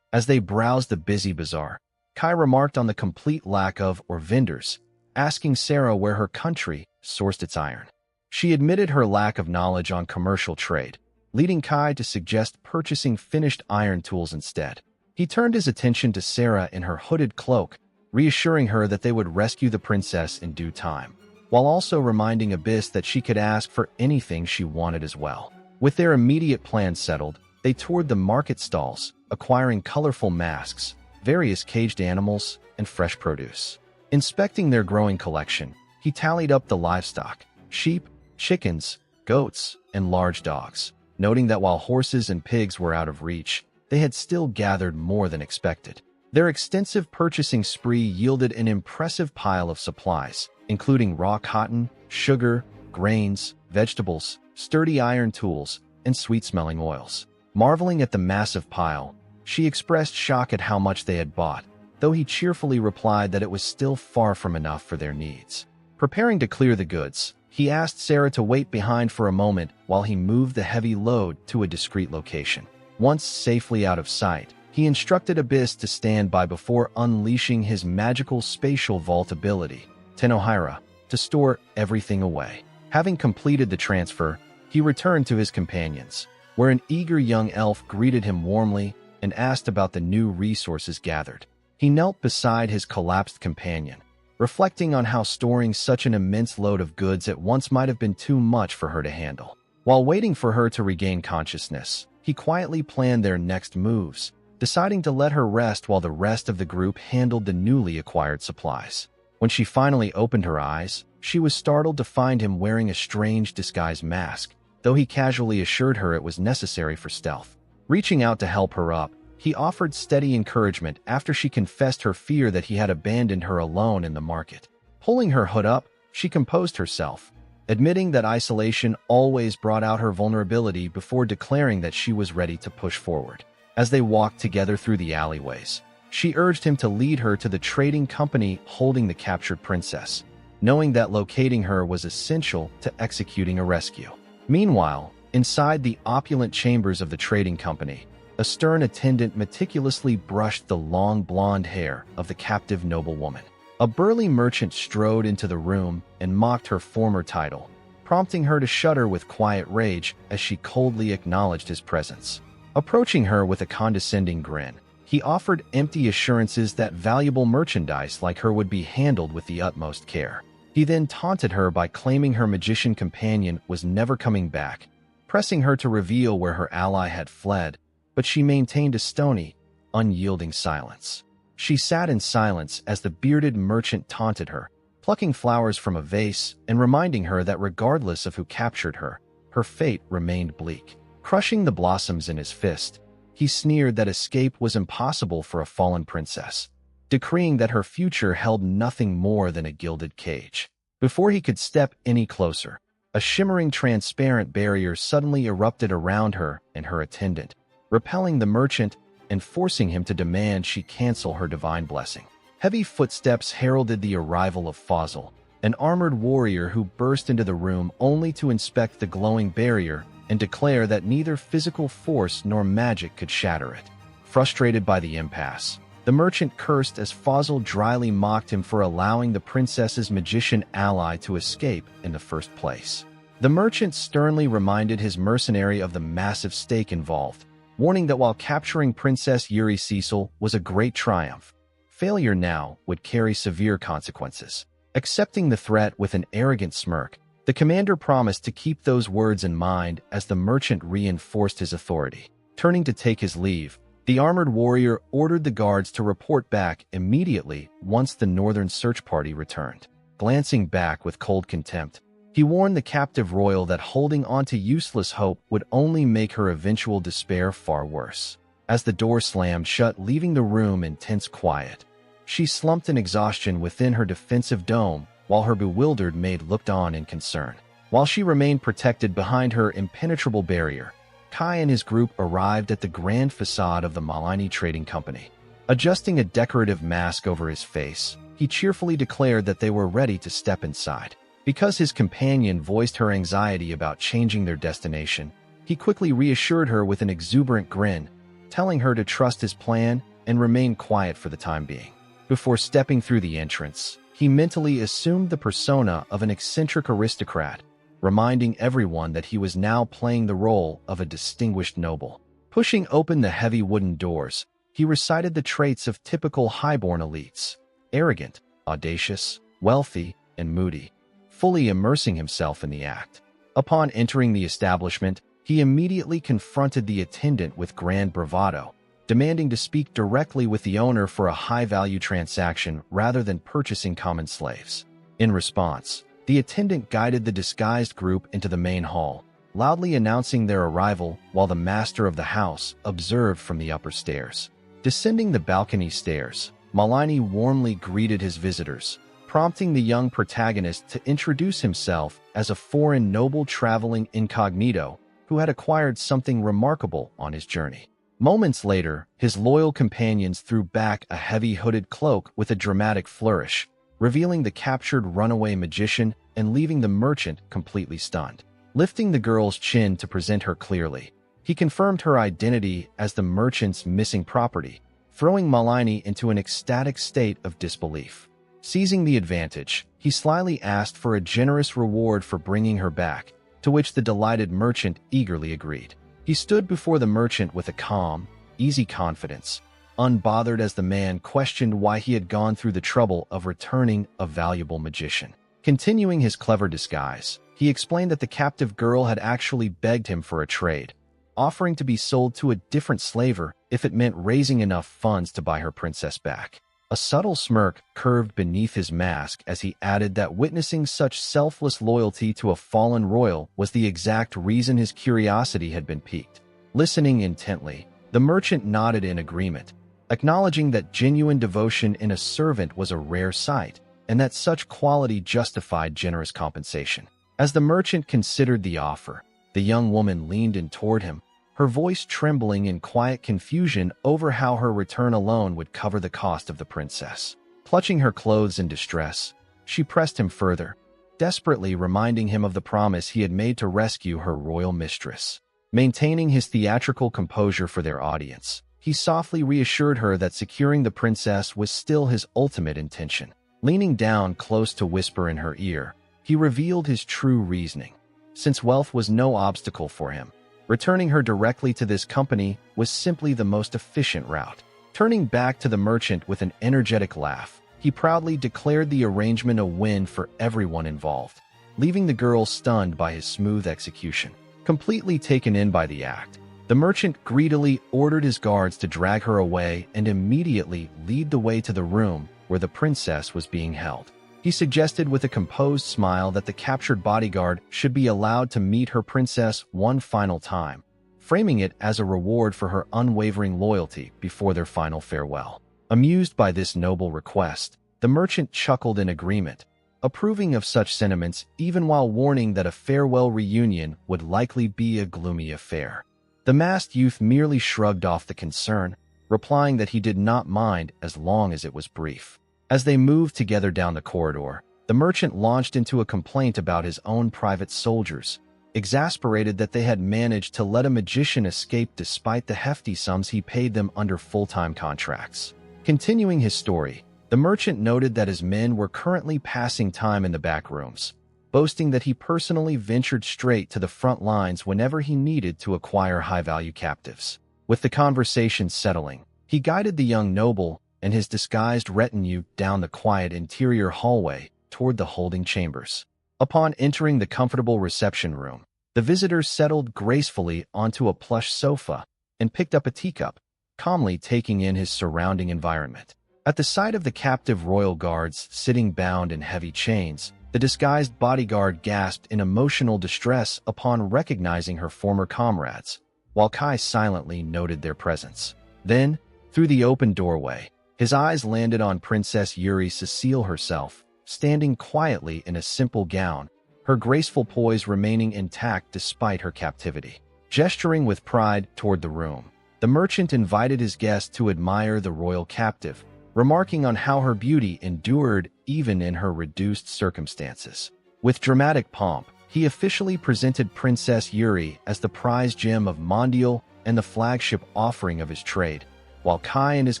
As they browsed the busy bazaar, Kai remarked on the complete lack of vendors, asking Sarah where her country sourced its iron. She admitted her lack of knowledge on commercial trade, leading Kai to suggest purchasing finished iron tools instead. He turned his attention to Sarah in her hooded cloak, reassuring her that they would rescue the princess in due time, while also reminding Abyss that she could ask for anything she wanted as well. With their immediate plans settled, they toured the market stalls, acquiring colorful masks, various caged animals, and fresh produce. Inspecting their growing collection, he tallied up the livestock: sheep, chickens, goats, and large dogs, noting that while horses and pigs were out of reach, they had still gathered more than expected. Their extensive purchasing spree yielded an impressive pile of supplies, including raw cotton, sugar, grains, vegetables, sturdy iron tools, and sweet-smelling oils. Marveling at the massive pile, she expressed shock at how much they had bought, though he cheerfully replied that it was still far from enough for their needs. Preparing to clear the goods, he asked Sarah to wait behind for a moment while he moved the heavy load to a discreet location. Once safely out of sight, he instructed Abyss to stand by before unleashing his magical spatial vault ability, Tenohira, to store everything away. Having completed the transfer, he returned to his companions, where an eager young elf greeted him warmly and asked about the new resources gathered. He knelt beside his collapsed companion, reflecting on how storing such an immense load of goods at once might have been too much for her to handle. While waiting for her to regain consciousness, he quietly planned their next moves, deciding to let her rest while the rest of the group handled the newly acquired supplies. When she finally opened her eyes, she was startled to find him wearing a strange disguise mask, though he casually assured her it was necessary for stealth. Reaching out to help her up, he offered steady encouragement after she confessed her fear that he had abandoned her alone in the market. Pulling her hood up, she composed herself, admitting that isolation always brought out her vulnerability before declaring that she was ready to push forward. As they walked together through the alleyways, she urged him to lead her to the trading company holding the captured princess, knowing that locating her was essential to executing a rescue. Meanwhile, inside the opulent chambers of the trading company, a stern attendant meticulously brushed the long blonde hair of the captive noblewoman. A burly merchant strode into the room and mocked her former title, prompting her to shudder with quiet rage as she coldly acknowledged his presence. Approaching her with a condescending grin, he offered empty assurances that valuable merchandise like her would be handled with the utmost care. He then taunted her by claiming her magician companion was never coming back, pressing her to reveal where her ally had fled, but she maintained a stony, unyielding silence. She sat in silence as the bearded merchant taunted her, plucking flowers from a vase and reminding her that regardless of who captured her, her fate remained bleak. Crushing the blossoms in his fist, he sneered that escape was impossible for a fallen princess, decreeing that her future held nothing more than a gilded cage. Before he could step any closer, a shimmering transparent barrier suddenly erupted around her and her attendant, repelling the merchant and forcing him to demand she cancel her divine blessing. Heavy footsteps heralded the arrival of Fazil, an armored warrior who burst into the room only to inspect the glowing barrier and declare that neither physical force nor magic could shatter it. Frustrated by the impasse, the merchant cursed as Fazil dryly mocked him for allowing the princess's magician ally to escape in the first place. The merchant sternly reminded his mercenary of the massive stake involved, warning that while capturing Princess Yuri Cecil was a great triumph, failure now would carry severe consequences. Accepting the threat with an arrogant smirk, the commander promised to keep those words in mind as the merchant reinforced his authority. Turning to take his leave, the armored warrior ordered the guards to report back immediately once the northern search party returned. Glancing back with cold contempt, he warned the captive royal that holding on to useless hope would only make her eventual despair far worse. As the door slammed shut, leaving the room in tense quiet, she slumped in exhaustion within her defensive dome while her bewildered maid looked on in concern. While she remained protected behind her impenetrable barrier, Kai and his group arrived at the grand facade of the Malini Trading Company. Adjusting a decorative mask over his face, he cheerfully declared that they were ready to step inside. Because his companion voiced her anxiety about changing their destination, he quickly reassured her with an exuberant grin, telling her to trust his plan and remain quiet for the time being. Before stepping through the entrance, he mentally assumed the persona of an eccentric aristocrat, reminding everyone that he was now playing the role of a distinguished noble. Pushing open the heavy wooden doors, he recited the traits of typical highborn elites: arrogant, audacious, wealthy, and moody, fully immersing himself in the act. Upon entering the establishment, he immediately confronted the attendant with grand bravado, demanding to speak directly with the owner for a high-value transaction rather than purchasing common slaves. In response, the attendant guided the disguised group into the main hall, loudly announcing their arrival while the master of the house observed from the upper stairs. Descending the balcony stairs, Malini warmly greeted his visitors, prompting the young protagonist to introduce himself as a foreign noble traveling incognito who had acquired something remarkable on his journey. Moments later, his loyal companions threw back a heavy hooded cloak with a dramatic flourish, revealing the captured runaway magician and leaving the merchant completely stunned. Lifting the girl's chin to present her clearly, he confirmed her identity as the merchant's missing property, throwing Malini into an ecstatic state of disbelief. Seizing the advantage, he slyly asked for a generous reward for bringing her back, to which the delighted merchant eagerly agreed. He stood before the merchant with a calm, easy confidence, unbothered as the man questioned why he had gone through the trouble of returning a valuable magician. Continuing his clever disguise, he explained that the captive girl had actually begged him for a trade, offering to be sold to a different slaver if it meant raising enough funds to buy her princess back. A subtle smirk curved beneath his mask as he added that witnessing such selfless loyalty to a fallen royal was the exact reason his curiosity had been piqued. Listening intently, the merchant nodded in agreement, acknowledging that genuine devotion in a servant was a rare sight, and that such quality justified generous compensation. As the merchant considered the offer, the young woman leaned in toward him, her voice trembling in quiet confusion over how her return alone would cover the cost of the princess. Clutching her clothes in distress, she pressed him further, desperately reminding him of the promise he had made to rescue her royal mistress. Maintaining his theatrical composure for their audience, he softly reassured her that securing the princess was still his ultimate intention. Leaning down close to whisper in her ear, he revealed his true reasoning. Since wealth was no obstacle for him, returning her directly to this company was simply the most efficient route. Turning back to the merchant with an energetic laugh, he proudly declared the arrangement a win for everyone involved, leaving the girl stunned by his smooth execution. Completely taken in by the act, the merchant greedily ordered his guards to drag her away and immediately lead the way to the room where the princess was being held. He suggested with a composed smile that the captured bodyguard should be allowed to meet her princess one final time, framing it as a reward for her unwavering loyalty before their final farewell. Amused by this noble request, the merchant chuckled in agreement, approving of such sentiments even while warning that a farewell reunion would likely be a gloomy affair. The masked youth merely shrugged off the concern, replying that he did not mind as long as it was brief. As they moved together down the corridor, the merchant launched into a complaint about his own private soldiers, exasperated that they had managed to let a magician escape despite the hefty sums he paid them under full-time contracts. Continuing his story, the merchant noted that his men were currently passing time in the back rooms, boasting that he personally ventured straight to the front lines whenever he needed to acquire high-value captives. With the conversation settling, he guided the young noble and his disguised retinue down the quiet interior hallway toward the holding chambers. Upon entering the comfortable reception room, the visitors settled gracefully onto a plush sofa and picked up a teacup, calmly taking in his surrounding environment. At the sight of the captive royal guards sitting bound in heavy chains, the disguised bodyguard gasped in emotional distress upon recognizing her former comrades, while Kai silently noted their presence. Then, through the open doorway, his eyes landed on Princess Yuri Cecile herself, standing quietly in a simple gown, her graceful poise remaining intact despite her captivity. Gesturing with pride toward the room, the merchant invited his guest to admire the royal captive, remarking on how her beauty endured even in her reduced circumstances. With dramatic pomp, he officially presented Princess Yuri as the prize gem of Mondial and the flagship offering of his trade, while Kai and his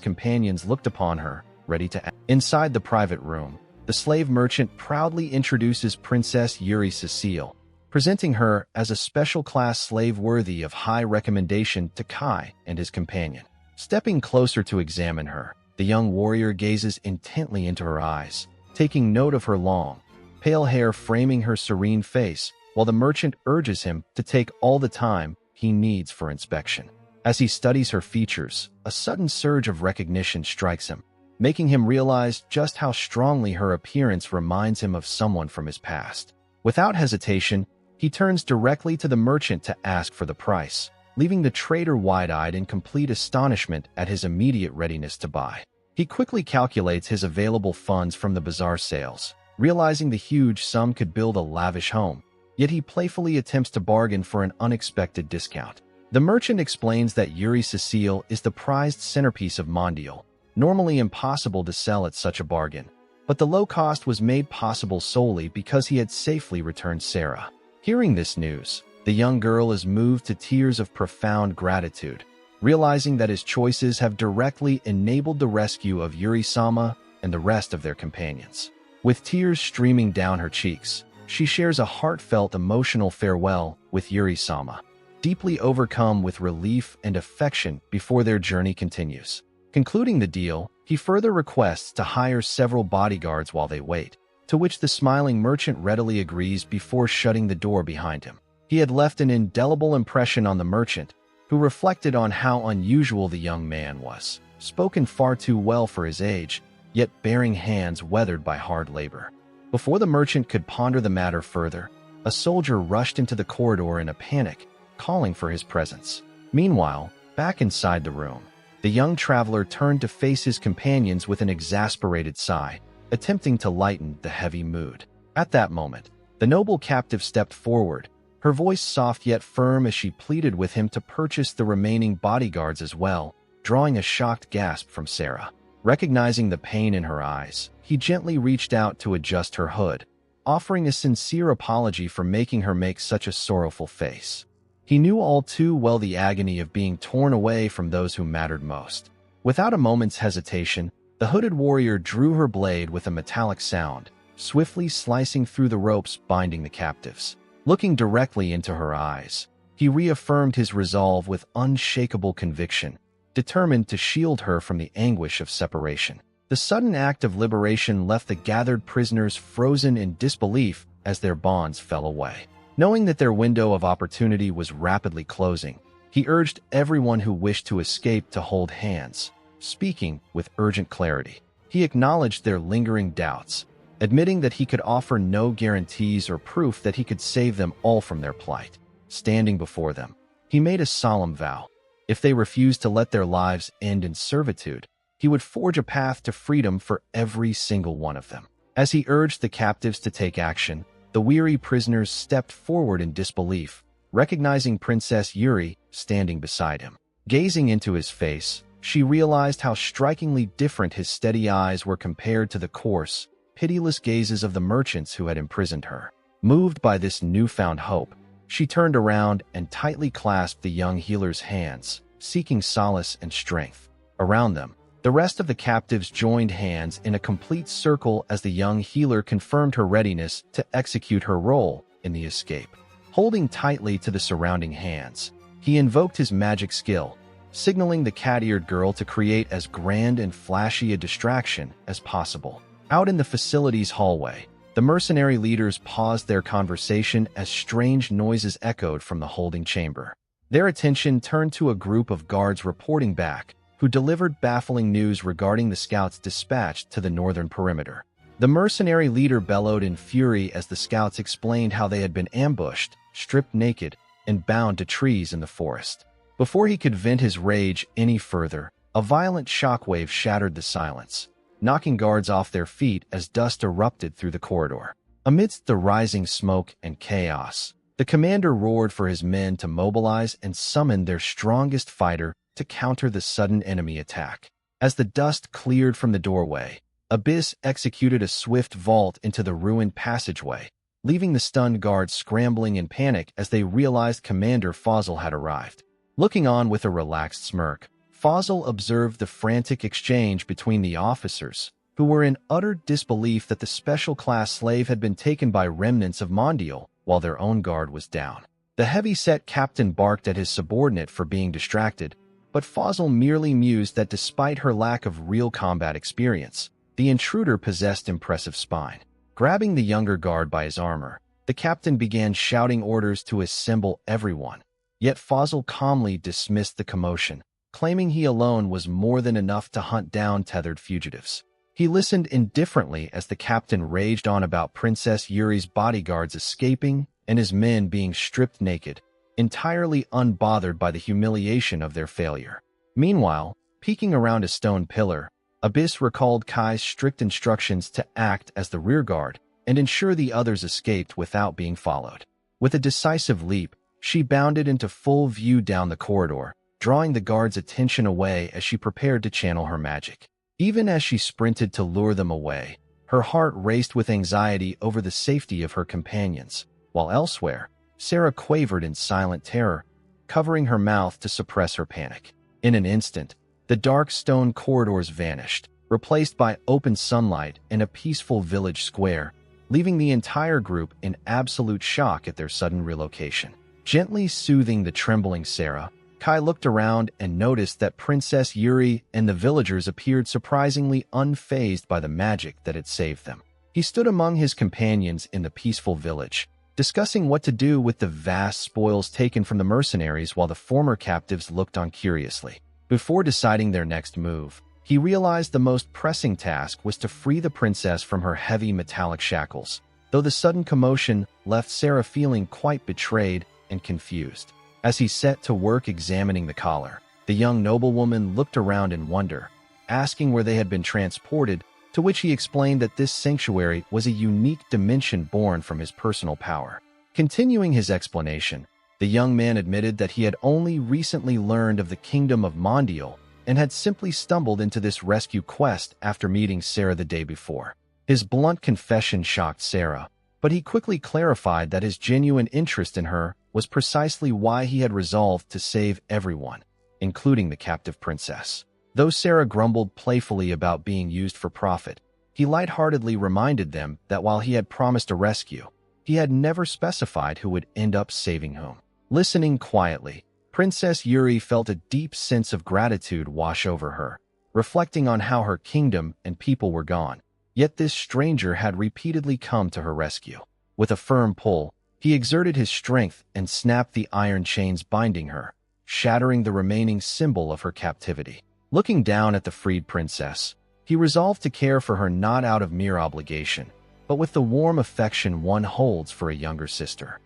companions looked upon her, ready to act. Inside the private room, the slave merchant proudly introduces Princess Yuri Cecile, presenting her as a special-class slave worthy of high recommendation to Kai and his companion. Stepping closer to examine her, the young warrior gazes intently into her eyes, taking note of her long, pale hair framing her serene face, while the merchant urges him to take all the time he needs for inspection. As he studies her features, a sudden surge of recognition strikes him, making him realize just how strongly her appearance reminds him of someone from his past. Without hesitation, he turns directly to the merchant to ask for the price, leaving the trader wide-eyed in complete astonishment at his immediate readiness to buy. He quickly calculates his available funds from the bazaar sales, realizing the huge sum could build a lavish home, yet he playfully attempts to bargain for an unexpected discount. The merchant explains that Yuri Cecile is the prized centerpiece of Mondial, normally impossible to sell at such a bargain, but the low cost was made possible solely because he had safely returned Sarah. Hearing this news, the young girl is moved to tears of profound gratitude, realizing that his choices have directly enabled the rescue of Yuri-sama and the rest of their companions. With tears streaming down her cheeks, she shares a heartfelt emotional farewell with Yuri-sama, deeply overcome with relief and affection before their journey continues. Concluding the deal, he further requests to hire several bodyguards while they wait, to which the smiling merchant readily agrees before shutting the door behind him. He had left an indelible impression on the merchant, who reflected on how unusual the young man was, spoken far too well for his age, yet bearing hands weathered by hard labor. Before the merchant could ponder the matter further, a soldier rushed into the corridor in a panic, calling for his presence. Meanwhile, back inside the room, the young traveler turned to face his companions with an exasperated sigh, attempting to lighten the heavy mood. At that moment, the noble captive stepped forward, her voice soft yet firm as she pleaded with him to purchase the remaining bodyguards as well, drawing a shocked gasp from Sarah. Recognizing the pain in her eyes, he gently reached out to adjust her hood, offering a sincere apology for making her make such a sorrowful face. He knew all too well the agony of being torn away from those who mattered most. Without a moment's hesitation, the hooded warrior drew her blade with a metallic sound, swiftly slicing through the ropes binding the captives. Looking directly into her eyes, he reaffirmed his resolve with unshakable conviction, determined to shield her from the anguish of separation. The sudden act of liberation left the gathered prisoners frozen in disbelief as their bonds fell away. Knowing that their window of opportunity was rapidly closing, he urged everyone who wished to escape to hold hands, speaking with urgent clarity. He acknowledged their lingering doubts, admitting that he could offer no guarantees or proof that he could save them all from their plight. Standing before them, he made a solemn vow. If they refused to let their lives end in servitude, he would forge a path to freedom for every single one of them. As he urged the captives to take action, the weary prisoners stepped forward in disbelief, recognizing Princess Yuri standing beside him. Gazing into his face, she realized how strikingly different his steady eyes were compared to the coarse, pitiless gazes of the merchants who had imprisoned her. Moved by this newfound hope, she turned around and tightly clasped the young healer's hands, seeking solace and strength. Around them, the rest of the captives joined hands in a complete circle as the young healer confirmed her readiness to execute her role in the escape. Holding tightly to the surrounding hands, he invoked his magic skill, signaling the cat-eared girl to create as grand and flashy a distraction as possible. Out in the facility's hallway, the mercenary leaders paused their conversation as strange noises echoed from the holding chamber. Their attention turned to a group of guards reporting back, who delivered baffling news regarding the scouts dispatched to the northern perimeter. The mercenary leader bellowed in fury as the scouts explained how they had been ambushed, stripped naked, and bound to trees in the forest. Before he could vent his rage any further, a violent shockwave shattered the silence, knocking guards off their feet as dust erupted through the corridor. Amidst the rising smoke and chaos, the commander roared for his men to mobilize and summon their strongest fighter to counter the sudden enemy attack. As the dust cleared from the doorway, Abyss executed a swift vault into the ruined passageway, leaving the stunned guards scrambling in panic as they realized Commander Fazl had arrived. Looking on with a relaxed smirk, Fazl observed the frantic exchange between the officers, who were in utter disbelief that the special-class slave had been taken by remnants of Mondial while their own guard was down. The heavy-set captain barked at his subordinate for being distracted, but Fazl merely mused that despite her lack of real combat experience, the intruder possessed impressive spine. Grabbing the younger guard by his armor, the captain began shouting orders to assemble everyone. Yet Fazl calmly dismissed the commotion, claiming he alone was more than enough to hunt down tethered fugitives. He listened indifferently as the captain raged on about Princess Yuri's bodyguards escaping and his men being stripped naked, entirely unbothered by the humiliation of their failure. Meanwhile, peeking around a stone pillar, Abyss recalled Kai's strict instructions to act as the rearguard and ensure the others escaped without being followed. With a decisive leap, she bounded into full view down the corridor, drawing the guards' attention away as she prepared to channel her magic. Even as she sprinted to lure them away, her heart raced with anxiety over the safety of her companions, while elsewhere, Sarah quavered in silent terror, covering her mouth to suppress her panic. In an instant, the dark stone corridors vanished, replaced by open sunlight and a peaceful village square, leaving the entire group in absolute shock at their sudden relocation. Gently soothing the trembling Sarah, Kai looked around and noticed that Princess Yuri and the villagers appeared surprisingly unfazed by the magic that had saved them. He stood among his companions in the peaceful village, discussing what to do with the vast spoils taken from the mercenaries while the former captives looked on curiously. Before deciding their next move, he realized the most pressing task was to free the princess from her heavy metallic shackles, though the sudden commotion left Sarah feeling quite betrayed and confused. As he set to work examining the collar, the young noblewoman looked around in wonder, asking where they had been transported, to which he explained that this sanctuary was a unique dimension born from his personal power. Continuing his explanation, the young man admitted that he had only recently learned of the kingdom of Mondial and had simply stumbled into this rescue quest after meeting Sarah the day before. His blunt confession shocked Sarah, but he quickly clarified that his genuine interest in her was precisely why he had resolved to save everyone, including the captive princess. Though Sarah grumbled playfully about being used for profit, he lightheartedly reminded them that while he had promised a rescue, he had never specified who would end up saving whom. Listening quietly, Princess Yuri felt a deep sense of gratitude wash over her, reflecting on how her kingdom and people were gone. Yet this stranger had repeatedly come to her rescue. With a firm pull, he exerted his strength and snapped the iron chains binding her, shattering the remaining symbol of her captivity. Looking down at the freed princess, he resolved to care for her not out of mere obligation, but with the warm affection one holds for a younger sister.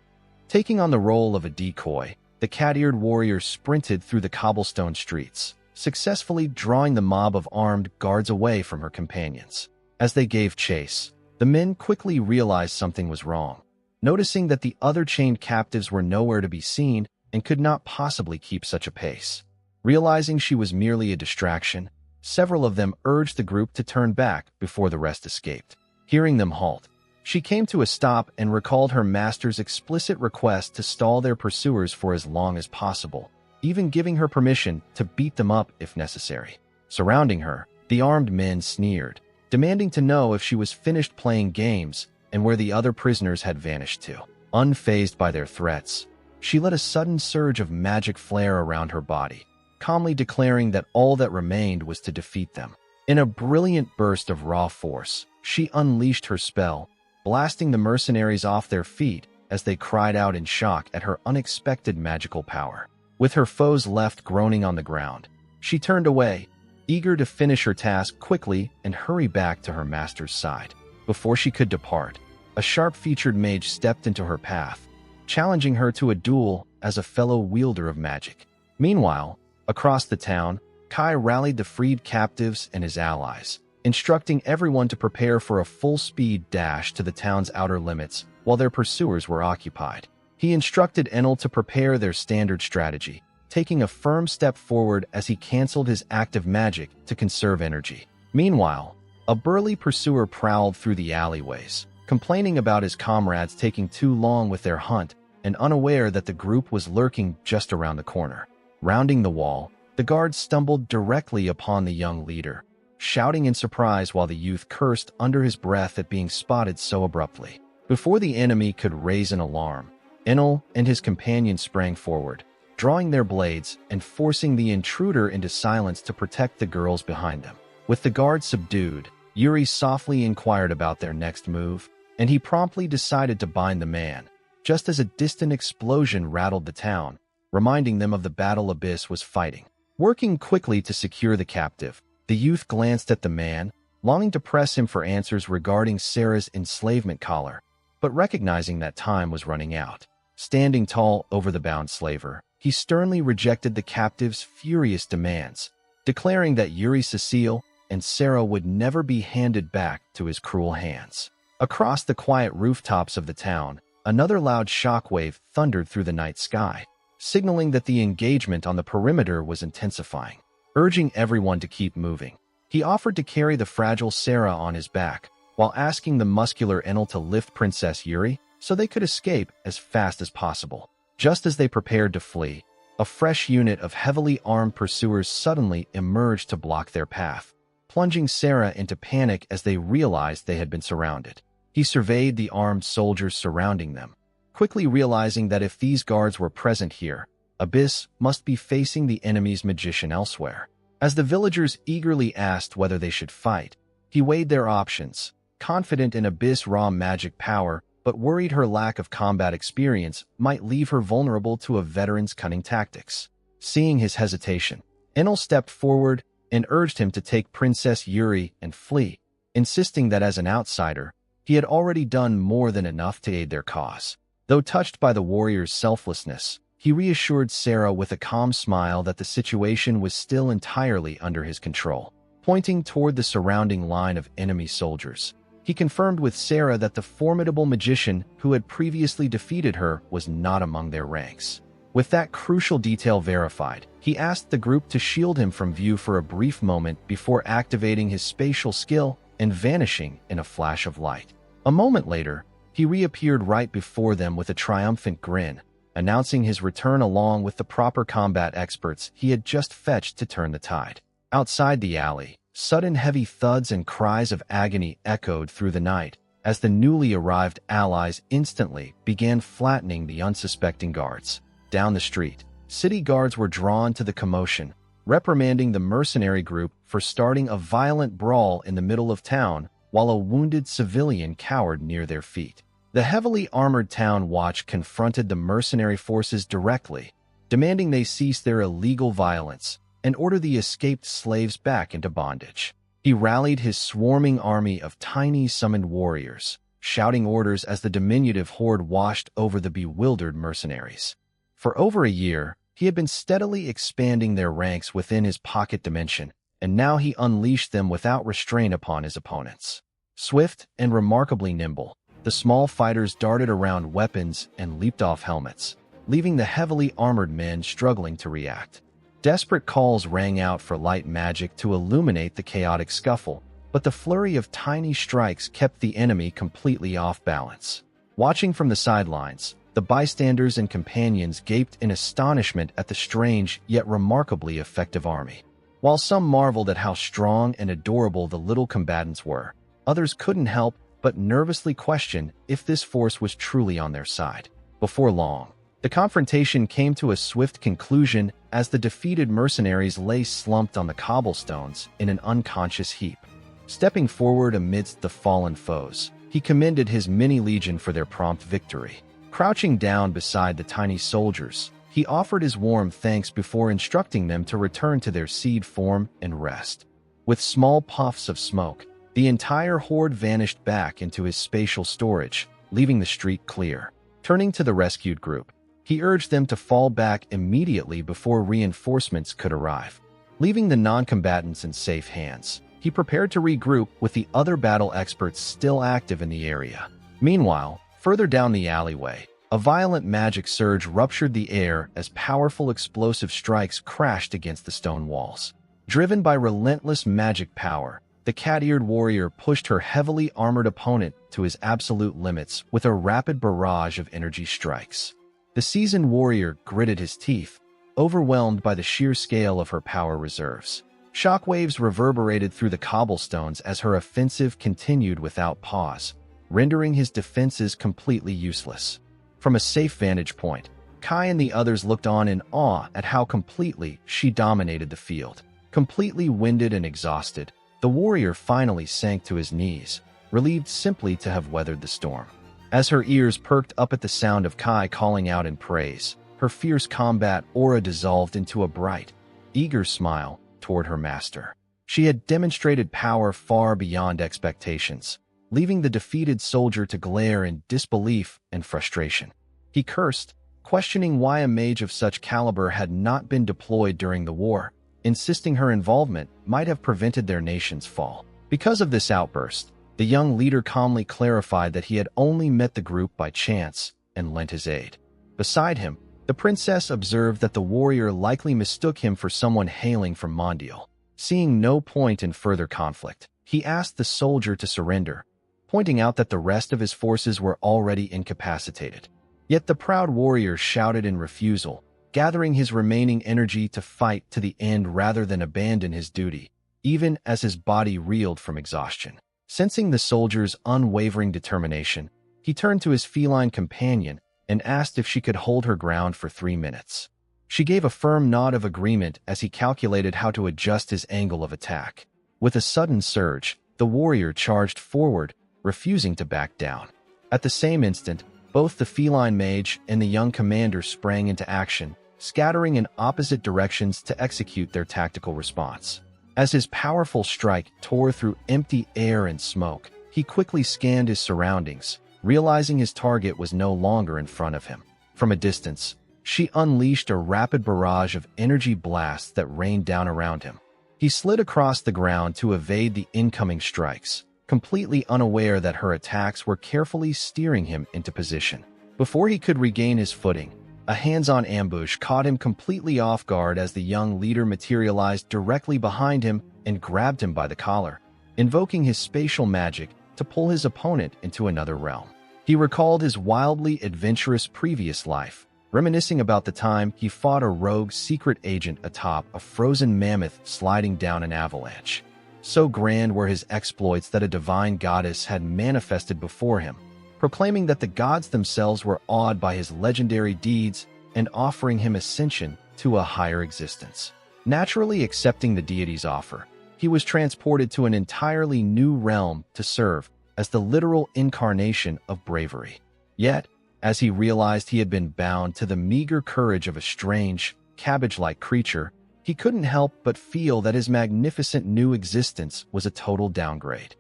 Taking on the role of a decoy, the cat-eared warrior sprinted through the cobblestone streets, successfully drawing the mob of armed guards away from her companions. As they gave chase, the men quickly realized something was wrong. Noticing that the other chained captives were nowhere to be seen and could not possibly keep such a pace. Realizing she was merely a distraction, several of them urged the group to turn back before the rest escaped. Hearing them halt, she came to a stop and recalled her master's explicit request to stall their pursuers for as long as possible, even giving her permission to beat them up if necessary. Surrounding her, the armed men sneered, demanding to know if she was finished playing games and where the other prisoners had vanished to. Unfazed by their threats, she let a sudden surge of magic flare around her body, calmly declaring that all that remained was to defeat them. In a brilliant burst of raw force, she unleashed her spell, blasting the mercenaries off their feet as they cried out in shock at her unexpected magical power. With her foes left groaning on the ground, she turned away, eager to finish her task quickly and hurry back to her master's side. Before she could depart, a sharp-featured mage stepped into her path, challenging her to a duel as a fellow wielder of magic. Meanwhile, across the town, Kai rallied the freed captives and his allies, instructing everyone to prepare for a full-speed dash to the town's outer limits while their pursuers were occupied. He instructed Enel to prepare their standard strategy, taking a firm step forward as he canceled his active magic to conserve energy. Meanwhile, a burly pursuer prowled through the alleyways, complaining about his comrades taking too long with their hunt and unaware that the group was lurking just around the corner. Rounding the wall, the guards stumbled directly upon the young leader, shouting in surprise while the youth cursed under his breath at being spotted so abruptly. Before the enemy could raise an alarm, Enel and his companion sprang forward, drawing their blades and forcing the intruder into silence to protect the girls behind them. With the guards subdued, Yuri softly inquired about their next move, and he promptly decided to bind the man, just as a distant explosion rattled the town, reminding them of the battle Abyss was fighting. Working quickly to secure the captive, the youth glanced at the man, longing to press him for answers regarding Sarah's enslavement collar, but recognizing that time was running out. Standing tall over the bound slaver, he sternly rejected the captive's furious demands, declaring that Yuri Cecile and Sarah would never be handed back to his cruel hands. Across the quiet rooftops of the town, another loud shockwave thundered through the night sky, signaling that the engagement on the perimeter was intensifying. Urging everyone to keep moving, he offered to carry the fragile Sarah on his back, while asking the muscular Enel to lift Princess Yuri so they could escape as fast as possible. Just as they prepared to flee, a fresh unit of heavily armed pursuers suddenly emerged to block their path, plunging Sarah into panic as they realized they had been surrounded. He surveyed the armed soldiers surrounding them, quickly realizing that if these guards were present here, Abyss must be facing the enemy's magician elsewhere. As the villagers eagerly asked whether they should fight, he weighed their options, confident in Abyss' raw magic power, but worried her lack of combat experience might leave her vulnerable to a veteran's cunning tactics. Seeing his hesitation, Enel stepped forward and urged him to take Princess Yuri and flee, insisting that as an outsider, he had already done more than enough to aid their cause. Though touched by the warrior's selflessness, he reassured Sarah with a calm smile that the situation was still entirely under his control. Pointing toward the surrounding line of enemy soldiers, he confirmed with Sarah that the formidable magician who had previously defeated her was not among their ranks. With that crucial detail verified, he asked the group to shield him from view for a brief moment before activating his spatial skill and vanishing in a flash of light. A moment later, he reappeared right before them with a triumphant grin, announcing his return along with the proper combat experts he had just fetched to turn the tide. Outside the alley, sudden heavy thuds and cries of agony echoed through the night as the newly arrived allies instantly began flattening the unsuspecting guards. Down the street, city guards were drawn to the commotion, reprimanding the mercenary group for starting a violent brawl in the middle of town while a wounded civilian cowered near their feet. The heavily armored town watch confronted the mercenary forces directly, demanding they cease their illegal violence and order the escaped slaves back into bondage. He rallied his swarming army of tiny summoned warriors, shouting orders as the diminutive horde washed over the bewildered mercenaries. For over a year, He had been steadily expanding their ranks within his pocket dimension, and now he unleashed them without restraint upon his opponents. Swift and remarkably nimble, the small fighters darted around weapons and leaped off helmets, leaving the heavily armored men struggling to react. Desperate calls rang out for light magic to illuminate the chaotic scuffle, but the flurry of tiny strikes kept the enemy completely off balance. Watching from the sidelines, the bystanders and companions gaped in astonishment at the strange yet remarkably effective army. While some marveled at how strong and adorable the little combatants were, others couldn't help but nervously question if this force was truly on their side. Before long, the confrontation came to a swift conclusion as the defeated mercenaries lay slumped on the cobblestones in an unconscious heap. Stepping forward amidst the fallen foes, he commended his mini-legion for their prompt victory. Crouching down beside the tiny soldiers, he offered his warm thanks before instructing them to return to their seed form and rest. With small puffs of smoke, the entire horde vanished back into his spatial storage, leaving the street clear. Turning to the rescued group, he urged them to fall back immediately before reinforcements could arrive. Leaving the non-combatants in safe hands, he prepared to regroup with the other battle experts still active in the area. Meanwhile, further down the alleyway, a violent magic surge ruptured the air as powerful explosive strikes crashed against the stone walls. Driven by relentless magic power, the cat-eared warrior pushed her heavily armored opponent to his absolute limits with a rapid barrage of energy strikes. The seasoned warrior gritted his teeth, overwhelmed by the sheer scale of her power reserves. Shockwaves reverberated through the cobblestones as her offensive continued without pause, rendering his defenses completely useless. From a safe vantage point, Kai and the others looked on in awe at how completely she dominated the field. Completely winded and exhausted, the warrior finally sank to his knees, relieved simply to have weathered the storm. As her ears perked up at the sound of Kai calling out in praise, her fierce combat aura dissolved into a bright, eager smile toward her master. She had demonstrated power far beyond expectations, leaving the defeated soldier to glare in disbelief and frustration. He cursed, questioning why a mage of such caliber had not been deployed during the war, insisting her involvement might have prevented their nation's fall. Because of this outburst, the young leader calmly clarified that he had only met the group by chance and lent his aid. Beside him, the princess observed that the warrior likely mistook him for someone hailing from Mondial. Seeing no point in further conflict, he asked the soldier to surrender, pointing out that the rest of his forces were already incapacitated. Yet the proud warrior shouted in refusal, gathering his remaining energy to fight to the end rather than abandon his duty, even as his body reeled from exhaustion. Sensing the soldier's unwavering determination, he turned to his feline companion and asked if she could hold her ground for 3 minutes. She gave a firm nod of agreement as he calculated how to adjust his angle of attack. With a sudden surge, the warrior charged forward, refusing to back down. At the same instant, both the feline mage and the young commander sprang into action, scattering in opposite directions to execute their tactical response. As his powerful strike tore through empty air and smoke, he quickly scanned his surroundings, realizing his target was no longer in front of him. From a distance, she unleashed a rapid barrage of energy blasts that rained down around him. He slid across the ground to evade the incoming strikes, completely unaware that her attacks were carefully steering him into position. Before he could regain his footing, a hands-on ambush caught him completely off guard as the young leader materialized directly behind him and grabbed him by the collar, invoking his spatial magic to pull his opponent into another realm. He recalled his wildly adventurous previous life, reminiscing about the time he fought a rogue secret agent atop a frozen mammoth sliding down an avalanche. So grand were his exploits that a divine goddess had manifested before him, proclaiming that the gods themselves were awed by his legendary deeds and offering him ascension to a higher existence. Naturally accepting the deity's offer, he was transported to an entirely new realm to serve as the literal incarnation of bravery. Yet, as he realized he had been bound to the meager courage of a strange, cabbage-like creature, he couldn't help but feel that his magnificent new existence was a total downgrade.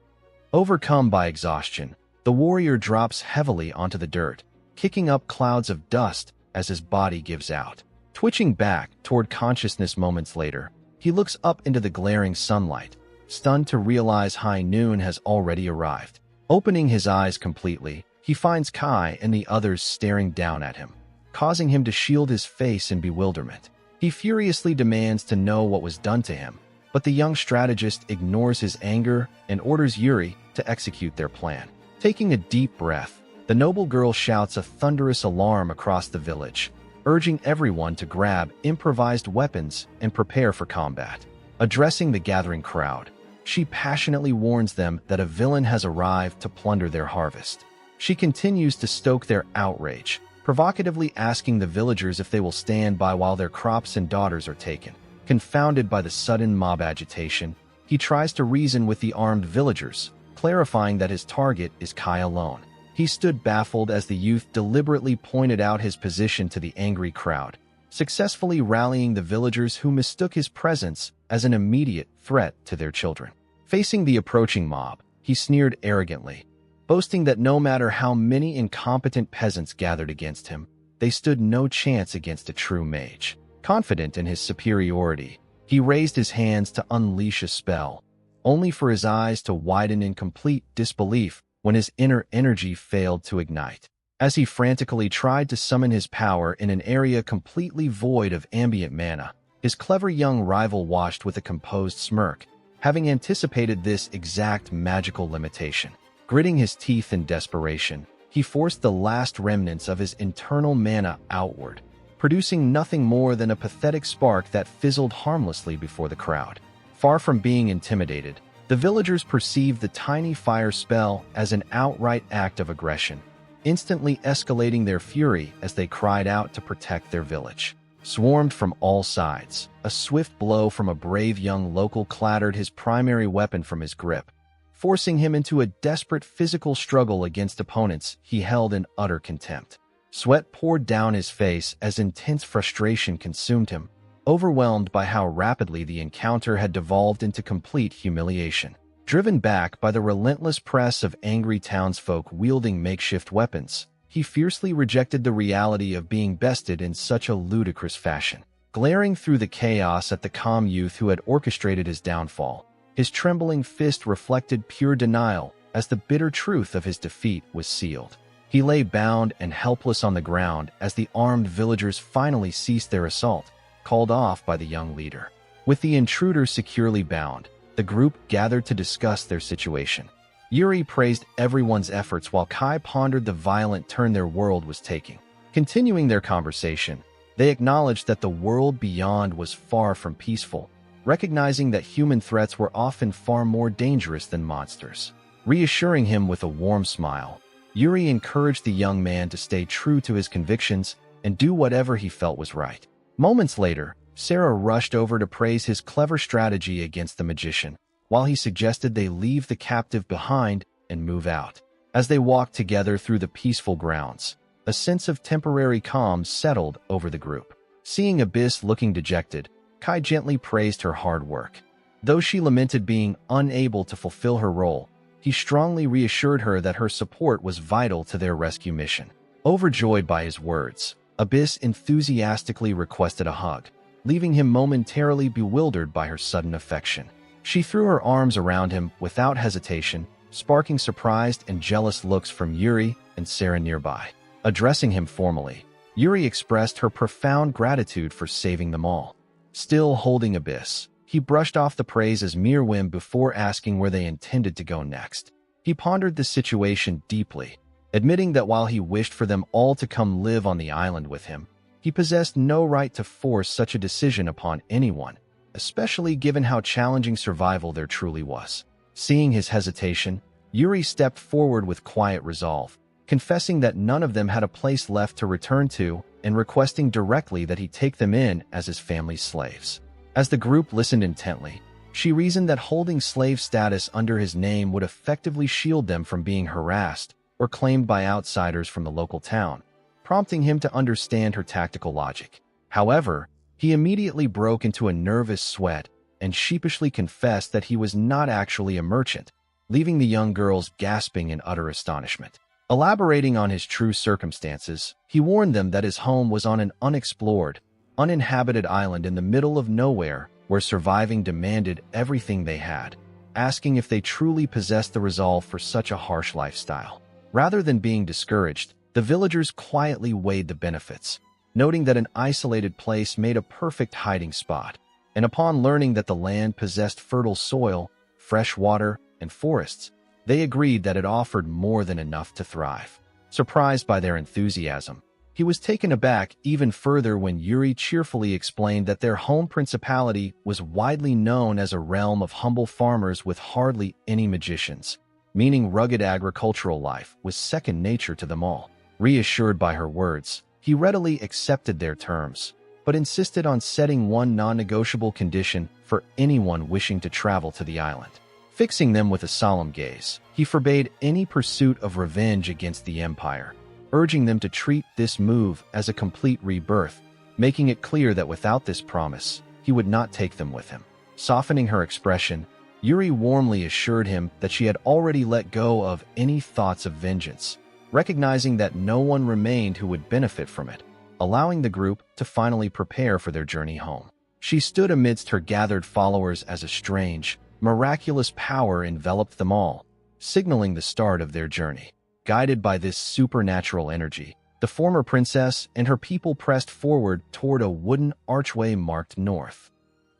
Overcome by exhaustion, the warrior drops heavily onto the dirt, kicking up clouds of dust as his body gives out. Twitching back toward consciousness moments later, he looks up into the glaring sunlight, stunned to realize high noon has already arrived. Opening his eyes completely, he finds Kai and the others staring down at him, causing him to shield his face in bewilderment. He furiously demands to know what was done to him, but the young strategist ignores his anger and orders Yuri to execute their plan. Taking a deep breath, the noble girl shouts a thunderous alarm across the village, urging everyone to grab improvised weapons and prepare for combat. Addressing the gathering crowd, she passionately warns them that a villain has arrived to plunder their harvest. She continues to stoke their outrage, provocatively asking the villagers if they will stand by while their crops and daughters are taken. Confounded by the sudden mob agitation, he tries to reason with the armed villagers, clarifying that his target is Kai alone. He stood baffled as the youth deliberately pointed out his position to the angry crowd, successfully rallying the villagers who mistook his presence as an immediate threat to their children. Facing the approaching mob, he sneered arrogantly, boasting that no matter how many incompetent peasants gathered against him, they stood no chance against a true mage. Confident in his superiority, he raised his hands to unleash a spell, only for his eyes to widen in complete disbelief when his inner energy failed to ignite. As he frantically tried to summon his power in an area completely void of ambient mana, his clever young rival watched with a composed smirk, having anticipated this exact magical limitation. Gritting his teeth in desperation, he forced the last remnants of his internal mana outward, producing nothing more than a pathetic spark that fizzled harmlessly before the crowd. Far from being intimidated, the villagers perceived the tiny fire spell as an outright act of aggression, instantly escalating their fury as they cried out to protect their village. Swarmed from all sides, a swift blow from a brave young local clattered his primary weapon from his grip, forcing him into a desperate physical struggle against opponents he held in utter contempt. Sweat poured down his face as intense frustration consumed him, overwhelmed by how rapidly the encounter had devolved into complete humiliation. Driven back by the relentless press of angry townsfolk wielding makeshift weapons, he fiercely rejected the reality of being bested in such a ludicrous fashion. Glaring through the chaos at the calm youth who had orchestrated his downfall, his trembling fist reflected pure denial as the bitter truth of his defeat was sealed. He lay bound and helpless on the ground as the armed villagers finally ceased their assault, called off by the young leader. With the intruder securely bound, the group gathered to discuss their situation. Yuri praised everyone's efforts while Kai pondered the violent turn their world was taking. Continuing their conversation, they acknowledged that the world beyond was far from peaceful, recognizing that human threats were often far more dangerous than monsters. Reassuring him with a warm smile, Yuri encouraged the young man to stay true to his convictions and do whatever he felt was right. Moments later, Sarah rushed over to praise his clever strategy against the magician, while he suggested they leave the captive behind and move out. As they walked together through the peaceful grounds, a sense of temporary calm settled over the group. Seeing Abyss looking dejected, Kai gently praised her hard work. Though she lamented being unable to fulfill her role, he strongly reassured her that her support was vital to their rescue mission. Overjoyed by his words, Abyss enthusiastically requested a hug, leaving him momentarily bewildered by her sudden affection. She threw her arms around him without hesitation, sparking surprised and jealous looks from Yuri and Sarah nearby. Addressing him formally, Yuri expressed her profound gratitude for saving them all. Still holding Abyss, he brushed off the praise as mere whim before asking where they intended to go next. He pondered the situation deeply, admitting that while he wished for them all to come live on the island with him, he possessed no right to force such a decision upon anyone, especially given how challenging survival there truly was. Seeing his hesitation, Yuri stepped forward with quiet resolve, confessing that none of them had a place left to return to and requesting directly that he take them in as his family's slaves. As the group listened intently, she reasoned that holding slave status under his name would effectively shield them from being harassed or claimed by outsiders from the local town, prompting him to understand her tactical logic. However, he immediately broke into a nervous sweat and sheepishly confessed that he was not actually a merchant, leaving the young girls gasping in utter astonishment. Elaborating on his true circumstances, he warned them that his home was on an unexplored, uninhabited island in the middle of nowhere where surviving demanded everything they had, asking if they truly possessed the resolve for such a harsh lifestyle. Rather than being discouraged, the villagers quietly weighed the benefits, noting that an isolated place made a perfect hiding spot. And upon learning that the land possessed fertile soil, fresh water, and forests, they agreed that it offered more than enough to thrive. Surprised by their enthusiasm, he was taken aback even further when Yuri cheerfully explained that their home principality was widely known as a realm of humble farmers with hardly any magicians, meaning rugged agricultural life was second nature to them all. Reassured by her words, he readily accepted their terms, but insisted on setting one non-negotiable condition for anyone wishing to travel to the island. Fixing them with a solemn gaze, he forbade any pursuit of revenge against the Empire, urging them to treat this move as a complete rebirth, making it clear that without this promise, he would not take them with him. Softening her expression, Yuri warmly assured him that she had already let go of any thoughts of vengeance, recognizing that no one remained who would benefit from it, allowing the group to finally prepare for their journey home. She stood amidst her gathered followers as a strange, miraculous power enveloped them all, signaling the start of their journey. Guided by this supernatural energy, the former princess and her people pressed forward toward a wooden archway marked north.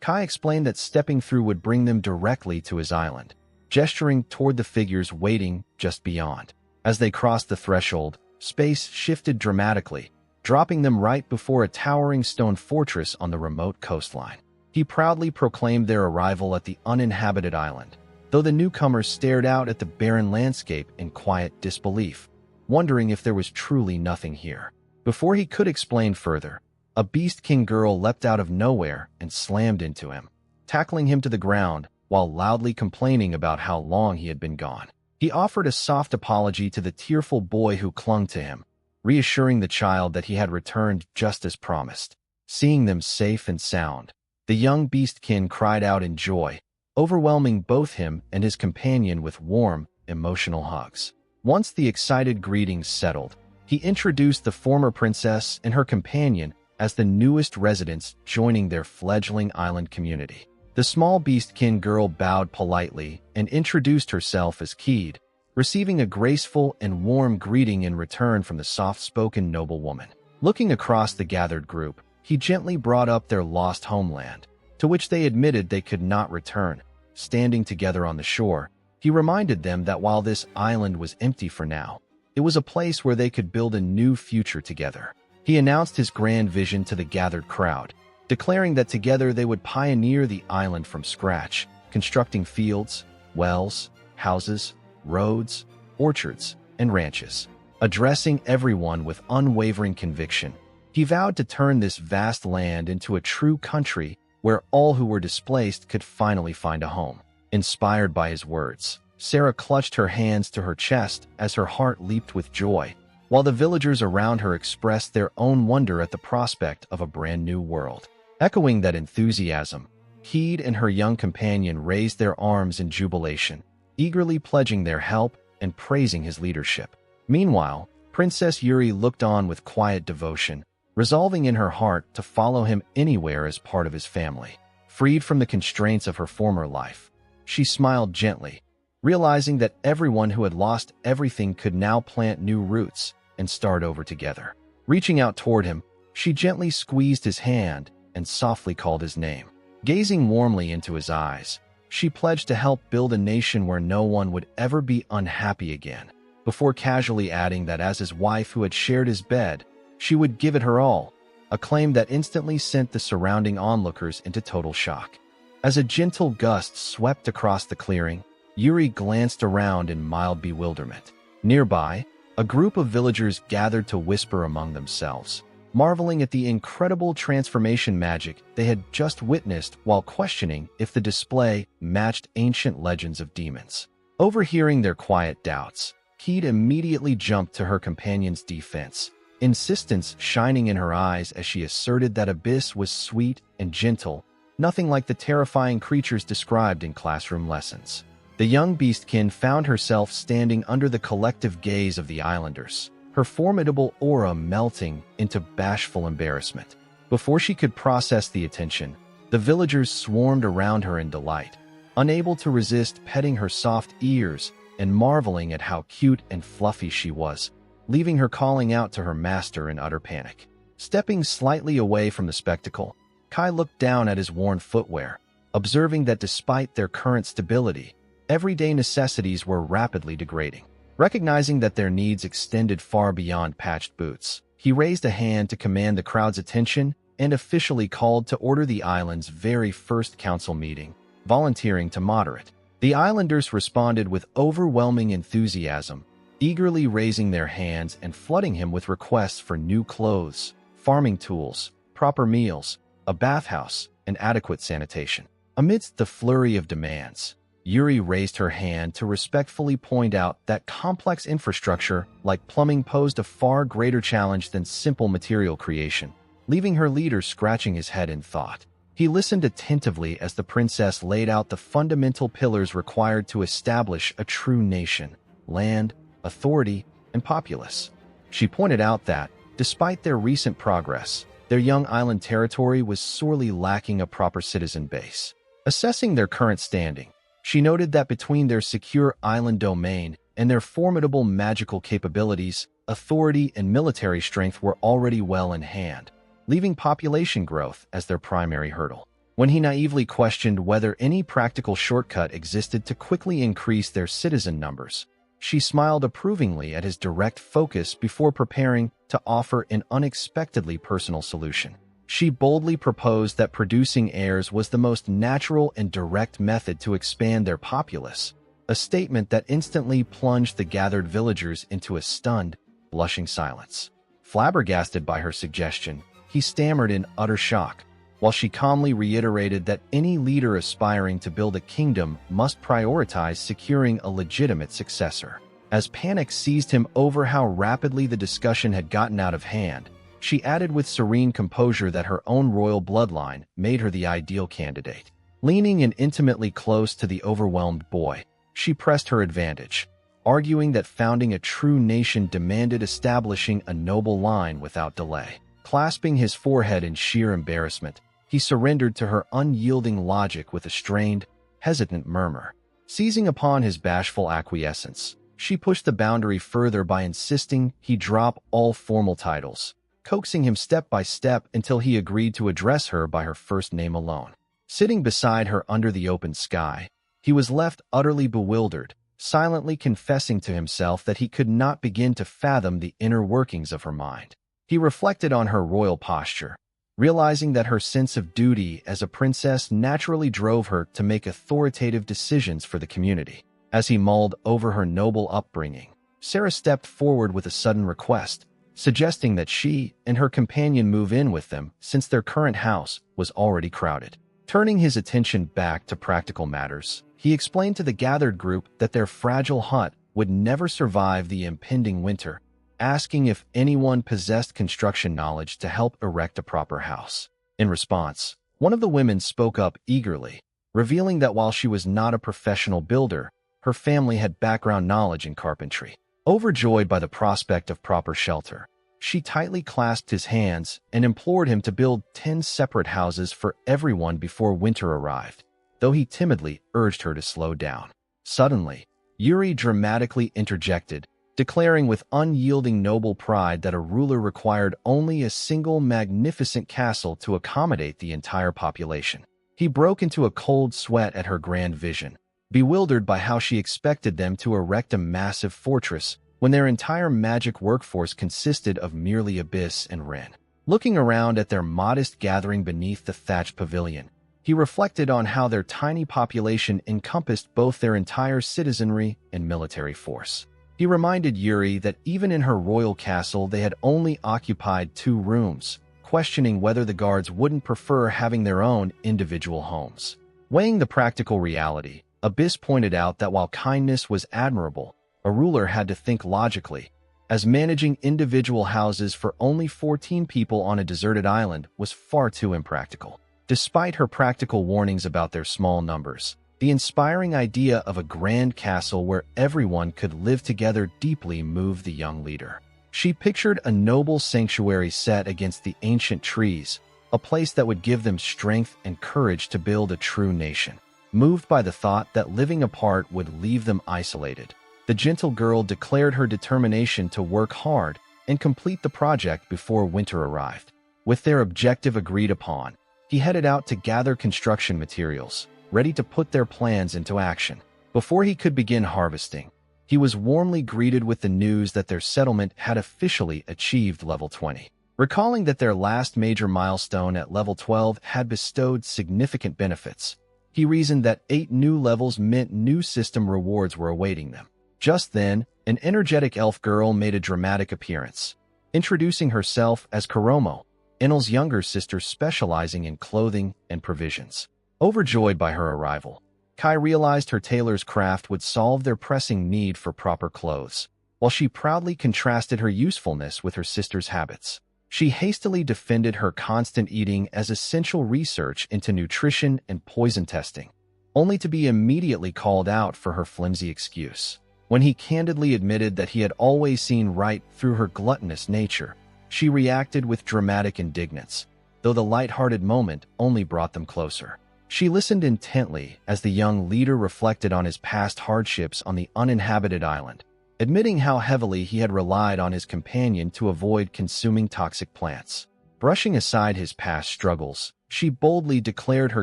Kai explained that stepping through would bring them directly to his island, gesturing toward the figures waiting just beyond. As they crossed the threshold, space shifted dramatically, dropping them right before a towering stone fortress on the remote coastline. He proudly proclaimed their arrival at the uninhabited island, though the newcomers stared out at the barren landscape in quiet disbelief, wondering if there was truly nothing here. Before he could explain further, a Beast King girl leapt out of nowhere and slammed into him, tackling him to the ground while loudly complaining about how long he had been gone. He offered a soft apology to the tearful boy who clung to him, reassuring the child that he had returned just as promised. Seeing them safe and sound, the young Beastkin cried out in joy, overwhelming both him and his companion with warm, emotional hugs. Once the excited greetings settled, he introduced the former princess and her companion as the newest residents joining their fledgling island community. The small Beastkin girl bowed politely and introduced herself as Keed, receiving a graceful and warm greeting in return from the soft-spoken noblewoman. Looking across the gathered group, he gently brought up their lost homeland, to which they admitted they could not return. Standing together on the shore, he reminded them that while this island was empty for now, it was a place where they could build a new future together. He announced his grand vision to the gathered crowd, declaring that together they would pioneer the island from scratch, constructing fields, wells, houses, roads, orchards, and ranches. Addressing everyone with unwavering conviction, he vowed to turn this vast land into a true country where all who were displaced could finally find a home. Inspired by his words, Sarah clutched her hands to her chest as her heart leaped with joy, while the villagers around her expressed their own wonder at the prospect of a brand new world. Echoing that enthusiasm, Keed and her young companion raised their arms in jubilation, eagerly pledging their help and praising his leadership. Meanwhile, Princess Yuri looked on with quiet devotion, resolving in her heart to follow him anywhere as part of his family. Freed from the constraints of her former life, she smiled gently, realizing that everyone who had lost everything could now plant new roots and start over together. Reaching out toward him, she gently squeezed his hand and softly called his name. Gazing warmly into his eyes, she pledged to help build a nation where no one would ever be unhappy again, before casually adding that as his wife who had shared his bed, she would give it her all, a claim that instantly sent the surrounding onlookers into total shock. As a gentle gust swept across the clearing, Yuri glanced around in mild bewilderment. Nearby, a group of villagers gathered to whisper among themselves, marveling at the incredible transformation magic they had just witnessed while questioning if the display matched ancient legends of demons. Overhearing their quiet doubts, Keed immediately jumped to her companion's defense, insistence shining in her eyes as she asserted that Abyss was sweet and gentle, nothing like the terrifying creatures described in classroom lessons. The young beastkin found herself standing under the collective gaze of the islanders, her formidable aura melting into bashful embarrassment. Before she could process the attention, the villagers swarmed around her in delight, unable to resist petting her soft ears and marveling at how cute and fluffy she was, leaving her calling out to her master in utter panic. Stepping slightly away from the spectacle, Kai looked down at his worn footwear, observing that despite their current stability, everyday necessities were rapidly degrading. Recognizing that their needs extended far beyond patched boots, he raised a hand to command the crowd's attention and officially called to order the island's very first council meeting, volunteering to moderate. The islanders responded with overwhelming enthusiasm, eagerly raising their hands and flooding him with requests for new clothes, farming tools, proper meals, a bathhouse, and adequate sanitation. Amidst the flurry of demands, Yuri raised her hand to respectfully point out that complex infrastructure like plumbing posed a far greater challenge than simple material creation, leaving her leader scratching his head in thought. He listened attentively as the princess laid out the fundamental pillars required to establish a true nation: land, authority, and populace. She pointed out that, despite their recent progress, their young island territory was sorely lacking a proper citizen base. Assessing their current standing, she noted that between their secure island domain and their formidable magical capabilities, authority and military strength were already well in hand, leaving population growth as their primary hurdle. When he naively questioned whether any practical shortcut existed to quickly increase their citizen numbers, she smiled approvingly at his direct focus before preparing to offer an unexpectedly personal solution. She boldly proposed that producing heirs was the most natural and direct method to expand their populace, a statement that instantly plunged the gathered villagers into a stunned, blushing silence. Flabbergasted by her suggestion, he stammered in utter shock, while she calmly reiterated that any leader aspiring to build a kingdom must prioritize securing a legitimate successor. As panic seized him over how rapidly the discussion had gotten out of hand, she added with serene composure that her own royal bloodline made her the ideal candidate. Leaning in intimately close to the overwhelmed boy, she pressed her advantage, arguing that founding a true nation demanded establishing a noble line without delay. Clasping his forehead in sheer embarrassment, he surrendered to her unyielding logic with a strained, hesitant murmur. Seizing upon his bashful acquiescence, she pushed the boundary further by insisting he drop all formal titles, coaxing him step by step until he agreed to address her by her first name alone. Sitting beside her under the open sky, he was left utterly bewildered, silently confessing to himself that he could not begin to fathom the inner workings of her mind. He reflected on her royal posture, realizing that her sense of duty as a princess naturally drove her to make authoritative decisions for the community. As he mulled over her noble upbringing, Sarah stepped forward with a sudden request, suggesting that she and her companion move in with them since their current house was already crowded. Turning his attention back to practical matters, he explained to the gathered group that their fragile hut would never survive the impending winter, asking if anyone possessed construction knowledge to help erect a proper house. In response, one of the women spoke up eagerly, revealing that while she was not a professional builder, her family had background knowledge in carpentry. Overjoyed by the prospect of proper shelter, she tightly clasped his hands and implored him to build 10 separate houses for everyone before winter arrived, though he timidly urged her to slow down. Suddenly, Yuri dramatically interjected, declaring with unyielding noble pride that a ruler required only a single magnificent castle to accommodate the entire population. He broke into a cold sweat at her grand vision, bewildered by how she expected them to erect a massive fortress when their entire magic workforce consisted of merely abyss and wren. Looking around at their modest gathering beneath the thatched pavilion, he reflected on how their tiny population encompassed both their entire citizenry and military force. He reminded Yuri that even in her royal castle they had only occupied 2 rooms, questioning whether the guards wouldn't prefer having their own individual homes. Weighing the practical reality, Abyss pointed out that while kindness was admirable, a ruler had to think logically, as managing individual houses for only 14 people on a deserted island was far too impractical. Despite her practical warnings about their small numbers, the inspiring idea of a grand castle where everyone could live together deeply moved the young leader. She pictured a noble sanctuary set against the ancient trees, a place that would give them strength and courage to build a true nation. Moved by the thought that living apart would leave them isolated, the gentle girl declared her determination to work hard and complete the project before winter arrived. With their objective agreed upon, he headed out to gather construction materials, ready to put their plans into action. Before he could begin harvesting, he was warmly greeted with the news that their settlement had officially achieved level 20. Recalling that their last major milestone at level 12 had bestowed significant benefits, he reasoned that 8 new levels meant new system rewards were awaiting them. Just then, an energetic elf girl made a dramatic appearance, introducing herself as Karomo, Enel's younger sister specializing in clothing and provisions. Overjoyed by her arrival, Kai realized her tailor's craft would solve their pressing need for proper clothes, while she proudly contrasted her usefulness with her sister's habits. She hastily defended her constant eating as essential research into nutrition and poison testing, only to be immediately called out for her flimsy excuse. When he candidly admitted that he had always seen right through her gluttonous nature, she reacted with dramatic indignance, though the light-hearted moment only brought them closer. She listened intently as the young leader reflected on his past hardships on the uninhabited island, admitting how heavily he had relied on his companion to avoid consuming toxic plants. Brushing aside his past struggles, she boldly declared her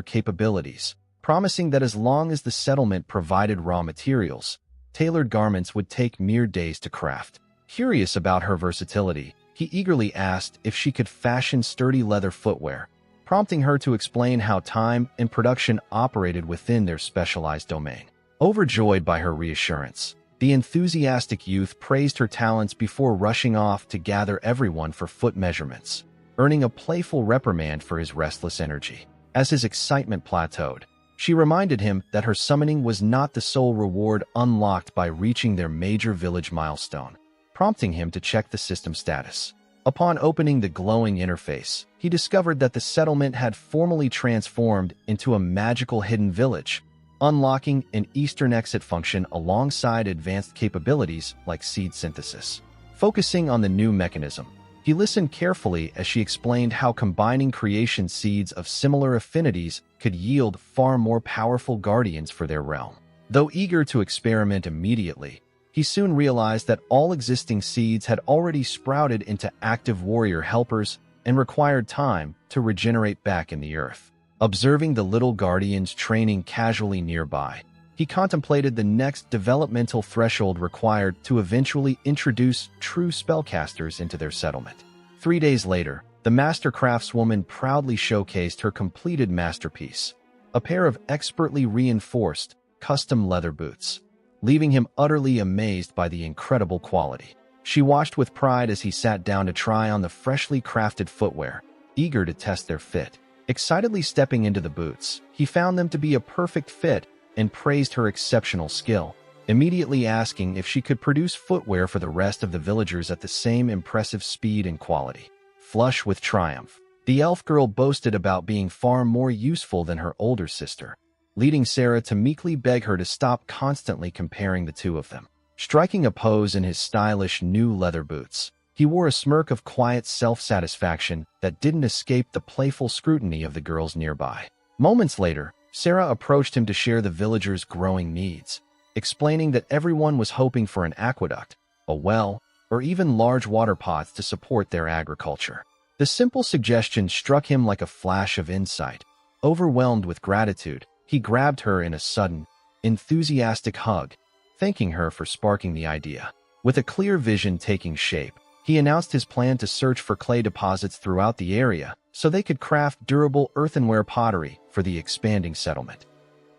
capabilities, promising that as long as the settlement provided raw materials, tailored garments would take mere days to craft. Curious about her versatility, he eagerly asked if she could fashion sturdy leather footwear, prompting her to explain how time and production operated within their specialized domain. Overjoyed by her reassurance, the enthusiastic youth praised her talents before rushing off to gather everyone for foot measurements, earning a playful reprimand for his restless energy. As his excitement plateaued, she reminded him that her summoning was not the sole reward unlocked by reaching their major village milestone, prompting him to check the system status. Upon opening the glowing interface, he discovered that the settlement had formally transformed into a magical hidden village, unlocking an eastern exit function alongside advanced capabilities like seed synthesis. Focusing on the new mechanism, he listened carefully as she explained how combining creation seeds of similar affinities could yield far more powerful guardians for their realm. Though eager to experiment immediately, he soon realized that all existing seeds had already sprouted into active warrior helpers and required time to regenerate back in the earth. Observing the little guardians training casually nearby, he contemplated the next developmental threshold required to eventually introduce true spellcasters into their settlement. 3 days later, the master craftswoman proudly showcased her completed masterpiece, a pair of expertly reinforced, custom leather boots, leaving him utterly amazed by the incredible quality. She watched with pride as he sat down to try on the freshly crafted footwear, eager to test their fit. Excitedly stepping into the boots, he found them to be a perfect fit and praised her exceptional skill, immediately asking if she could produce footwear for the rest of the villagers at the same impressive speed and quality. Flush with triumph, the elf girl boasted about being far more useful than her older sister, leading Sarah to meekly beg her to stop constantly comparing the two of them. Striking a pose in his stylish new leather boots, he wore a smirk of quiet self-satisfaction that didn't escape the playful scrutiny of the girls nearby. Moments later, Sarah approached him to share the villagers' growing needs, explaining that everyone was hoping for an aqueduct, a well, or even large water pots to support their agriculture. The simple suggestion struck him like a flash of insight. Overwhelmed with gratitude, he grabbed her in a sudden, enthusiastic hug, thanking her for sparking the idea. With a clear vision taking shape, he announced his plan to search for clay deposits throughout the area so they could craft durable earthenware pottery for the expanding settlement.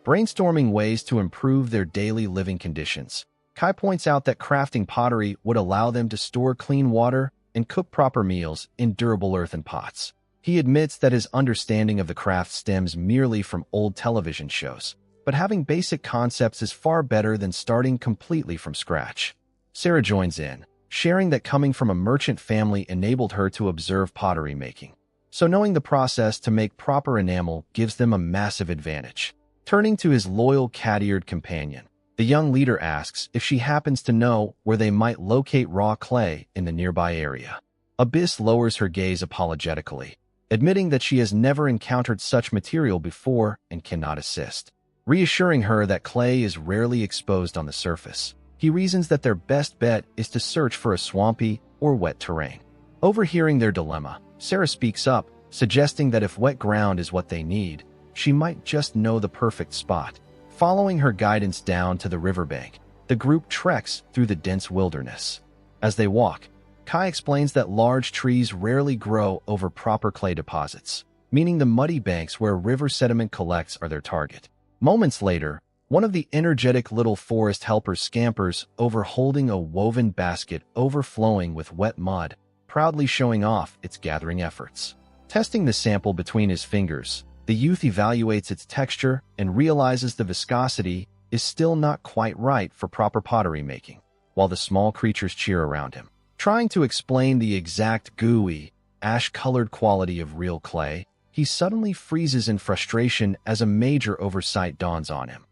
Brainstorming ways to improve their daily living conditions, Kai points out that crafting pottery would allow them to store clean water and cook proper meals in durable earthen pots. He admits that his understanding of the craft stems merely from old television shows, but having basic concepts is far better than starting completely from scratch. Sarah joins in, sharing that coming from a merchant family enabled her to observe pottery making, so knowing the process to make proper enamel gives them a massive advantage. Turning to his loyal cat-eared companion, the young leader asks if she happens to know where they might locate raw clay in the nearby area. Abyss lowers her gaze apologetically, admitting that she has never encountered such material before and cannot assist. Reassuring her that clay is rarely exposed on the surface, he reasons that their best bet is to search for a swampy or wet terrain. Overhearing their dilemma, Sarah speaks up, suggesting that if wet ground is what they need, she might just know the perfect spot. Following her guidance down to the riverbank, the group treks through the dense wilderness. As they walk, Kai explains that large trees rarely grow over proper clay deposits, meaning the muddy banks where river sediment collects are their target. Moments later, one of the energetic little forest helpers scampers over holding a woven basket overflowing with wet mud, proudly showing off its gathering efforts. Testing the sample between his fingers, the youth evaluates its texture and realizes the viscosity is still not quite right for proper pottery making, while the small creatures cheer around him. Trying to explain the exact gooey, ash-colored quality of real clay, he suddenly freezes in frustration as a major oversight dawns on him.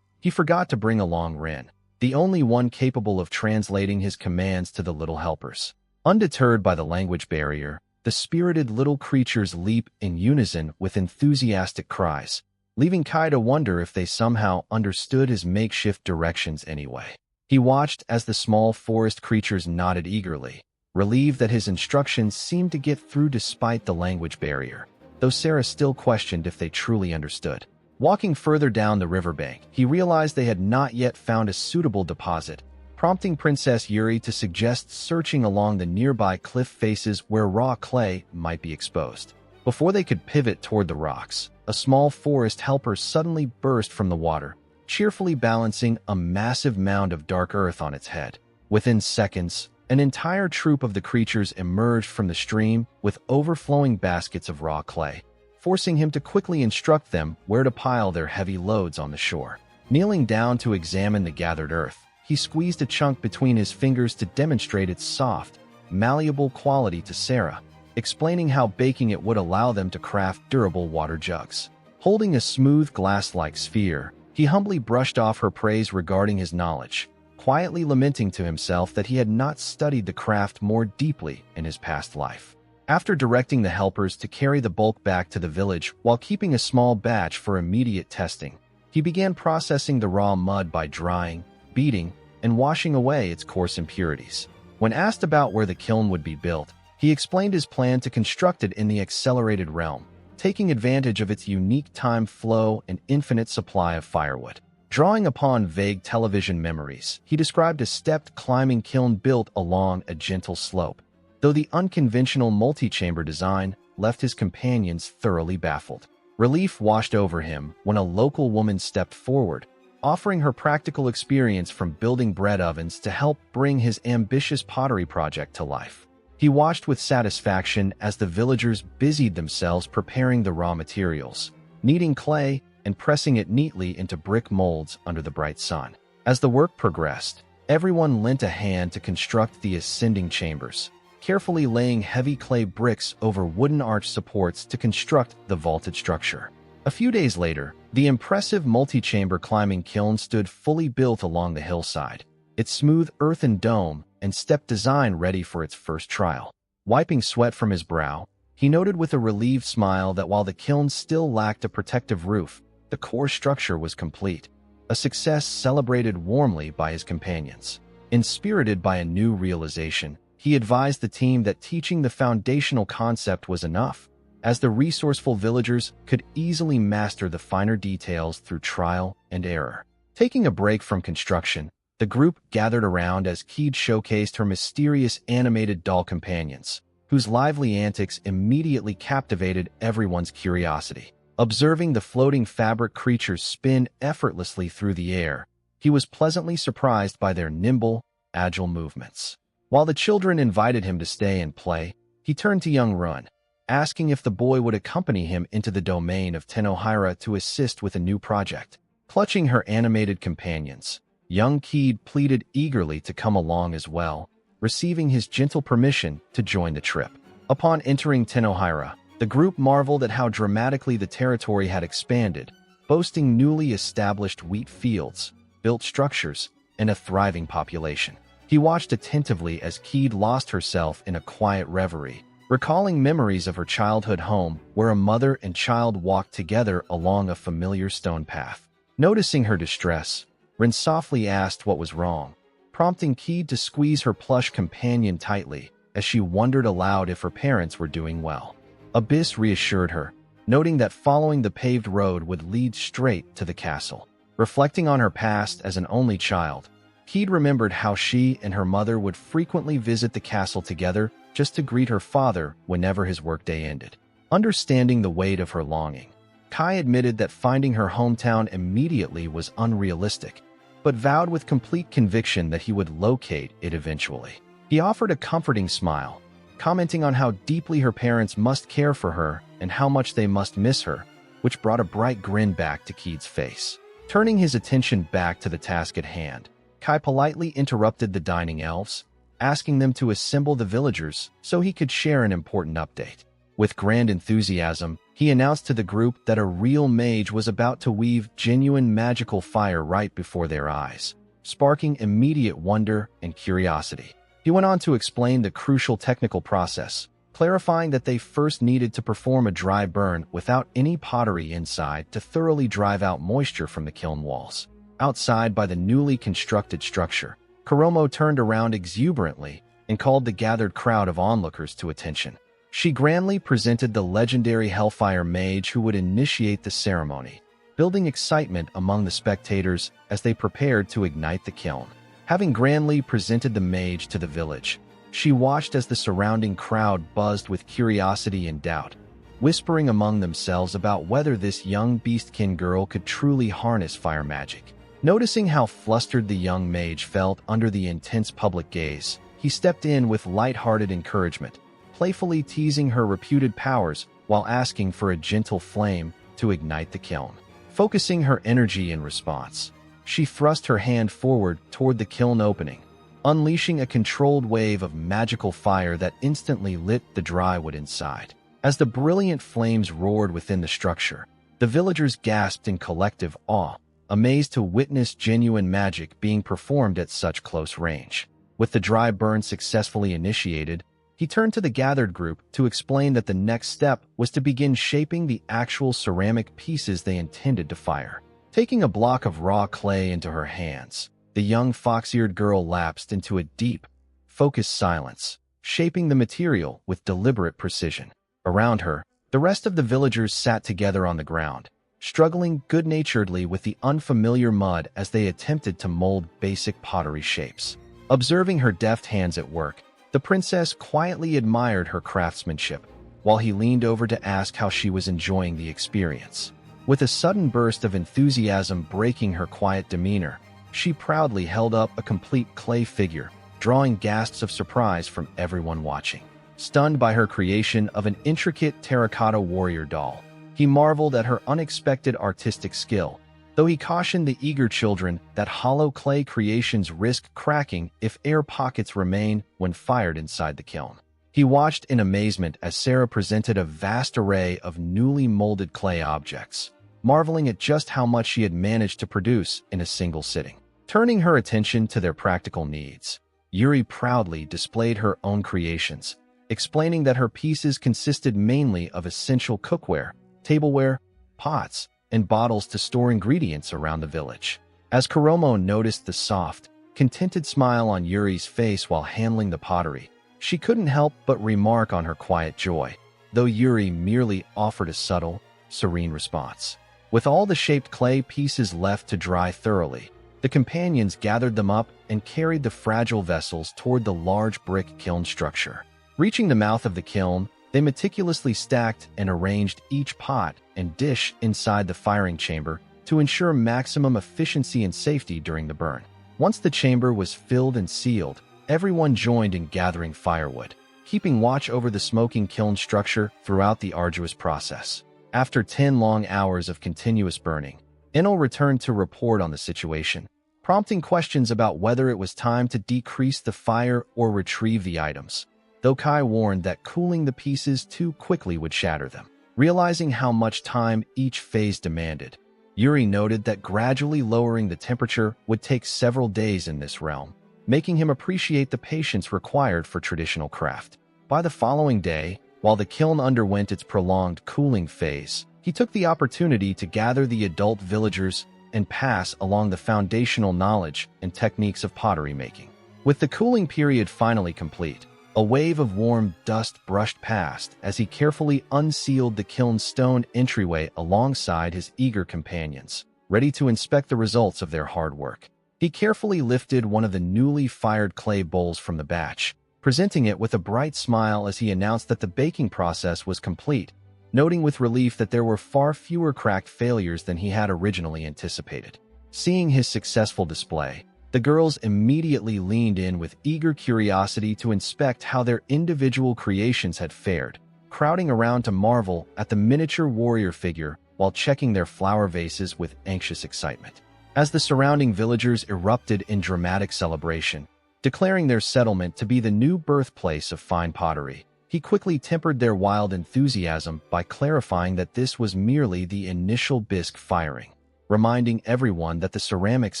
He forgot to bring along Rin, the only one capable of translating his commands to the little helpers. Undeterred by the language barrier, the spirited little creatures leap in unison with enthusiastic cries, leaving Kai to wonder if they somehow understood his makeshift directions anyway. He watched as the small forest creatures nodded eagerly, relieved that his instructions seemed to get through despite the language barrier, though Sarah still questioned if they truly understood. Walking further down the riverbank, he realized they had not yet found a suitable deposit, prompting Princess Yuri to suggest searching along the nearby cliff faces where raw clay might be exposed. Before they could pivot toward the rocks, a small forest helper suddenly burst from the water, cheerfully balancing a massive mound of dark earth on its head. Within seconds, an entire troop of the creatures emerged from the stream with overflowing baskets of raw clay, forcing him to quickly instruct them where to pile their heavy loads on the shore. Kneeling down to examine the gathered earth, he squeezed a chunk between his fingers to demonstrate its soft, malleable quality to Sarah, explaining how baking it would allow them to craft durable water jugs. Holding a smooth glass-like sphere, he humbly brushed off her praise regarding his knowledge, quietly lamenting to himself that he had not studied the craft more deeply in his past life. After directing the helpers to carry the bulk back to the village while keeping a small batch for immediate testing, he began processing the raw mud by drying, beating, and washing away its coarse impurities. When asked about where the kiln would be built, he explained his plan to construct it in the accelerated realm, taking advantage of its unique time flow and infinite supply of firewood. Drawing upon vague television memories, he described a stepped climbing kiln built along a gentle slope, though the unconventional multi-chamber design left his companions thoroughly baffled. Relief washed over him when a local woman stepped forward, offering her practical experience from building bread ovens to help bring his ambitious pottery project to life. He watched with satisfaction as the villagers busied themselves preparing the raw materials, kneading clay and pressing it neatly into brick molds under the bright sun. As the work progressed, everyone lent a hand to construct the ascending chambers, carefully laying heavy clay bricks over wooden arch supports to construct the vaulted structure. A few days later, the impressive multi-chamber climbing kiln stood fully built along the hillside, its smooth earthen dome and step design ready for its first trial. Wiping sweat from his brow, he noted with a relieved smile that while the kiln still lacked a protective roof, the core structure was complete, a success celebrated warmly by his companions. Inspirited by a new realization, he advised the team that teaching the foundational concept was enough, as the resourceful villagers could easily master the finer details through trial and error. Taking a break from construction, the group gathered around as Keed showcased her mysterious animated doll companions, whose lively antics immediately captivated everyone's curiosity. Observing the floating fabric creatures spin effortlessly through the air, he was pleasantly surprised by their nimble, agile movements. While the children invited him to stay and play, he turned to young Run, asking if the boy would accompany him into the domain of Tenohira to assist with a new project. Clutching her animated companions, young Keed pleaded eagerly to come along as well, receiving his gentle permission to join the trip. Upon entering Tenohira, the group marveled at how dramatically the territory had expanded, boasting newly established wheat fields, built structures, and a thriving population. He watched attentively as Keed lost herself in a quiet reverie, recalling memories of her childhood home where a mother and child walked together along a familiar stone path. Noticing her distress, Rin softly asked what was wrong, prompting Keed to squeeze her plush companion tightly as she wondered aloud if her parents were doing well. Abyss reassured her, noting that following the paved road would lead straight to the castle. Reflecting on her past as an only child, Keed remembered how she and her mother would frequently visit the castle together just to greet her father whenever his workday ended. Understanding the weight of her longing, Kai admitted that finding her hometown immediately was unrealistic, but vowed with complete conviction that he would locate it eventually. He offered a comforting smile, commenting on how deeply her parents must care for her and how much they must miss her, which brought a bright grin back to Keed's face. Turning his attention back to the task at hand, Kai politely interrupted the dining elves, asking them to assemble the villagers so he could share an important update. With grand enthusiasm, he announced to the group that a real mage was about to weave genuine magical fire right before their eyes, sparking immediate wonder and curiosity. He went on to explain the crucial technical process, clarifying that they first needed to perform a dry burn without any pottery inside to thoroughly drive out moisture from the kiln walls. Outside by the newly constructed structure, Kuromo turned around exuberantly and called the gathered crowd of onlookers to attention. She grandly presented the legendary Hellfire Mage who would initiate the ceremony, building excitement among the spectators as they prepared to ignite the kiln. Having grandly presented the mage to the village, she watched as the surrounding crowd buzzed with curiosity and doubt, whispering among themselves about whether this young beastkin girl could truly harness fire magic. Noticing how flustered the young mage felt under the intense public gaze, he stepped in with light-hearted encouragement, playfully teasing her reputed powers while asking for a gentle flame to ignite the kiln. Focusing her energy in response, she thrust her hand forward toward the kiln opening, unleashing a controlled wave of magical fire that instantly lit the dry wood inside. As the brilliant flames roared within the structure, the villagers gasped in collective awe, amazed to witness genuine magic being performed at such close range. With the dry burn successfully initiated, he turned to the gathered group to explain that the next step was to begin shaping the actual ceramic pieces they intended to fire. Taking a block of raw clay into her hands, the young fox-eared girl lapsed into a deep, focused silence, shaping the material with deliberate precision. Around her, the rest of the villagers sat together on the ground, struggling good-naturedly with the unfamiliar mud as they attempted to mold basic pottery shapes. Observing her deft hands at work, the princess quietly admired her craftsmanship, while he leaned over to ask how she was enjoying the experience. With a sudden burst of enthusiasm breaking her quiet demeanor, she proudly held up a complete clay figure, drawing gasps of surprise from everyone watching. Stunned by her creation of an intricate terracotta warrior doll, he marveled at her unexpected artistic skill, though he cautioned the eager children that hollow clay creations risk cracking if air pockets remain when fired inside the kiln. He watched in amazement as Sarah presented a vast array of newly molded clay objects, marveling at just how much she had managed to produce in a single sitting. Turning her attention to their practical needs, Yuri proudly displayed her own creations, explaining that her pieces consisted mainly of essential cookware, tableware, pots, and bottles to store ingredients around the village. As Kuromo noticed the soft, contented smile on Yuri's face while handling the pottery, she couldn't help but remark on her quiet joy, though Yuri merely offered a subtle, serene response. With all the shaped clay pieces left to dry thoroughly, the companions gathered them up and carried the fragile vessels toward the large brick kiln structure. Reaching the mouth of the kiln, they meticulously stacked and arranged each pot and dish inside the firing chamber to ensure maximum efficiency and safety during the burn. Once the chamber was filled and sealed, everyone joined in gathering firewood, keeping watch over the smoking kiln structure throughout the arduous process. After 10 long hours of continuous burning, Enel returned to report on the situation, prompting questions about whether it was time to decrease the fire or retrieve the items, though Kai warned that cooling the pieces too quickly would shatter them. Realizing how much time each phase demanded, Yuri noted that gradually lowering the temperature would take several days in this realm, making him appreciate the patience required for traditional craft. By the following day, while the kiln underwent its prolonged cooling phase, he took the opportunity to gather the adult villagers and pass along the foundational knowledge and techniques of pottery making. With the cooling period finally complete, a wave of warm dust brushed past as he carefully unsealed the kiln's stone entryway alongside his eager companions, ready to inspect the results of their hard work. He carefully lifted one of the newly fired clay bowls from the batch, presenting it with a bright smile as he announced that the baking process was complete, noting with relief that there were far fewer cracked failures than he had originally anticipated. Seeing his successful display, the girls immediately leaned in with eager curiosity to inspect how their individual creations had fared, crowding around to marvel at the miniature warrior figure while checking their flower vases with anxious excitement. As the surrounding villagers erupted in dramatic celebration, declaring their settlement to be the new birthplace of fine pottery, he quickly tempered their wild enthusiasm by clarifying that this was merely the initial bisque firing, reminding everyone that the ceramics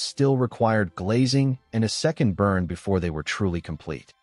still required glazing and a second burn before they were truly complete.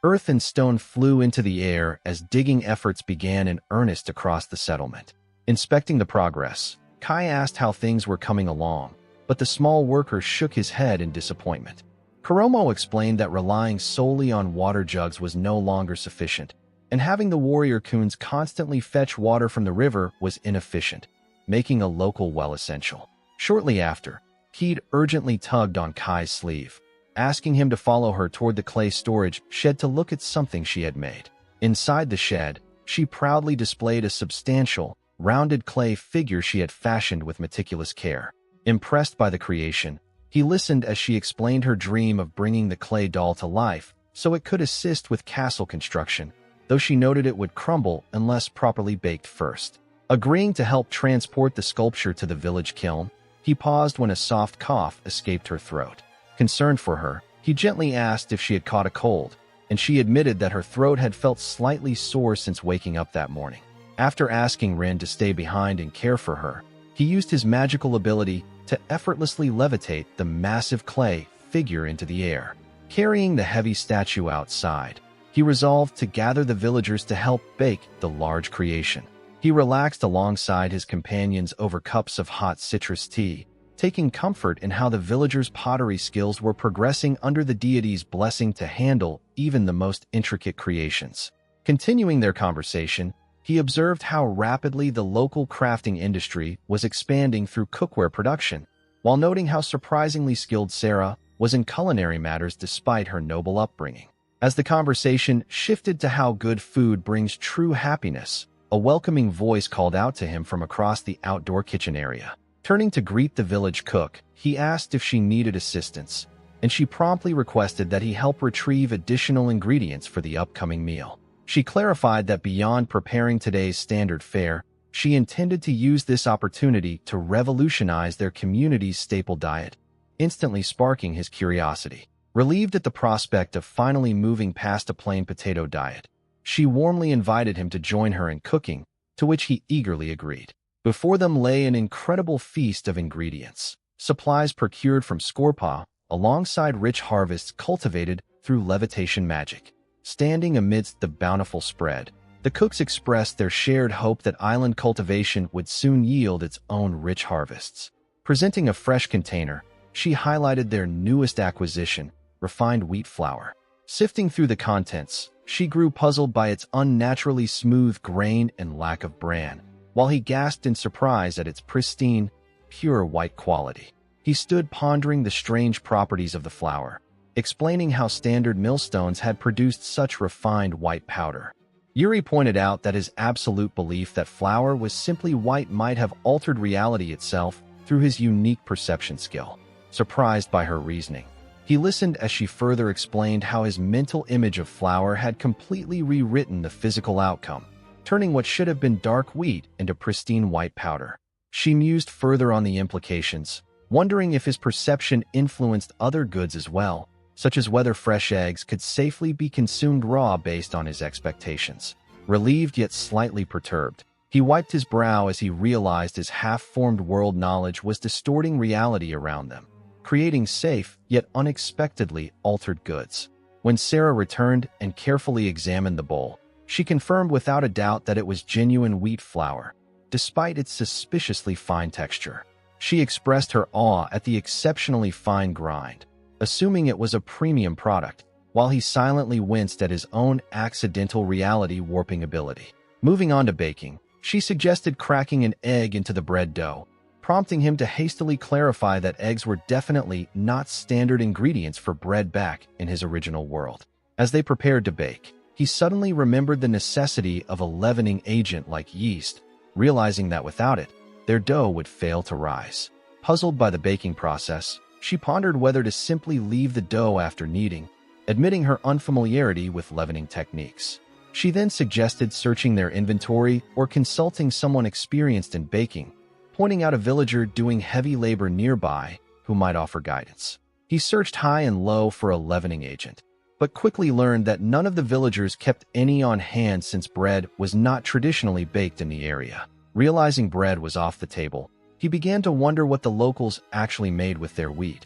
Earth and stone flew into the air as digging efforts began in earnest across the settlement. Inspecting the progress, Kai asked how things were coming along, but the small worker shook his head in disappointment. Kuromo explained that relying solely on water jugs was no longer sufficient, and having the warrior coons constantly fetch water from the river was inefficient, making a local well essential. Shortly after, Keed urgently tugged on Kai's sleeve, asking him to follow her toward the clay storage shed to look at something she had made. Inside the shed, she proudly displayed a substantial, rounded clay figure she had fashioned with meticulous care. Impressed by the creation, he listened as she explained her dream of bringing the clay doll to life so it could assist with castle construction, though she noted it would crumble unless properly baked first. Agreeing to help transport the sculpture to the village kiln, he paused when a soft cough escaped her throat. Concerned for her, he gently asked if she had caught a cold, and she admitted that her throat had felt slightly sore since waking up that morning. After asking Rin to stay behind and care for her, he used his magical ability to effortlessly levitate the massive clay figure into the air. Carrying the heavy statue outside, he resolved to gather the villagers to help bake the large creation. He relaxed alongside his companions over cups of hot citrus tea, taking comfort in how the villagers' pottery skills were progressing under the deity's blessing to handle even the most intricate creations. Continuing their conversation, he observed how rapidly the local crafting industry was expanding through cookware production, while noting how surprisingly skilled Sarah was in culinary matters despite her noble upbringing. As the conversation shifted to how good food brings true happiness, a welcoming voice called out to him from across the outdoor kitchen area. Turning to greet the village cook, he asked if she needed assistance, and she promptly requested that he help retrieve additional ingredients for the upcoming meal. She clarified that beyond preparing today's standard fare, she intended to use this opportunity to revolutionize their community's staple diet, instantly sparking his curiosity. Relieved at the prospect of finally moving past a plain potato diet, she warmly invited him to join her in cooking, to which he eagerly agreed. Before them lay an incredible feast of ingredients, supplies procured from Scorpaw, alongside rich harvests cultivated through levitation magic. Standing amidst the bountiful spread, the cooks expressed their shared hope that island cultivation would soon yield its own rich harvests. Presenting a fresh container, she highlighted their newest acquisition, refined wheat flour. Sifting through the contents, she grew puzzled by its unnaturally smooth grain and lack of bran, while he gasped in surprise at its pristine, pure white quality. He stood pondering the strange properties of the flour, explaining how standard millstones had produced such refined white powder. Yuri pointed out that his absolute belief that flour was simply white might have altered reality itself through his unique perception skill. Surprised by her reasoning, he listened as she further explained how his mental image of flour had completely rewritten the physical outcome, turning what should have been dark wheat into pristine white powder. She mused further on the implications, wondering if his perception influenced other goods as well, such as whether fresh eggs could safely be consumed raw based on his expectations. Relieved yet slightly perturbed, he wiped his brow as he realized his half-formed world knowledge was distorting reality around them, creating safe yet unexpectedly altered goods. When Sarah returned and carefully examined the bowl, She confirmed without a doubt that it was genuine wheat flour, despite its suspiciously fine texture. She expressed her awe at the exceptionally fine grind, assuming it was a premium product, while he silently winced at his own accidental reality warping ability. Moving on to baking, she suggested cracking an egg into the bread dough, prompting him to hastily clarify that eggs were definitely not standard ingredients for bread back in his original world. As they prepared to bake, he suddenly remembered the necessity of a leavening agent like yeast, realizing that without it, their dough would fail to rise. Puzzled by the baking process, she pondered whether to simply leave the dough after kneading, admitting her unfamiliarity with leavening techniques. She then suggested searching their inventory or consulting someone experienced in baking, pointing out a villager doing heavy labor nearby who might offer guidance. He searched high and low for a leavening agent, but quickly learned that none of the villagers kept any on hand since bread was not traditionally baked in the area. Realizing bread was off the table, he began to wonder what the locals actually made with their wheat,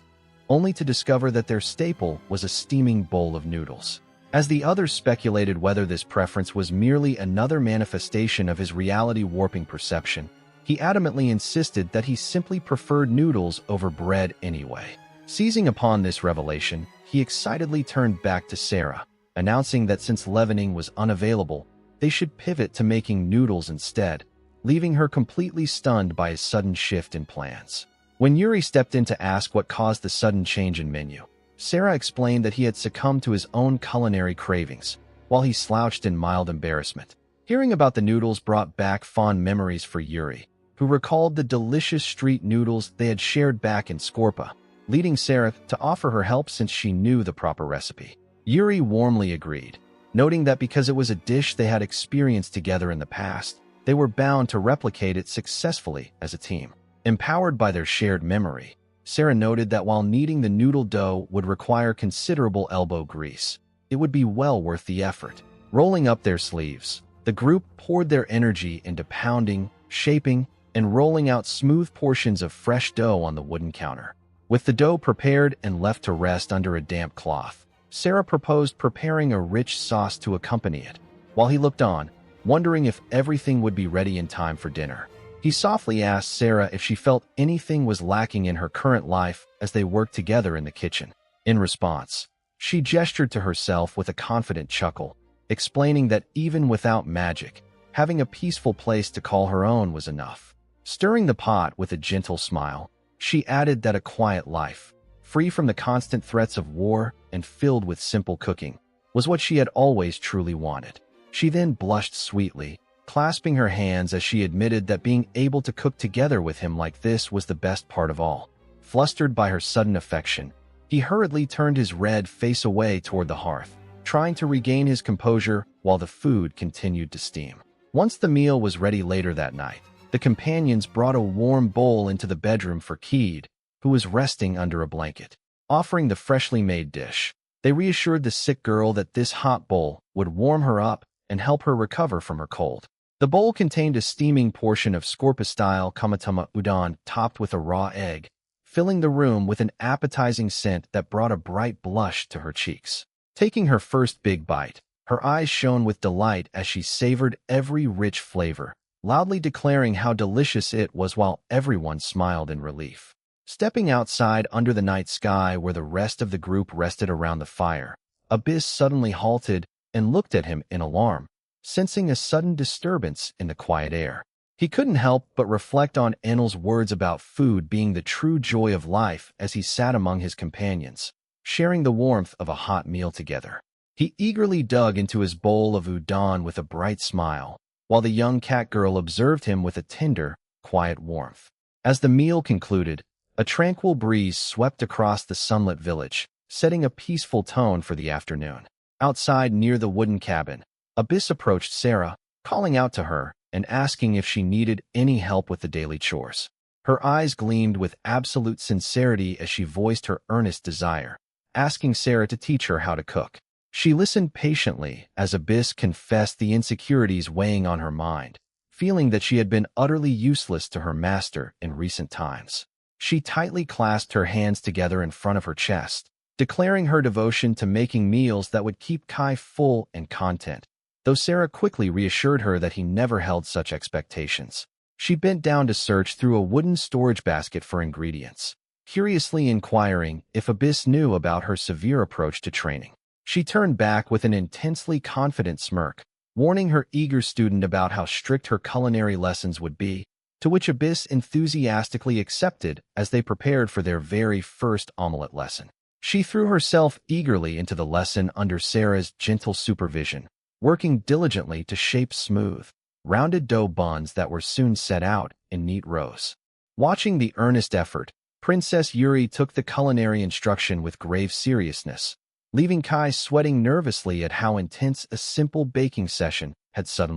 only to discover that their staple was a steaming bowl of noodles. As the others speculated whether this preference was merely another manifestation of his reality-warping perception, he adamantly insisted that he simply preferred noodles over bread anyway. Seizing upon this revelation, he excitedly turned back to Sarah, announcing that since leavening was unavailable, they should pivot to making noodles instead, leaving her completely stunned by his sudden shift in plans. When Yuri stepped in to ask what caused the sudden change in menu, Sarah explained that he had succumbed to his own culinary cravings, while he slouched in mild embarrassment. Hearing about the noodles brought back fond memories for Yuri, who recalled the delicious street noodles they had shared back in Skorpa, leading Sarah to offer her help since she knew the proper recipe. Yuri warmly agreed, noting that because it was a dish they had experienced together in the past, they were bound to replicate it successfully as a team. Empowered by their shared memory, Sarah noted that while kneading the noodle dough would require considerable elbow grease, it would be well worth the effort. Rolling up their sleeves, the group poured their energy into pounding, shaping, and rolling out smooth portions of fresh dough on the wooden counter. With the dough prepared and left to rest under a damp cloth, Sarah proposed preparing a rich sauce to accompany it, while he looked on, wondering if everything would be ready in time for dinner. He softly asked Sarah if she felt anything was lacking in her current life as they worked together in the kitchen. In response, she gestured to herself with a confident chuckle, explaining that even without magic, having a peaceful place to call her own was enough. Stirring the pot with a gentle smile, she added that a quiet life, free from the constant threats of war and filled with simple cooking, was what she had always truly wanted. She then blushed sweetly, clasping her hands as she admitted that being able to cook together with him like this was the best part of all. Flustered by her sudden affection, he hurriedly turned his red face away toward the hearth, trying to regain his composure while the food continued to steam. Once the meal was ready later that night, the companions brought a warm bowl into the bedroom for Keed, who was resting under a blanket. Offering the freshly made dish, they reassured the sick girl that this hot bowl would warm her up and help her recover from her cold. The bowl contained a steaming portion of Skorpa-style kamatama udon topped with a raw egg, filling the room with an appetizing scent that brought a bright blush to her cheeks. Taking her first big bite, her eyes shone with delight as she savored every rich flavor, loudly declaring how delicious it was while everyone smiled in relief. Stepping outside under the night sky where the rest of the group rested around the fire, Abyss suddenly halted and looked at him in alarm, sensing a sudden disturbance in the quiet air. He couldn't help but reflect on Enel's words about food being the true joy of life as he sat among his companions, sharing the warmth of a hot meal together. He eagerly dug into his bowl of udon with a bright smile, while the young cat girl observed him with a tender, quiet warmth. As the meal concluded, a tranquil breeze swept across the sunlit village, setting a peaceful tone for the afternoon. Outside near the wooden cabin, Abyss approached Sarah, calling out to her and asking if she needed any help with the daily chores. Her eyes gleamed with absolute sincerity as she voiced her earnest desire, asking Sarah to teach her how to cook. She listened patiently as Abyss confessed the insecurities weighing on her mind, feeling that she had been utterly useless to her master in recent times. She tightly clasped her hands together in front of her chest, declaring her devotion to making meals that would keep Kai full and content. though Sarah quickly reassured her that he never held such expectations. She bent down to search through a wooden storage basket for ingredients, curiously inquiring if Abyss knew about her severe approach to training. She turned back with an intensely confident smirk, warning her eager student about how strict her culinary lessons would be, to which Abyss enthusiastically accepted as they prepared for their very first omelette lesson. She threw herself eagerly into the lesson under Sarah's gentle supervision, working diligently to shape smooth, rounded dough buns that were soon set out in neat rows. Watching the earnest effort, Princess Yuri took the culinary instruction with grave seriousness, leaving Kai sweating nervously at how intense a simple baking session had suddenly